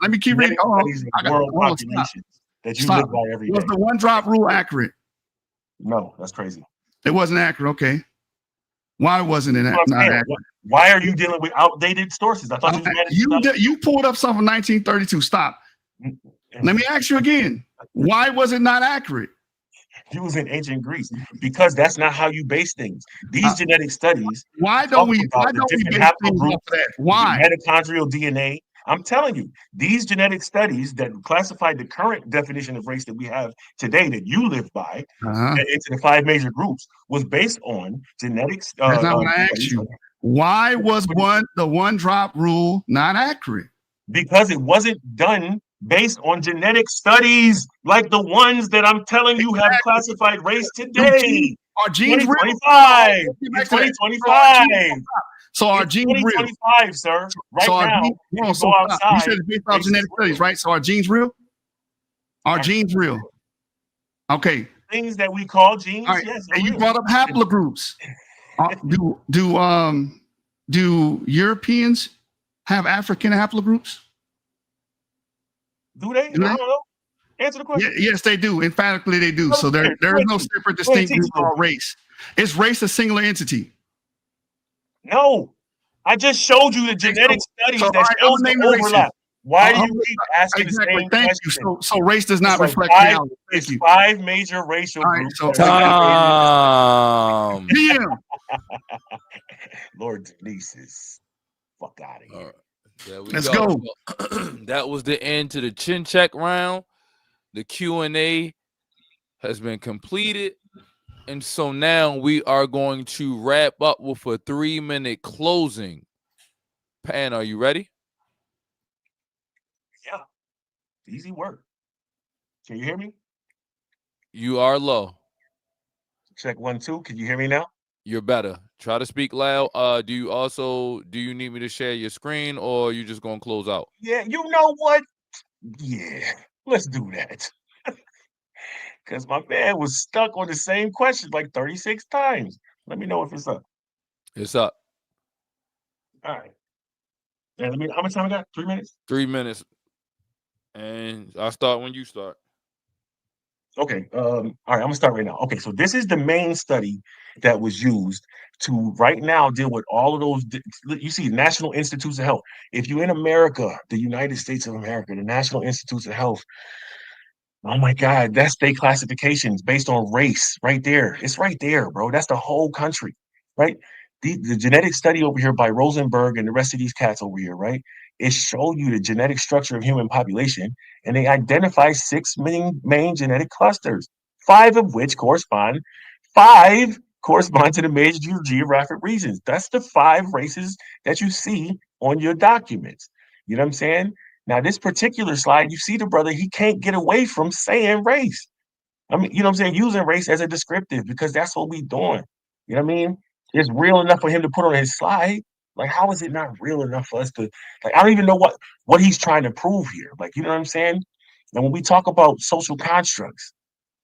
Let me keep reading. World populations that you live by every day. Was the one drop rule accurate? No, that's crazy. It wasn't accurate. Okay. Why wasn't it not accurate? Why are you dealing with outdated sources? I thought you pulled up something from 1932. Stop. Let me ask you again. Why was it not accurate? He was in ancient Greece because that's not how you base things. These genetic studies. Why don't we base things off of that? Why? Mitochondrial DNA. I'm telling you, these genetic studies that classified the current definition of race that we have today that you live by into the 5 major groups was based on genetics. That's not what I asked you. Why was the one drop rule not accurate? Because it wasn't done based on genetic studies like the ones that I'm telling you have classified race today. Are genes 2025. 2025. So our genes real? 2025, sir. Right now, you go outside. You said it's based on genetic studies, right? So our genes real? Our genes real? Okay. Things that we call genes. Right. Yes. And you brought up haplogroups. Do Europeans have African haplogroups? Do they? I don't know. Answer the question. Yes, they do. Emphatically, they do. So there is no separate distinct group called race. Is race a singular entity? No. I just showed you the genetic studies that shows the overlap. Why do you keep asking the same question? So race does not reflect reality. It's 5 major racial groups. Lord Denise's. Fuck out of here. Let's go. That was the end to the chin check round. The Q&A has been completed. And so now we are going to wrap up with a 3-minute closing. Pan, are you ready? Yeah. Easy work. Can you hear me? You are low. Check 1, 2. Can you hear me now? You're better. Try to speak loud. Do you need me to share your screen or are you just gonna close out? Yeah, you know what? Yeah, let's do that. Because my man was stuck on the same question like 36 times. Let me know if it's up. It's up. All right. Yeah, how much time I got? 3 minutes? 3 minutes. And I'll start when you start. Okay. All right. I'm gonna start right now. Okay. So this is the main study that was used to right now deal with all of those. You see, National Institutes of Health. If you're in America, the United States of America, the National Institutes of Health. Oh my God, that's their classifications based on race right there. It's right there, bro. That's the whole country, right? The genetic study over here by Rosenberg and the rest of these cats over here, right? It showed you the genetic structure of human population, and they identify six main genetic clusters, five correspond to the major geographic regions. That's the five races that you see on your documents. You know what I'm saying? Now, this particular slide, you see the brother, he can't get away from saying race. I mean, you know what I'm saying? Using race as a descriptive because that's what we doing. You know what I mean? It's real enough for him to put on his slide. Like, how is it not real enough for us to like? I don't even know what he's trying to prove here. Like, you know what I'm saying? And when we talk about social constructs,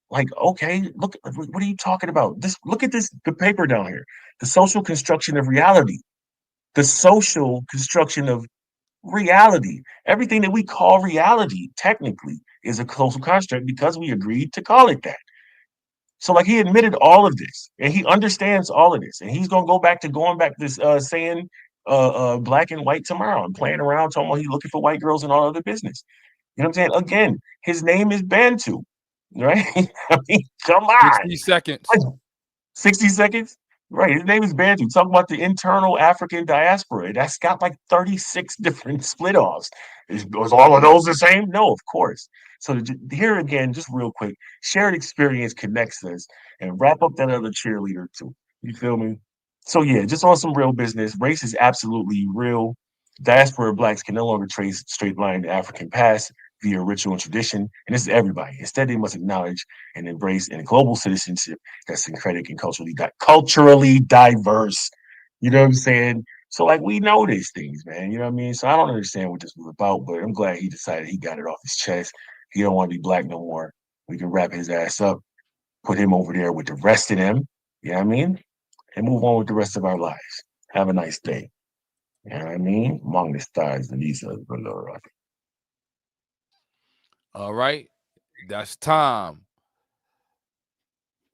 like, okay, look, what are you talking about? Look at the paper down here. The social construction of reality. The social construction of reality. Everything that we call reality, technically, is a social construct because we agreed to call it that. So, like, he admitted all of this, and he understands all of this, and he's gonna go back to this saying black and white tomorrow and playing around, talking about he's looking for white girls and all other business. You know what I'm saying? Again, his name is Bantu, right? I mean, come on. 60 seconds. 60 seconds? Right. His name is Bantu. Talking about the internal African diaspora. That's got like 36 different split offs. Was all of those the same? No, of course. So here again, just real quick, shared experience connects us and wrap up that other cheerleader too. You feel me? So yeah, just on some real business, race is absolutely real. Diaspora blacks can no longer trace straight line the African past via ritual and tradition. And this is everybody. Instead, they must acknowledge and embrace a global citizenship that's syncretic and culturally diverse. You know what I'm saying? So like we know these things, man. You know what I mean? So I don't understand what this was about, but I'm glad he decided he got it off his chest. He don't want to be black no more. We can wrap his ass up, put him over there with the rest of them. You know what I mean? And move on with the rest of our lives. Have a nice day. You know what I mean? Among the stars, the these are below. All right. That's time.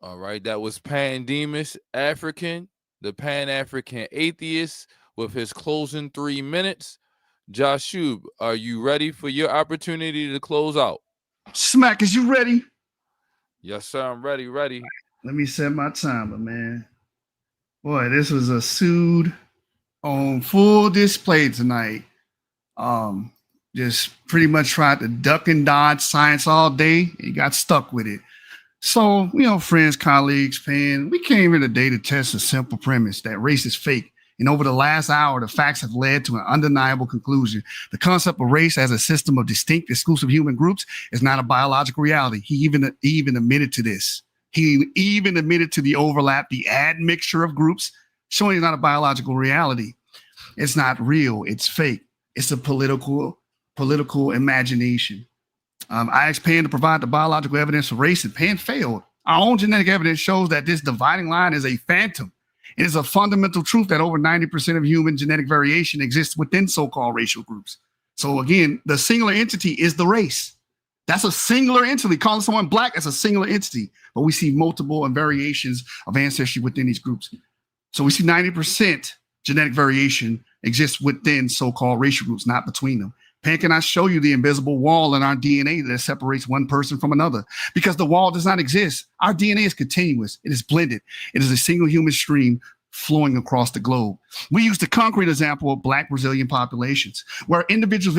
All right. That was Pandemus African, the Pan-African atheist, with his closing 3 minutes. Joshua, are you ready for your opportunity to close out? Smack, is you ready? Yes, sir. I'm ready. Let me set my timer, man. Boy, this was a sued on full display tonight. Just pretty much tried to duck and dodge science all day and got stuck with it. So, friends, colleagues, fans, we came here today to test a simple premise that race is fake. And over the last hour, the facts have led to an undeniable conclusion. The concept of race as a system of distinct, exclusive human groups is not a biological reality. He even admitted to this. He even admitted to the overlap, the admixture of groups, showing it's not a biological reality. It's not real. It's fake. It's a political imagination. I asked Pan to provide the biological evidence for race, and Pan failed. Our own genetic evidence shows that this dividing line is a phantom. It is a fundamental truth that over 90% of human genetic variation exists within so-called racial groups. So again, the singular entity is the race. That's a singular entity. Calling someone black as a singular entity, but we see multiple and variations of ancestry within these groups. So we see 90% genetic variation exists within so-called racial groups, not between them. Pan, can I show you the invisible wall in our DNA that separates one person from another? Because the wall does not exist. Our DNA is continuous. It is blended. It is a single human stream flowing across the globe. We use the concrete example of Black Brazilian populations, where individuals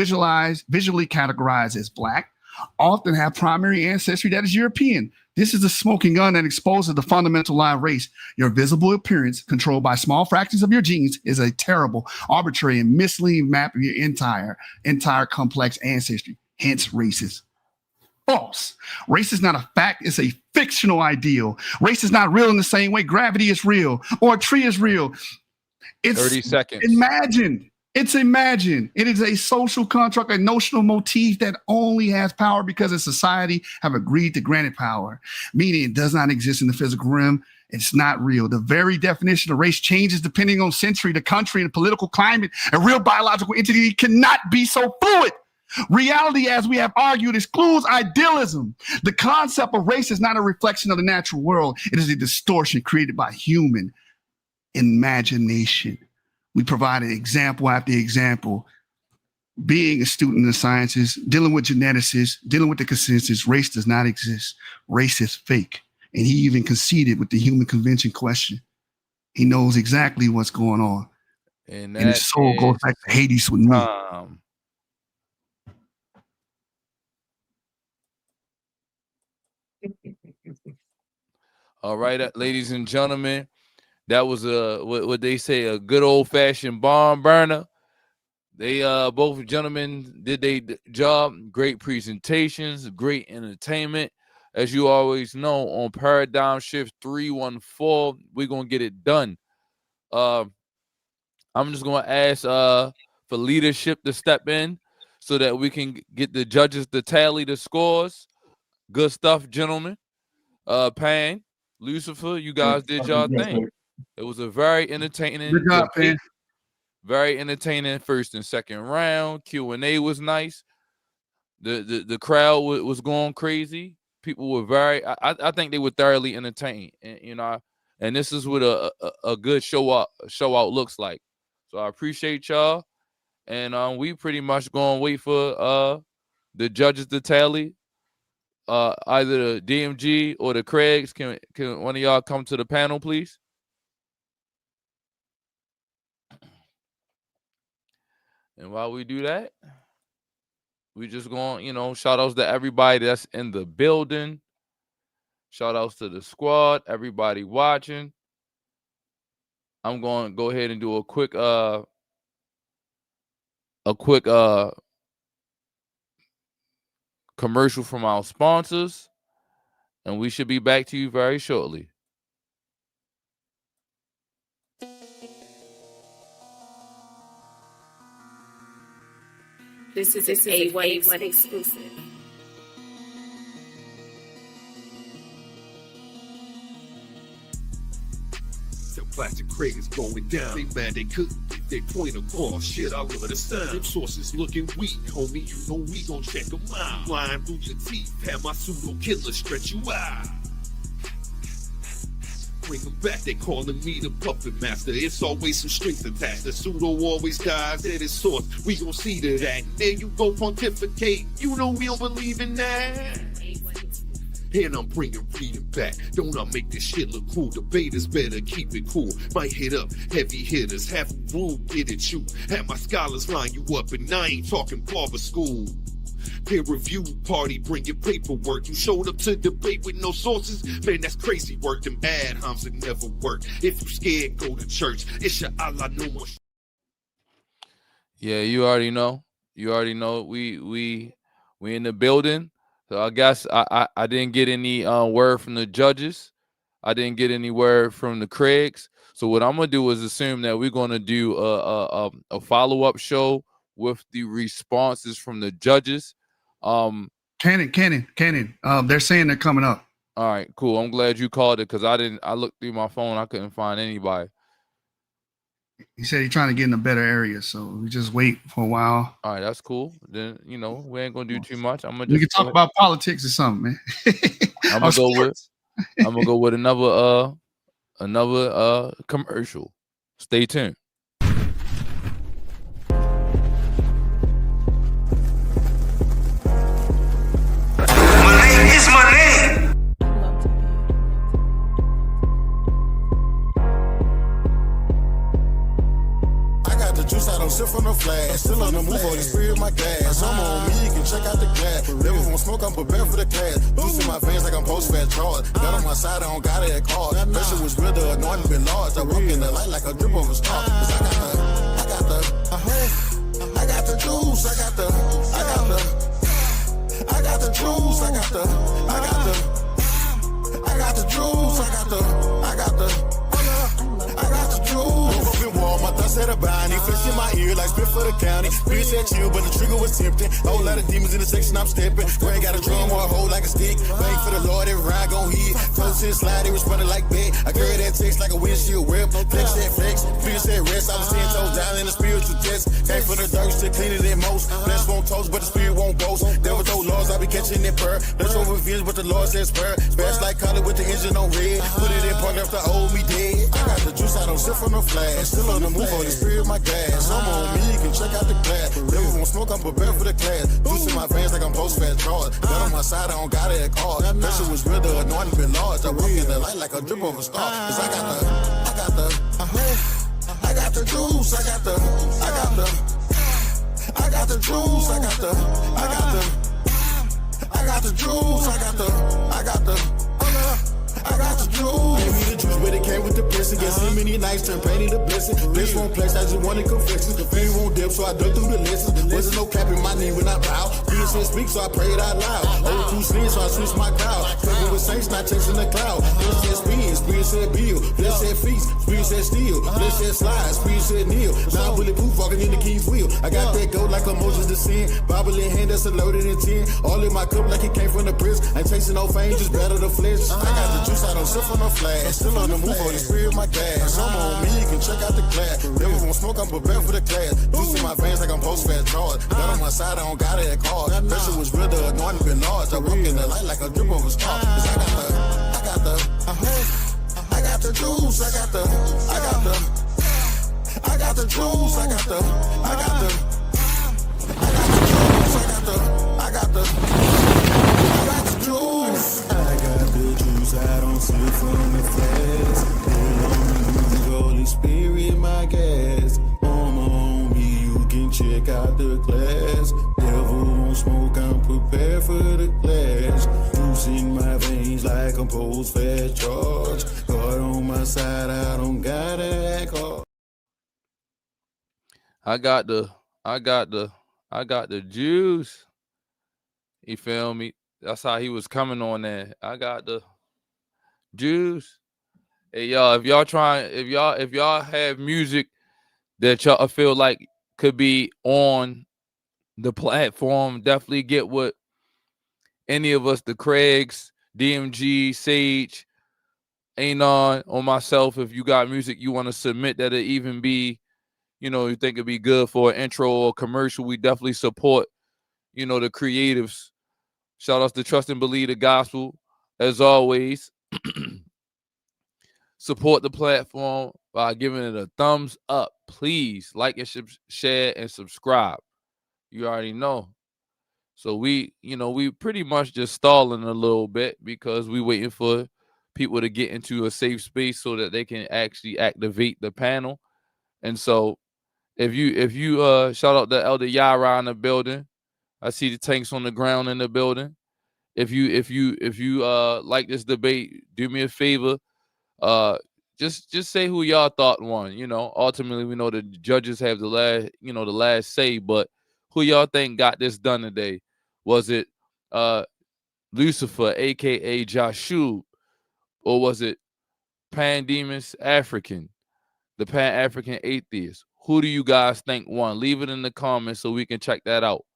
visually categorized as Black often have primary ancestry that is European. This is a smoking gun that exposes the fundamental lie of race. Your visible appearance, controlled by small fractions of your genes, is a terrible, arbitrary, and misleading map of your entire complex ancestry, hence racist. False. Race is not a fact, it's a fictional ideal. Race is not real in the same way gravity is real or a tree is real. It's 30 seconds. Imagined. It's imagined. It is a social construct, a notional motif that only has power because a society have agreed to grant it power, meaning it does not exist in the physical realm. It's not real. The very definition of race changes depending on century, the country, and the political climate. A real biological entity cannot be so fluid. Reality, as we have argued, excludes idealism. The concept of race is not a reflection of the natural world. It is a distortion created by human imagination. We provided example after example. Being a student in the sciences, dealing with geneticists, dealing with the consensus, race does not exist. Race is fake. And he even conceded with the human convention question. He knows exactly what's going on. And his soul goes back to Hades with me. All right, ladies and gentlemen, that was what they say, a good old-fashioned barn burner. They both gentlemen did their job. Great presentations, great entertainment. As you always know, on Paradigm Shift 314, we're gonna get it done. I'm just gonna ask for leadership to step in so that we can get the judges to tally the scores. Good stuff, gentlemen. Pan, Lucifer, you guys did y'all thing. It was a very entertaining. Good job, Pan. Very entertaining first and second round. Q&A was nice. The crowd was going crazy. People were I think they were thoroughly entertained. And and this is what a good show out looks like. So I appreciate y'all. And we pretty much gonna wait for the judges to tally. Either the DMG or the Craigs. Can one of y'all come to the panel, please? And while we do that, we just going, shout outs to everybody that's in the building. Shout outs to the squad, everybody watching. I'm going to go ahead and do a quick commercial from our sponsors, and we should be back to you very shortly. This is a A1 exclusive. The plastic crate is going down. They mad they couldn't get their point across. Shit, I understand. Them sources looking weak, homie. You know we gon' check them out. Flying through your teeth, have my pseudo killer stretch you out. Bring them back, they calling me the puppet master. It's always some strings attached. The pseudo always dies at its source. We gon' see to that. There you go pontificate. You know we don't believe in that. And I'm bringing freedom back. Don't I make this shit look cool? Debaters better keep it cool. Might hit up heavy hitters, have a room, get at you. Have my scholars line you up, and I ain't talking barber school. Peer review party, bring your paperwork. You showed up to debate with no sources? Man, that's crazy work. Them ad homs that never work. If you scared, go to church. It's your Allah no more. Yeah, you already know. We in the building. So I guess I didn't get any word from the judges. I didn't get any word from the Craigs. So what I'm gonna do is assume that we're gonna do a follow-up show with the responses from the judges. Cannon. They're saying they're coming up. All right, cool. I'm glad you called it because I looked through my phone. I couldn't find anybody. He said he's trying to get in a better area, so we just wait for a while. All right, that's cool. Then we ain't gonna do too much. We can talk about politics or something, man. I'm gonna go with another commercial. Stay tuned. My name. Juice, I don't sip from the flash. Still on the move, on the spirit, my gas. I'm on me, you can check out the gas. Never want smoke, I'm prepared for the class. Juice in my veins like I'm post-fat charge. Got on my side, I don't got it at cars. Pressure was real, the anointing been large. I walk in the light like a drip of a star. Cause I got the juice. I got the juice. I got the juice. I got the juice. I got the juice. Open wall, my thoughts at a binding. Flesh in my ear like spit for the county. Bitch at you, but the trigger was tempting. Whole lot of demons in the section I'm stepping. Brain got a drum or a hole like a stick. Bang for the Lord, every ride gon' hit. Close and slide, it responded like bait. I carry that text like a windshield whip. Flex that flex, feel that rest. I was 10 toes down in the spiritual test. Came for the dirt, still cleaner than most. Blessed won't toast, but the spirit won't boast. Devil told laws, I be catching it prayer. Let's over revenge, but the Lord says prayer. Bash like collar with the engine on red. Put it in park after old me dead. I got the juice, I don't sip from no flash. Still on the move, on the spirit, my gas. I'm on me, you can check out the class. Devil won't smoke, I'm prepared for the class. Juice in my veins like I'm post-fast charge. Got on my side, I don't got it at card. Pressure was real, the anointing been large. I walk in the light like a drip of a star. Cause I got the juice, I got the juice, I got the juice, I got the juice. Gave me the juice, but it came with the blessing. Guess so many nights turned pain into blessing. Bliss won't place, I just wanted confessions. The fear won't dip, so I dug through the lessons. Wasn't no cap in my knee when I bow. Fear said speak, so I prayed out loud. Over too slim, so I switched my crowd. Fucking with saints, not chasing the cloud. Spirit said spin, spirit said build. Flesh said feast, spirit said steal. Flesh said slide, spirit said kneel. Now I'm bulletproof, walking in the king's wheel. I got that gold like a Moses the sin. Bible in hand, that's a loaded in 10. All in my cup like it came from the prison. Ain't chasing no fame, just battle the flesh. I got the juice, I don't sip on no flash. Still on the move, on the spirit, my gas. I'm on me, you can check out the class. Never won't smoke, I'm prepared for the class. Juice in my veins like I'm post-fast charge. Got on my side, I don't got it at card. Pressure was real, the anointing been large. I walk in the light like a drip of a star. Cause I got the juice, I got the juice, I got the juice, I got the juice, I don't sip from the flask. Holy Spirit, my gas. On me, you can check out the class. Devil won't smoke, I'm prepared for the clash. Juice in my veins like a post-fast charge. God on my side, I don't gotta act hard. I got the juice. You feel me? That's how he was coming on there. I got the juice. Hey y'all, if y'all have music that y'all feel like could be on the platform, definitely get with any of us, the Craigs, DMG, Sage, Anon, or myself. If you got music you want to submit that'll even be, you think it'd be good for an intro or commercial, we definitely support, the creatives. Shout outs to Trust and Believe the Gospel. As always, support the platform by giving it a thumbs up. Please like and share and subscribe. You already know. So we pretty much just stalling a little bit because we waiting for people to get into a safe space so that they can actually activate the panel. And so if you shout out to Elder Yara in the building. I see the tanks on the ground in the building. If you like this debate, do me a favor. Just say who y'all thought won. Ultimately we know the judges have the last say, but who y'all think got this done today? Was it Lucifer, aka Jashub, or was it Pandemus African, the Pan-African atheist? Who do you guys think won? Leave it in the comments so we can check that out.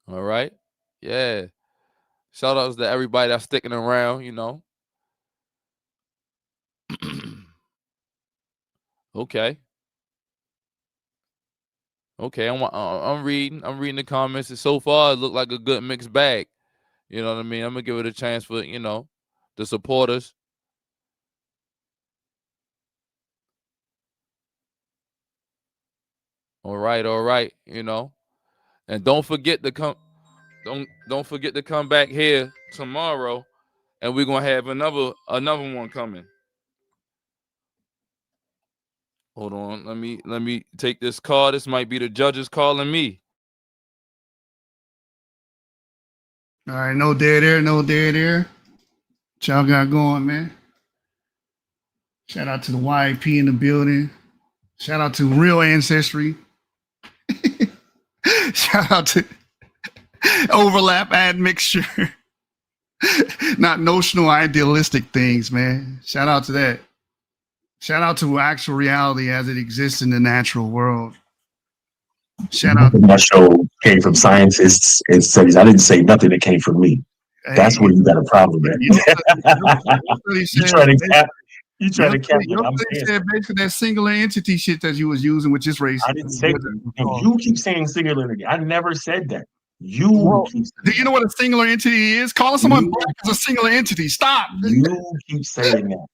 All right. Yeah. Shout outs to everybody that's sticking around, Okay. Okay, I'm reading the comments, and so far it looked like a good mixed bag. You know what I mean? I'm gonna give it a chance for the supporters. All right, and don't forget to come. Don't forget to come back here tomorrow, and we're gonna have another one coming. Hold on, let me take this call. This might be the judges calling me. All right, no dead air. What y'all got going, man? Shout out to the YP in the building. Shout out to Real Ancestry. Shout out to Overlap Admixture. Not notional, idealistic things, man. Shout out to that. Shout out to actual reality as it exists in the natural world. Shout out. My show came from scientists and studies. I didn't say nothing that came from me. That's where you got a problem at. You try to cap Your it. I'm thing saying. said basically that singular entity shit that you was using with this race. I didn't say that. No, you keep saying singular entity. I never said that. You Well, keep do you know what a singular entity is? Calling someone black is a singular entity. Stop. You keep saying that.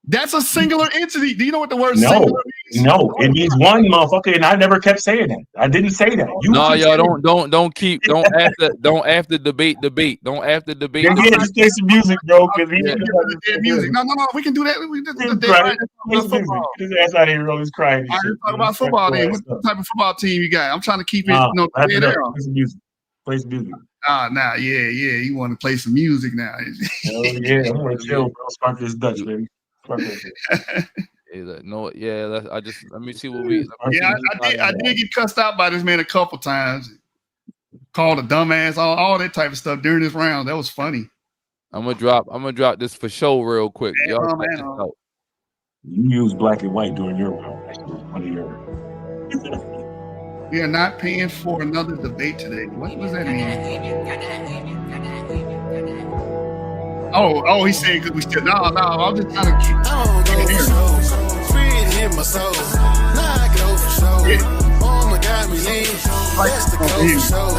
That's a singular entity. Do you know what the word No, singular means? no, it means one motherfucker, and I never kept saying that. I didn't say that. You No, keep y'all saying don't after debate. Don't after debate. Yeah, just play some music, bro. Because music. No, we can do that. We can do crying. that. Football. His ass out here always crying. All right, let's talk about football then. What type of football team you got? I'm trying to keep it. Play some music. Play some music. Nah, yeah. You want to play some music now? Hell yeah, I'm gonna chill, bro. Spark this Dutch, baby. Spark that. No, yeah. Let me see what we. Yeah, I did get cussed out by this man a couple times. Called a dumbass, all that type of stuff during this round. That was funny. I'm gonna drop this for show real quick. Yeah, Y'all man, You use black and white during your round. That's one of your. We are not paying for another debate today. What does that mean? Oh, he said because we still no. I'm just trying to keep it here. Spirit hit my soul. Now I go for show. Yeah. Mama got me lean. That's the go for show.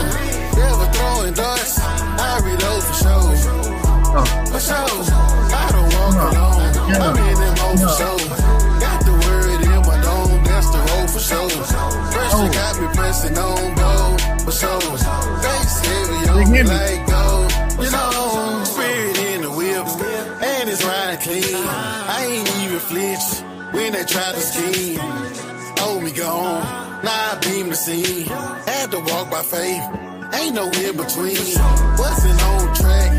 Never throwing darts. I reload for show. For show. I don't walk alone. I'm in them home for show. Got the word in my dome. That's the road for show. Pressure got me pressing on gold for show. Face heavy on me like gold. You know, spirit in the whip. And it's riding clean. I ain't even flinch when they try to scheme. Hold me gone, now I beam the scene. Had to walk by faith, ain't no in between. Wasn't on track,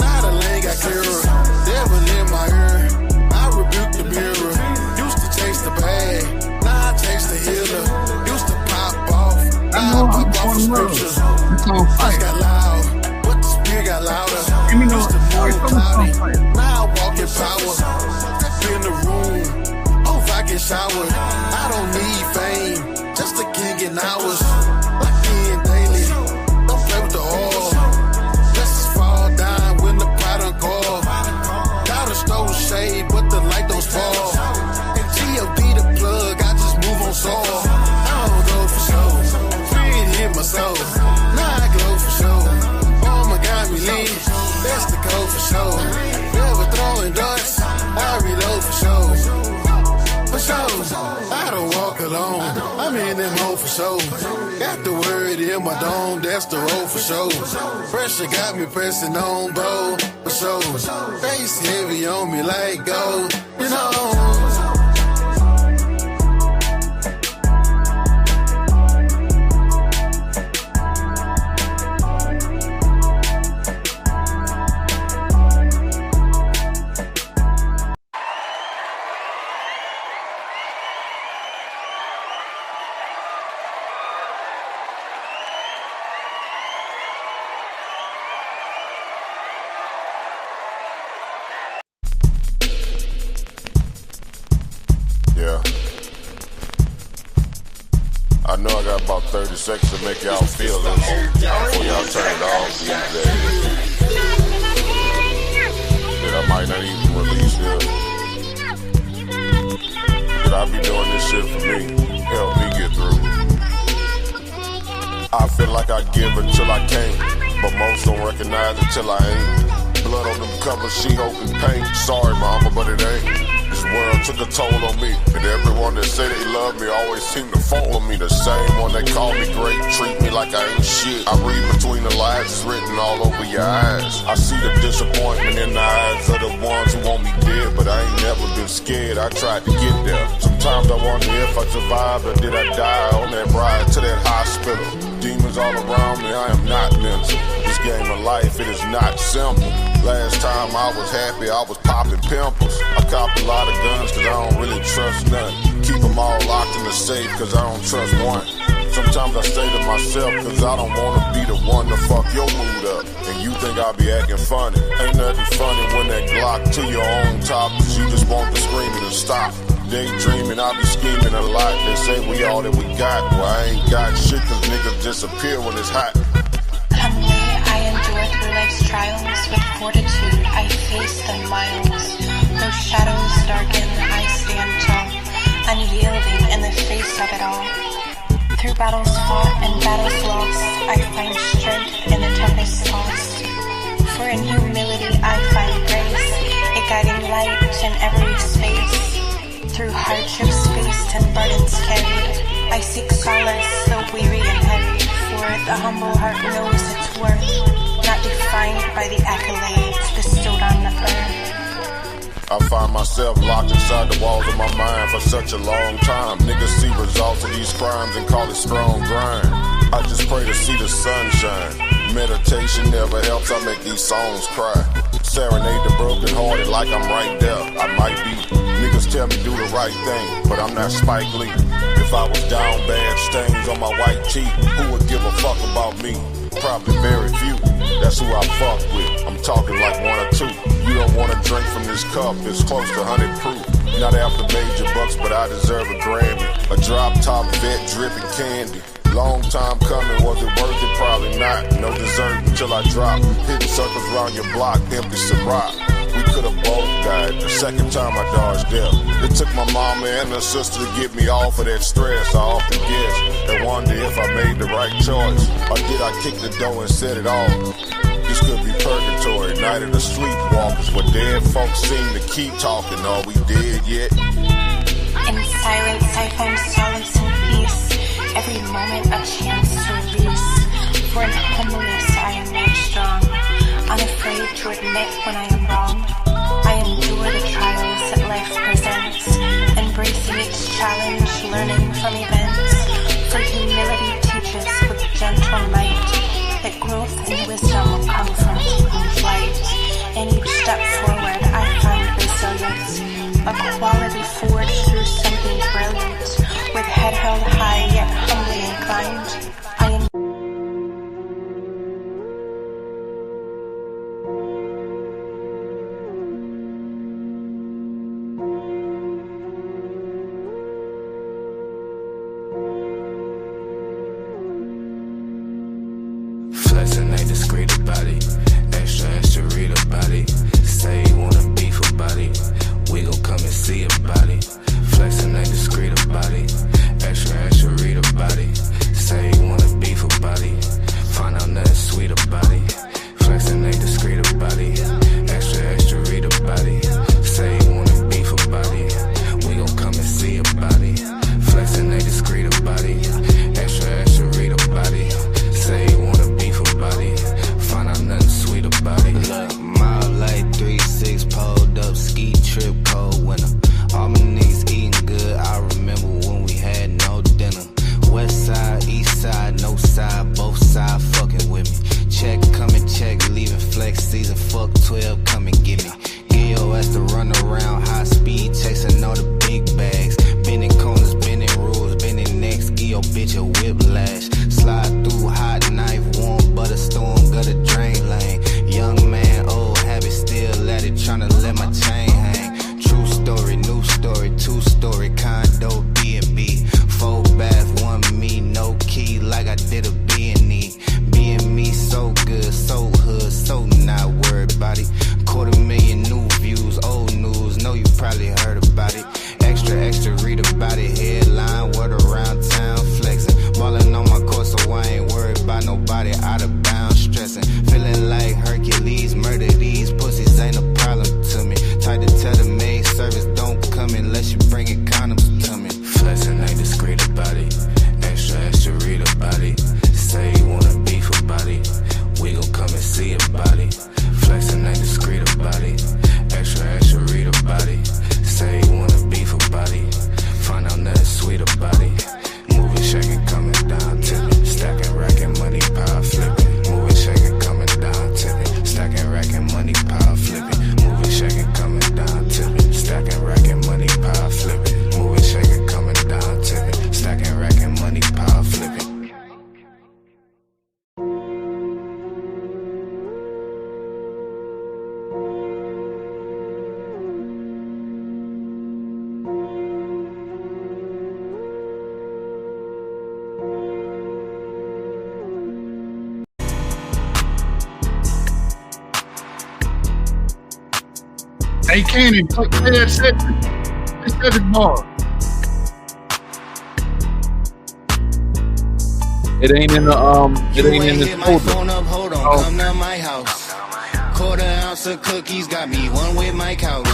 now the lane got clearer. Devil in my ear, I rebuke the mirror. Used to chase the bag, now I chase the healer. Used to pop off, now I pop off the scriptures. Voice got loud, but the spirit got louder. Used to move cloudy, now I walk in power. Step in the room. I get showered. I don't need fame, just a king in hours. Like in daily, don't play with the oil. Blessings fall down when the pot uncalled. Gotta stole shade, but the light don't fall. And G.O.D. the plug, I just move on soul. I don't go for show. Spirit hit my soul. Now I go for show. Mama got me lean. That's the code for show. Never throwing darts. I reload for show. For show, I don't walk alone. I'm in them hoes for show. Got the word in my dome, that's the road for show. Pressure got me pressing on bold for show. Face heavy on me like gold, you know. I know I got about 30 seconds to make y'all feel this before y'all turn it off these days. That I might not even release here. But I be doing this shit for me, help me get through. I feel like I give until I can't, but most don't recognize until I ain't. Blood on them covers, she hoping paint. Sorry mama, but it ain't. This world took a toll on me, and everyone that say they love me always seem to follow me. The same one that call me great, treat me like I ain't shit. I read between the lines, it's written all over your eyes. I see the disappointment in the eyes of the ones who want me dead, but I ain't never been scared, I tried to get there. Sometimes I wonder if I survived or did I die on that ride to that hospital. Demons all around me, I am not mental. This game of life, it is not simple. Last time I was happy, I was popping pimples. I copped a lot of guns cause I don't really trust none. Keep them all locked in the safe cause I don't trust one. Sometimes I say to myself cause I don't wanna be the one to fuck your mood up. And you think I be acting funny. Ain't nothing funny when that Glock to your own top cause you just want the screaming to stop. Daydreaming, I be scheming a lot. They say we all that we got. Well, I ain't got shit cause niggas disappear when it's hot. Humbly, I endure through life's trials with fortitude. I face them miles. The Though shadows darken, I stand tall, unyielding in the face of it all. Through battles fought and battles lost, I find strength in the tempest tossed. For in humility I find grace, a guiding light in every space. Through hardships faced and burdens carried, I seek solace though weary and heavy. For the humble heart knows its worth, not defined by the accolades bestowed on the earth. I find myself locked inside the walls of my mind for such a long time. Niggas see results of these crimes and call it strong grind. I just pray to see the sunshine. Meditation never helps, I make these songs cry. Serenade the broken hearted like I'm right there. I might be. Niggas tell me do the right thing, but I'm not Spike Lee. If I was down bad, stains on my white tee, who would give a fuck about me? Probably very few. That's who I fuck with. I'm talking like one or two. You don't wanna drink from this cup, it's close to 100 proof. Not after major bucks, but I deserve a Grammy. A drop top vet dripping candy. Long time coming, was it worth it? Probably not. No dessert until I drop. Hitting circles around your block, empty Ciroc. We could've both died the second time I dodged death. It took my mama and her sister to get me off of that stress. I often guess and wonder if I made the right choice, or did I kick the door and set it off? This could be purgatory, night of the sleepwalkers, where dead folks seem to keep talking. Are we dead yet? In silence I find solace and peace, every moment a chance to release. For in humbleness I am made strong, unafraid to admit when I am wrong. I endure the trials that life presents, embracing each challenge, learning from events. For humility teaches with gentle might that growth and wisdom will come from taking flight. In each step forward I find resilience, a quality forged through something brilliant. With head held high yet humbly inclined, I am flexing ain't discreet about it. Extra, extra read about it. Say you wanna beef about it. We gon' come and see about it. Flexing ain't discreet about it. Extra, extra read about it. Say you wanna beef about it. Find out nothing sweet about it. Flexing ain't discreet about it. Extra, extra read about it. Say you wanna beef about it. We gon' come and see about it. Flexing ain't discreet about it. Extra, extra read about it. Say you wanna beef about it. Find out nothing sweet about it. Look, mile like 3-6 pulled up, ski trip, cold winter. All my niggas eating good, I remember when we had no dinner. West side, east side, no side, both sides fucking with me. Check, coming, check, leaving flex season, fuck 12, come and get me. Get your ass to run around, high speed, chasing all the big bags. Bending corners, bending rules, bending necks, give your bitch a whiplash. Slide through hot knife, warm butter storm, gutter drain lane. Young man, old habit, still at it, tryna let my chain hang. True story, new story, 2-story condo, B&B. 4 bath, 1 me, no key, like I did a B&E. B&Me so good, so hood, so not worried about it. 250,000 new views, old news, know you probably heard about it. Extra, extra read about it, headline, word around town, flexing. Ballin' on my court. Hey, Cannon, play that Cedric. Play Cedric bar. It ain't in the it ain't in the folder. Phone up, hold on, come to my house. Quarter ounce of cookies, got me one with my couch.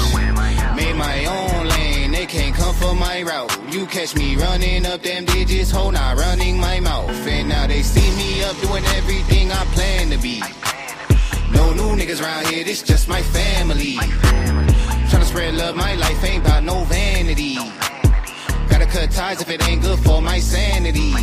Made my own lane, they can't come for my route. You catch me running up them digits, whole not running my mouth. And now they see me up doing everything I plan to be. No new niggas around here, this just my family. Tryna spread love, my life ain't about no vanity. Gotta cut ties if it ain't good for my sanity.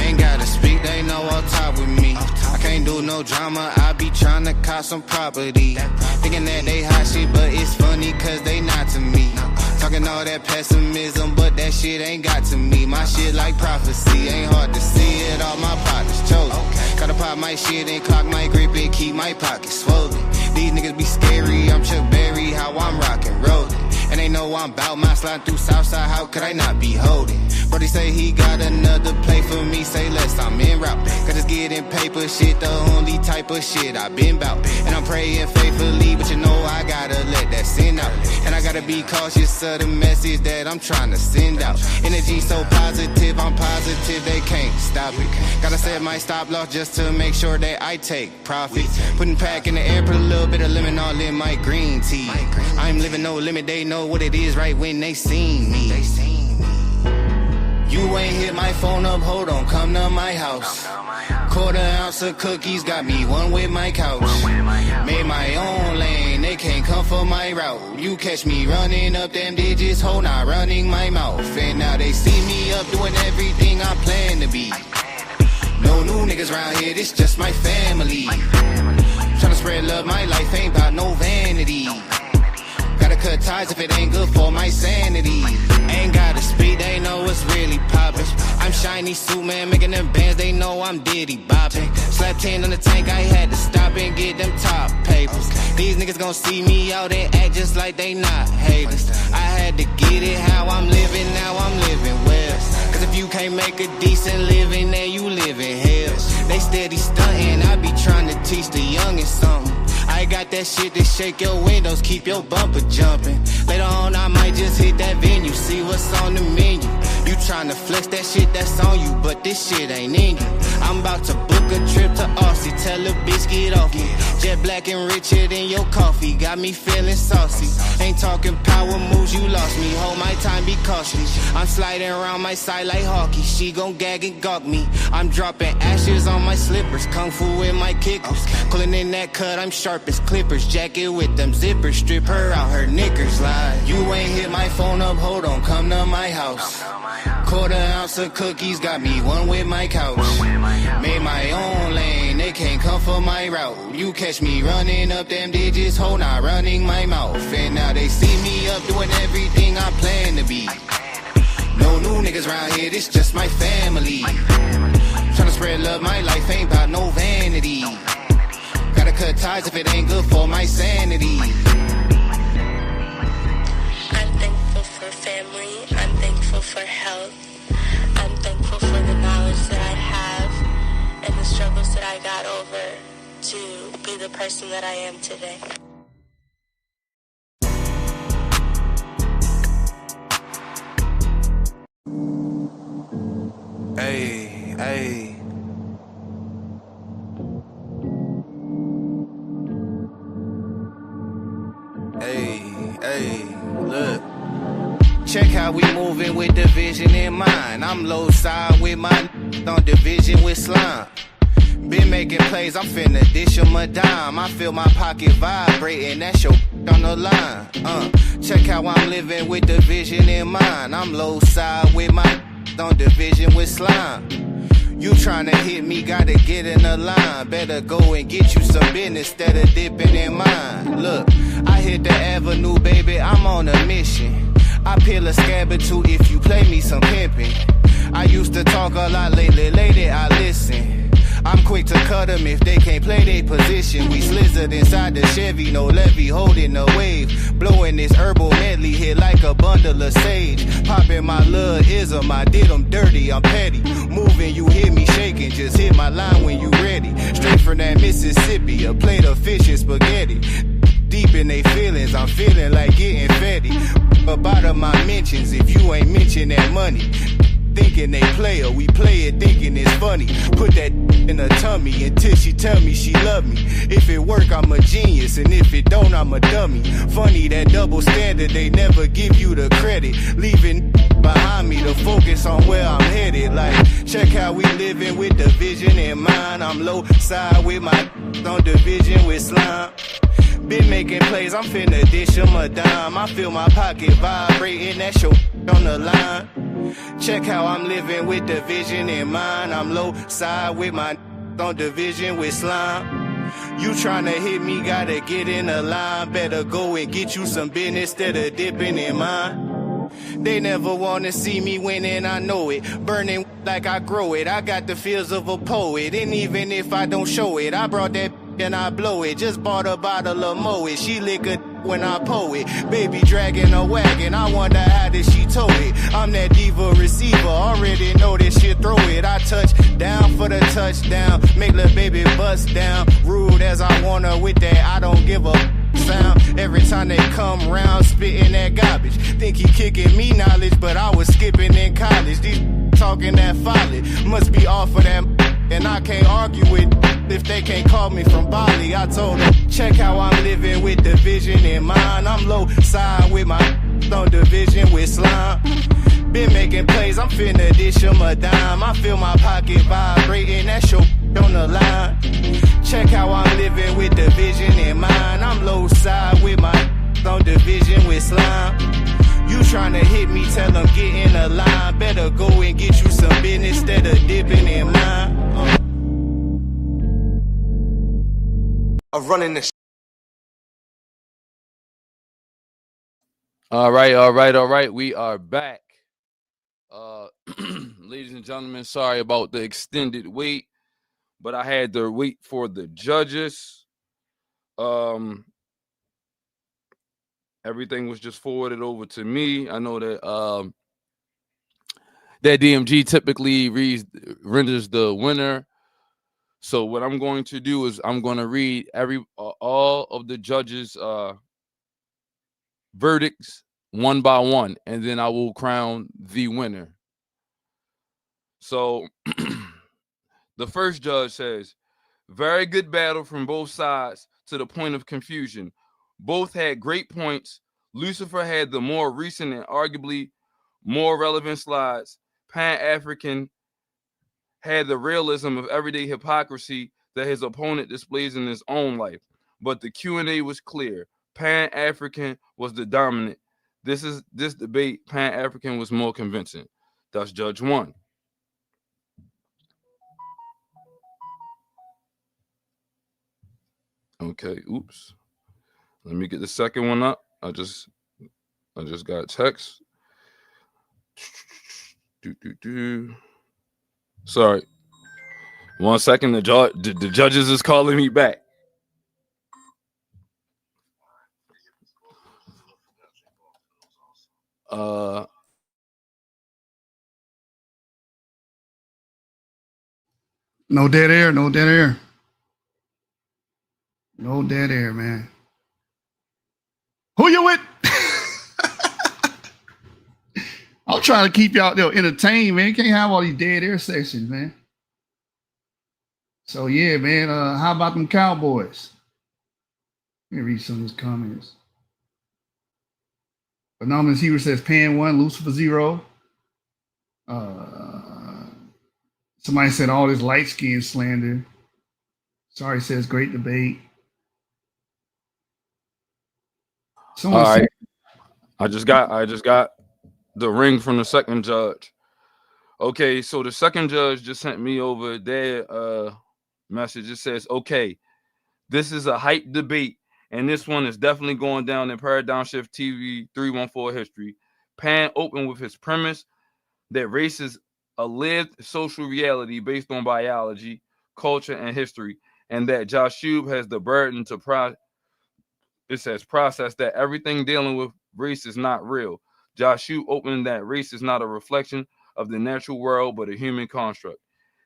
Ain't gotta speak, they know all top with me. I can't do no drama, I be tryna cop some property. Thinking that they hot shit, but it's funny cause they not to me. Talking all that pessimism, but that shit ain't got to me. My shit like prophecy, ain't hard to see it, all my partners chosen. Gotta pop my shit and clock my grip and keep my pockets swollen. These niggas be scary, I'm Chuck Berry, how I'm rockin', rollin'. And they know I'm bout my slide through Southside, how could I not be holding? Brody say he got another play for me, say less, I'm en route. Cause it's getting paper shit, the only type of shit I been bout. And I'm praying faithfully, but you know I gotta let that sin out. And I gotta be cautious of the message that I'm trying to send out. Energy so positive, I'm positive they can't stop it. Gotta set my stop loss just to make sure that I take profit. Putting pack in the air, put a little bit of lemon all in my green tea. I'm living no limit, they know what it is right when they seen me. You ain't hit my phone up, hold on, come to my house. Quarter ounce of cookies, got me one with my couch. Made my own lane, they can't come for my route. You catch me running up them digits, whole not running my mouth. And now they see me up doing everything I plan to be. No new niggas around here, this just my family. Tryna spread love, my life ain't about no vanity. Gotta cut ties if it ain't good for my sanity. Ain't gotta speak, they know what's really poppin'. I'm shiny suit man, making them bands, they know I'm Diddy boppin'. Slap 10 on the tank, I had to stop and get them top papers. These niggas gon' see me out and act just like they not haters. I had to get it how I'm living, now I'm living well. Cause if you can't make a decent living, then you live in hell. They steady stuntin', I be trying to teach the youngest something. I got that shit to shake your windows, keep your bumper jumping. Later on, I might just hit that venue, see what's on the menu. You tryna flex that shit that's on you, but this shit ain't in you. I'm about to book a trip to Aussie, tell a bitch get off me. Jet black and richer than your coffee, got me feeling saucy. Ain't talking power moves, you lost me, hold my time, be cautious. I'm sliding around my side like hockey, she gon' gag and gawk me. I'm dropping ashes on my slippers, kung fu with my kickers. Pulling in that cut, I'm sharp as clippers, jacket with them zippers, strip her out her knickers lie. You ain't hit my phone up, hold on, come to my house. Quarter ounce of cookies, got me one with my couch. Made my own lane, they can't come for my route. You catch me running up them digits, whole not running my mouth. And now they see me up doing everything I plan to be. No new niggas around here, this just my family. Tryna spread love, my life ain't about no vanity. Gotta cut ties if it ain't good for my sanity. I'm thankful for family, I'm thankful for health, I'm thankful for the knowledge that I have and the struggles that I got over to be the person that I am today. Hey, hey. Hey, look. Check how we moving with division in mind. I'm low side with my on division with slime. Been making plays, I'm finna dish 'em a dime. I feel my pocket vibrating, that's your on the line. Check how I'm living with division in mind. I'm low side with my on division with slime. You tryna hit me, gotta get in the line. Better go and get you some business instead of dipping in mine. Look, I hit the avenue, baby, I'm on a mission. I peel a scab or two if you play me some pimping. I used to talk a lot lately, I listen. I'm quick to cut them if they can't play their position. We slizzard inside the Chevy, no levy, holding the wave. Blowing this herbal medley, hit like a bundle of sage. Popping my little ism, I did them dirty, I'm petty. Moving, you hear me shaking, just hit my line when you ready. Straight from that Mississippi, a plate of fish and spaghetti. deep in they feelings. I'm feeling like getting fetty. About of my mentions if you ain't mention that money. Thinking they player, we play it thinking it's funny. Put that in her tummy until she tell me she love me. If it work, I'm a genius, and if it don't, I'm a dummy. Funny that double standard, they never give you the credit. Leaving behind me to focus on where I'm headed. Like, check how we living with the vision in mind. I'm low side with my on division with slime. Been making plays, I'm finna dish 'em a dime. I feel my pocket vibrating, that's your on the line. Check how I'm living with the vision in mind. I'm low side with my on division with slime. You tryna hit me, gotta get in a line. Better go and get you some business instead of dipping in mine. They never wanna see me winning, I know it. Burning like I grow it. I got the feels of a poet. And even if I don't show it, I brought that and I blow it. Just bought a bottle of Moet. She lick a when I pull it. Baby dragging a wagon. I wonder how did she tow it. I'm that diva receiver. Already know this shit. Throw it. I touch down for the touchdown. Make little baby bust down. Rude as I wanna with that. I don't give a sound. Every time they come round, spitting that garbage. Think he kicking me knowledge, but I was skipping in college. These talking that folly must be off of that. And I can't argue with if they can't call me from Bali. I told them, check how I'm living with the vision in mind. I'm low side with my on division with slime. Been making plays, I'm finna dish 'em a dime. I feel my pocket vibrating, that's your on the line. Check how I'm living with the vision in mind. I'm low side with my on division with slime. You tryna hit me, tell them get in a line. Better go and get you some business instead of dipping in mine. Of running this. All right. We are back. Ladies and gentlemen, sorry about the extended wait, but I had to wait for the judges. Everything was just forwarded over to me. I know that that DMG typically renders the winner. So what I'm going to do is I'm going to read all of the judges' verdicts one by one, and then I will crown the winner. So the first judge says, very good battle from both sides to the point of confusion. Both had great points. Lucifer had the more recent and arguably more relevant slides. Pan-African had the realism of everyday hypocrisy that his opponent displays in his own life. But the Q&A was clear. Pan-African was the dominant. This debate, Pan-African was more convincing. That's Judge 1. Okay, oops. Let me get the second one up. I just got a text. Sorry. 1 second. The judges is calling me back. No dead air, no dead air. No dead air, man. Who you with? I'm trying to keep y'all entertained, man. You can't have all these dead air sessions, man. So yeah, man. How about them Cowboys? Let me read some of these comments. Anonymous Hero says Pan 1, Lucifer 0. Somebody said all this light skin slander. Sorry says great debate. Someone all said, right. I just got the ring from the second judge. Okay, so the second judge just sent me over their message. It says, okay, this is a hype debate, and this one is definitely going down in Paradigm Shift TV 314 history. Pan opened with his premise that race is a lived social reality based on biology, culture, and history, and that Joshua has the burden to process that everything dealing with race is not real. Joshua opened that race is not a reflection of the natural world, but a human construct.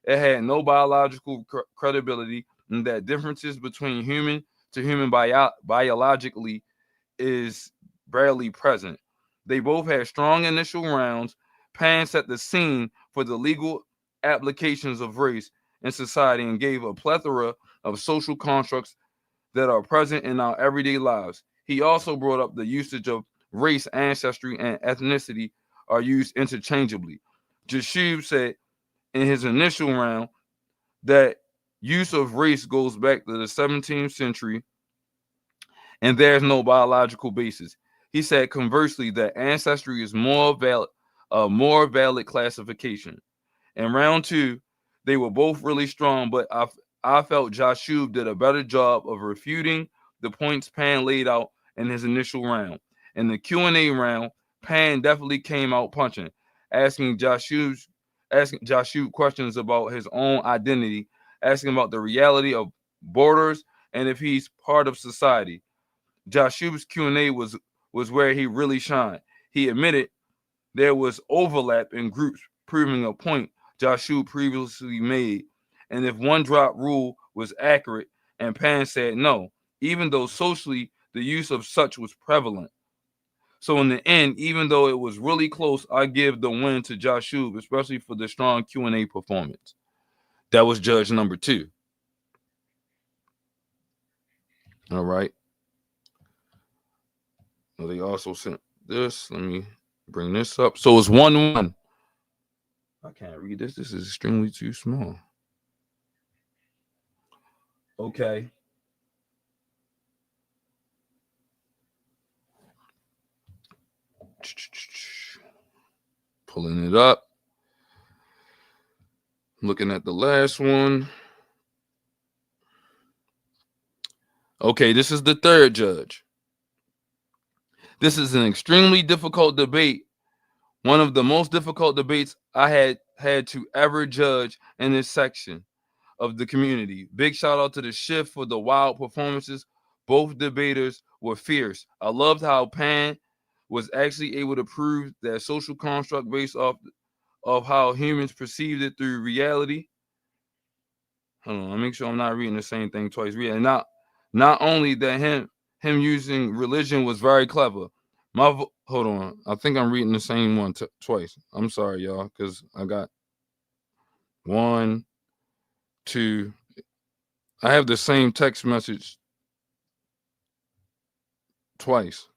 It had no biological credibility, and that differences between human to human biologically is barely present. They both had strong initial rounds. Pan set the scene for the legal applications of race in society and gave a plethora of social constructs that are present in our everyday lives. He also brought up the usage of race, ancestry, and ethnicity are used interchangeably. Jashub said in his initial round that use of race goes back to the 17th century and there's no biological basis. He said conversely that ancestry is a more valid classification. In round two, they were both really strong, but I felt Jashub did a better job of refuting the points Pan laid out in his initial round. In the Q&A round, Pan definitely came out punching, asking Jashub questions about his own identity, asking about the reality of borders and if he's part of society. Jashub's Q&A was where he really shined. He admitted there was overlap in groups, proving a point Jashub previously made, and if one drop rule was accurate, and Pan said no, even though socially the use of such was prevalent. So in the end, even though it was really close, I give the win to Jashub, especially for the strong Q&A performance. That was judge number 2. All right. Well, they also sent this. Let me bring this up. So it's 1-1. I can't read this. This is extremely too small. Okay. Pulling it up. Looking at the last one. Okay, this is the third judge. This is an extremely difficult debate. One of the most difficult debates I had to ever judge in this section of the community. Big shout out to the Shift for the wild performances. Both debaters were fierce. I loved how Pan was actually able to prove that social construct based off of how humans perceived it through reality. Hold on, let me make sure I'm not reading the same thing twice. Not only that him using religion was very clever. Hold on, I think I'm reading the same one twice. I'm sorry, y'all, because I got 1, 2. I have the same text message twice.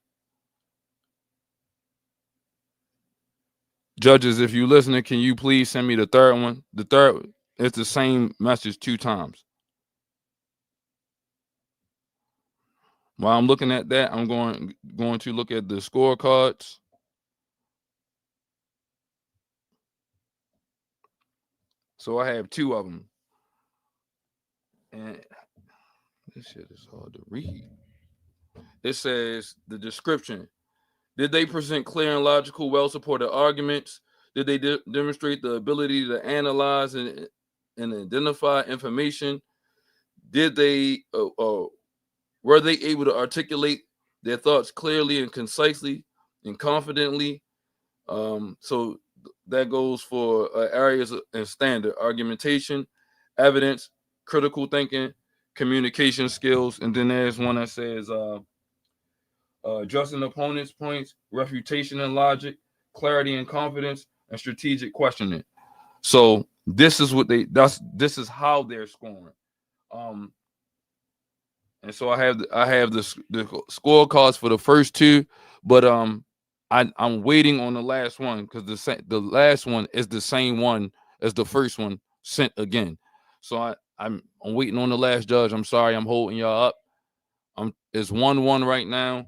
Judges, if you listening, can you please send me the third one? The third, it's the same message 2 times. While I'm looking at that, I'm going to look at the scorecards. So I have 2 of them. And this shit is hard to read. It says the description. Did they present clear and logical, well-supported arguments? Did they demonstrate the ability to analyze and identify information? Did they were they able to articulate their thoughts clearly and concisely and confidently? So that goes for areas and standard argumentation, evidence, critical thinking, communication skills, and then there's one that says addressing opponent's points, refutation and logic, clarity and confidence, and strategic questioning. So this is what this is how they're scoring. And so I have the scorecards for the first 2, but I'm waiting on the last one because the last one is the same one as the first one sent again. So I'm waiting on the last judge. I'm sorry, I'm holding y'all up. It's 1-1 right now.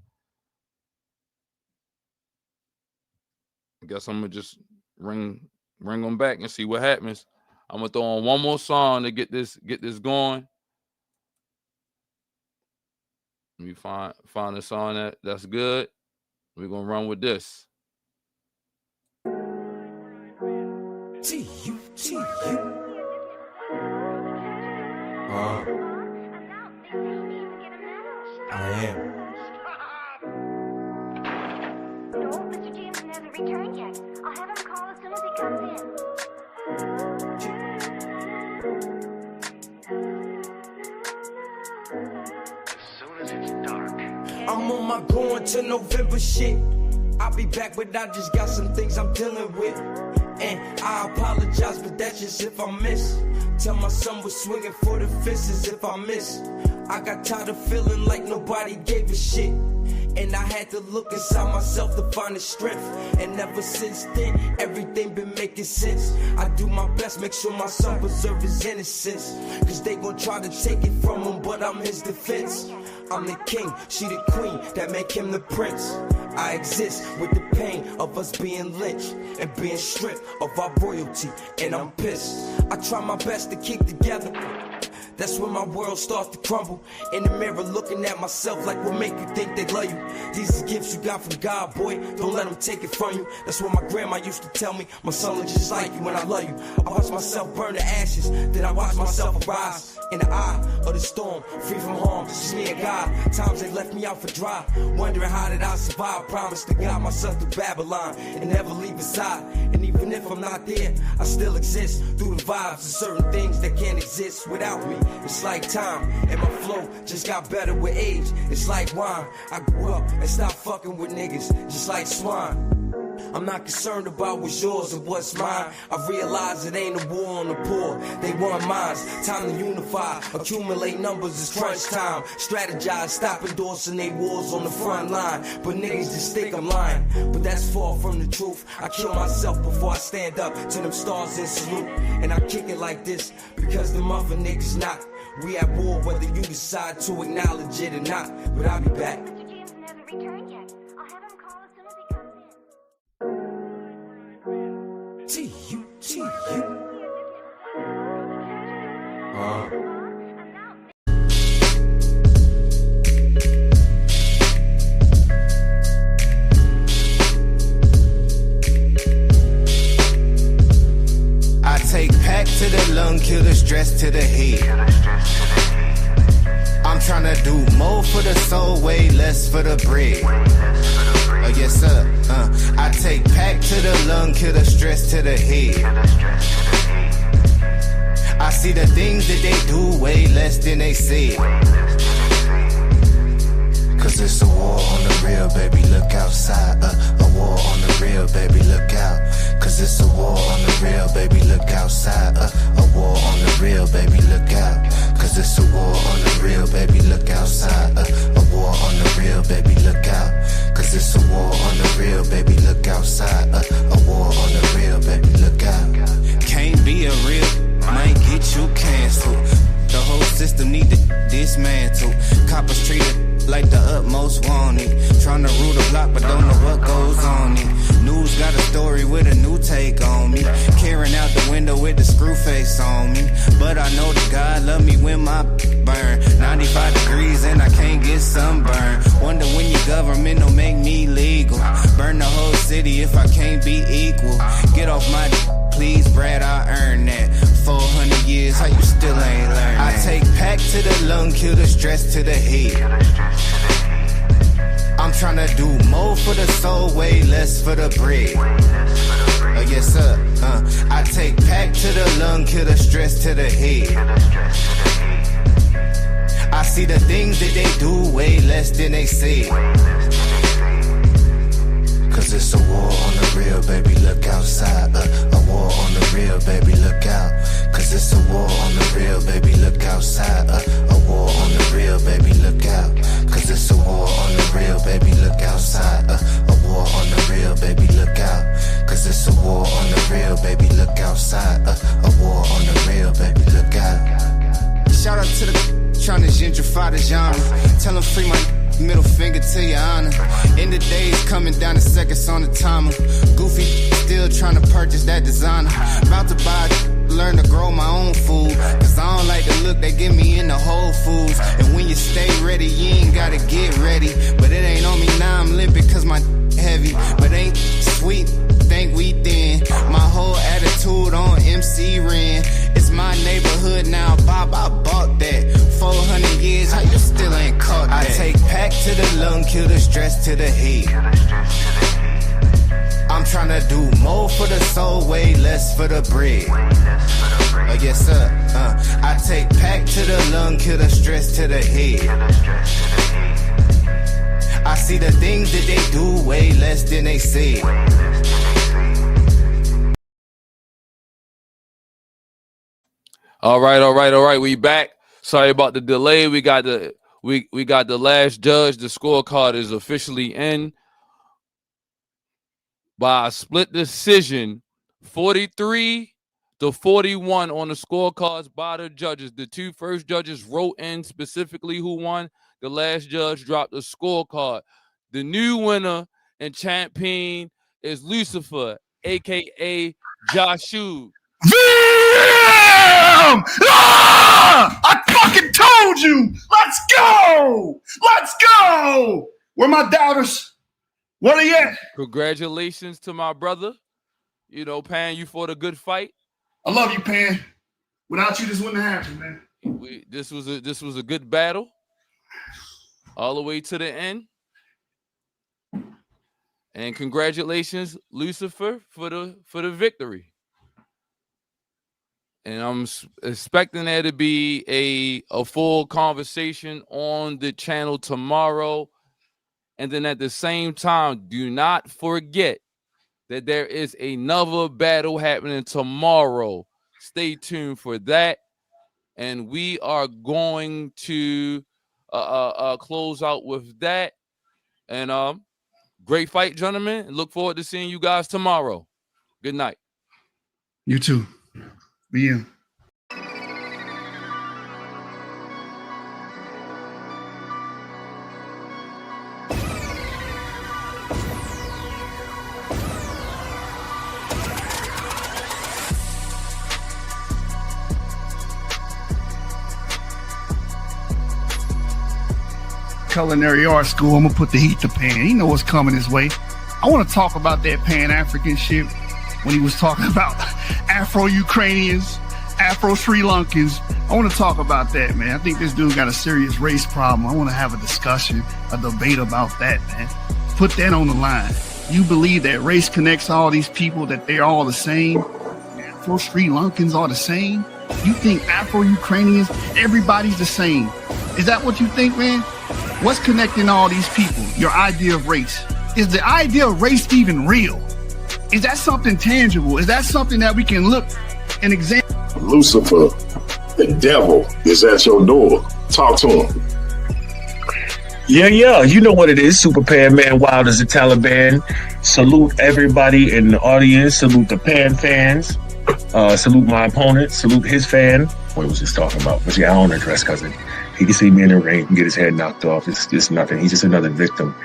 I guess I'm gonna just ring them back and see what happens. I'm gonna throw on one more song to get this going. Let me find a song that's good. We're gonna run with this. I am. Mr. Jameson hasn't returned yet. I'll have him call as soon as he comes in. am I going to November shit? I'll be back, but I just got some things I'm dealing with. And I apologize, but that's just if I miss. Tell my son we're swinging for the fences if I miss. I got tired of feeling like nobody gave a shit. And I had to look inside myself to find the strength. And ever since then, everything been making sense. I do my best, make sure my son preserve his innocence. Cause they gon' try to take it from him, but I'm his defense. I'm the king, she the queen, that make him the prince. I exist with the pain of us being lynched and being stripped of our royalty, and I'm pissed. I try my best to keep together. That's when my world starts to crumble. In the mirror looking at myself like what make you think they love you. These are gifts you got from God, boy. Don't let them take it from you. That's what my grandma used to tell me. My son looks just like you when I love you. I watch myself burn to ashes, then I watch myself arise in the eye of the storm, free from harm, just me and God. Times they left me out for dry, wondering how did I survive. Promise to God myself through Babylon and never leave his side. And even if I'm not there, I still exist through the vibes of certain things that can't exist without me. It's like time, and my flow just got better with age. It's like wine, I grew up and stopped fucking with niggas, just like swine. I'm not concerned about what's yours or what's mine. I realize it ain't a war on the poor, they want minds. Time to unify, accumulate numbers, it's crunch time. Strategize, stop endorsing they wars on the front line. But niggas just think I'm lying, but that's far from the truth. I kill myself before I stand up to them stars and salute. And I kick it like this, because the other niggas not. We at war whether you decide to acknowledge it or not. But I'll be back. Mr. James never returned yet. I'll have him call as soon as he comes in. T-U-T-U. I take pack to the lung, kill the stress to the head. I'm tryna do more for the soul, way less for the bread. Yes sir, I take pack to the lung, kill the stress to the head. I see the things that they do way less than they said. Cause it's a war on the real, baby, look outside. A war on the real, baby, look out. Cause it's a war on the real, baby, look outside. A war on the real, baby, look out. Cause it's a war on the real, baby, look outside. A war on the real, baby, look out. Cause it's a war on the real, baby, look outside. A war on the real, baby, look out. Can't be a real, might get you canceled. The whole system need to dismantle. Coppers treated like the utmost wanted. Tryna rule the block but don't know what goes on it. News got a story with a new take on me. Carrying out the window with the screw face on me. But I know that God love me when my burn 95 degrees and I can't get sunburn. Wonder when your government don't make me legal. Burn the whole city if I can't be equal. Get off my please, Brad, I earn that. 400 years, how you still ain't learned that? I take pack to the lung, kill the stress to the head. I'm tryna do more for the soul, way less for the bread. Yes sir, I take pack to the lung, kill the stress to the head. I see the things that they do way less than they said. Cause it's a war on the real, baby, look outside. A war on the real, baby, look out. Cause it's a war on the real, baby, look outside. A war on the real, baby, look out. Cause it's a war on the real, baby, look outside. A war on the real, baby, look out. Cause it's a war on the real, baby, look outside. A war on the real, baby, look out. Shout out to the trying to gentrify the genre. Tell them free my middle finger to your honor. In the days coming down the seconds on the timer. Goofy still trying to purchase that designer. About to buy, learn to grow my own food. Cause I don't like the look they give me in the Whole Foods. And when you stay ready, you ain't gotta get ready. But it ain't on me now, I'm limping cause my heavy. But ain't sweet, think we thin. My whole attitude on MC Ren. It's my neighborhood now, Bob, I bought that. 400 years, how you still ain't caught that? I take pack to the lung, kill the stress to the head. I'm tryna do more for the soul, way less for the bread. Yes sir, I take pack to the lung, kill the stress to the head. I see the things that they do way less than they say. All right. We back. Sorry about the delay. We got the last judge. The scorecard is officially in by a split decision, 43-41 on the scorecards by the judges. The two first judges wrote in specifically who won. The last judge dropped a scorecard. The new winner and champion is Lucifer, aka Joshua. Damn! Ah! I fucking told you! Let's go! Let's go! Where my doubters? Where they at? Congratulations to my brother. You know, Pan, you fought a good fight. I love you, Pan. Without you, this wouldn't happen, man. This was a good battle. All the way to the end. And congratulations, Lucifer, for the victory. And I'm expecting there to be a full conversation on the channel tomorrow. And then at the same time, do not forget that there is another battle happening tomorrow. Stay tuned for that. And we are going to close out with that. And great fight, gentlemen. And look forward to seeing you guys tomorrow. Good night. You too. Be you. Culinary art school, I'm gonna put the heat to Pan. He know what's coming his way. I want to talk about that Pan-African shit when he was talking about Afro-Ukrainians, Afro-Sri Lankans. I want to talk about that, man. I think this dude got a serious race problem. I want to have a discussion, a debate about that, man. Put that on the line. You believe that race connects all these people, that they're all the same? Afro-Sri Lankans are the same? You think Afro-Ukrainians, everybody's the same? Is that what you think, man? What's connecting all these people? Your idea of race. Is the idea of race even real? Is that something tangible? Is that something that we can look and examine? Lucifer, the devil is at your door. Talk to him. Yeah. You know what it is. Super Pan Man, wild as the Taliban. Salute everybody in the audience. Salute the Pan fans. Salute my opponent. Salute his fan. What was he talking about? But yeah, I don't address cousin. He can see me in the ring and get his head knocked off. It's nothing. He's just another victim.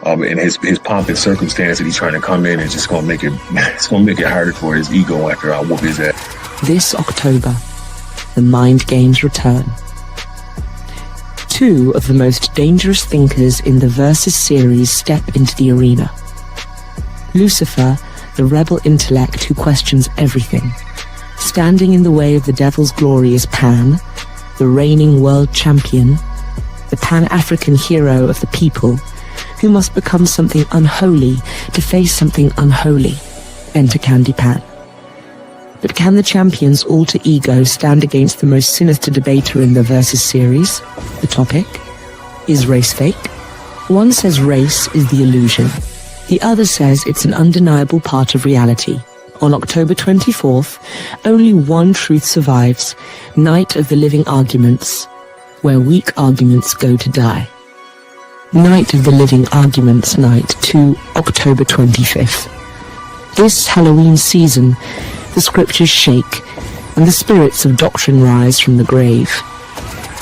And his pomp and circumstance that he's trying to come in is just gonna make it. It's gonna make it harder for his ego after I whoop his ass. This October, the mind games return. Two of the most dangerous thinkers in the Versus series step into the arena. Lucifer, the rebel intellect who questions everything. Standing in the way of the devil's glory is Pan, the reigning world champion, the Pan-African hero of the people, who must become something unholy to face something unholy. Enter Candy Pan. But can the champion's alter ego stand against the most sinister debater in the Versus series? The topic? Is race fake? One says race is the illusion. The other says it's an undeniable part of reality. On October 24th, only one truth survives, Night of the Living Arguments, where weak arguments go to die. Night of the Living Arguments Night to October 25th. This Halloween season, the scriptures shake, and the spirits of doctrine rise from the grave.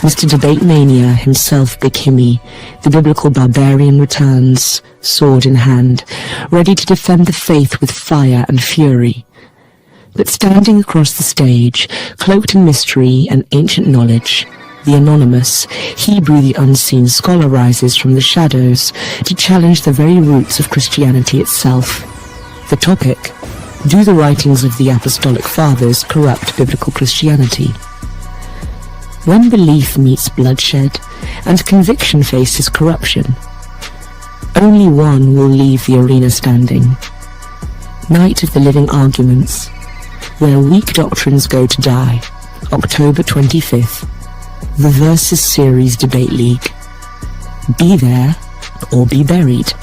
Mr. Debate Mania himself, Big Himmy, the biblical barbarian returns, sword in hand, ready to defend the faith with fire and fury. But standing across the stage, cloaked in mystery and ancient knowledge, the anonymous, Hebrew the unseen scholar rises from the shadows to challenge the very roots of Christianity itself. The topic: do the writings of the Apostolic Fathers corrupt biblical Christianity? When belief meets bloodshed and conviction faces corruption, only one will leave the arena standing. Night of the Living Arguments, where weak doctrines go to die, October 25th, the Versus Series Debate League. Be there or be buried.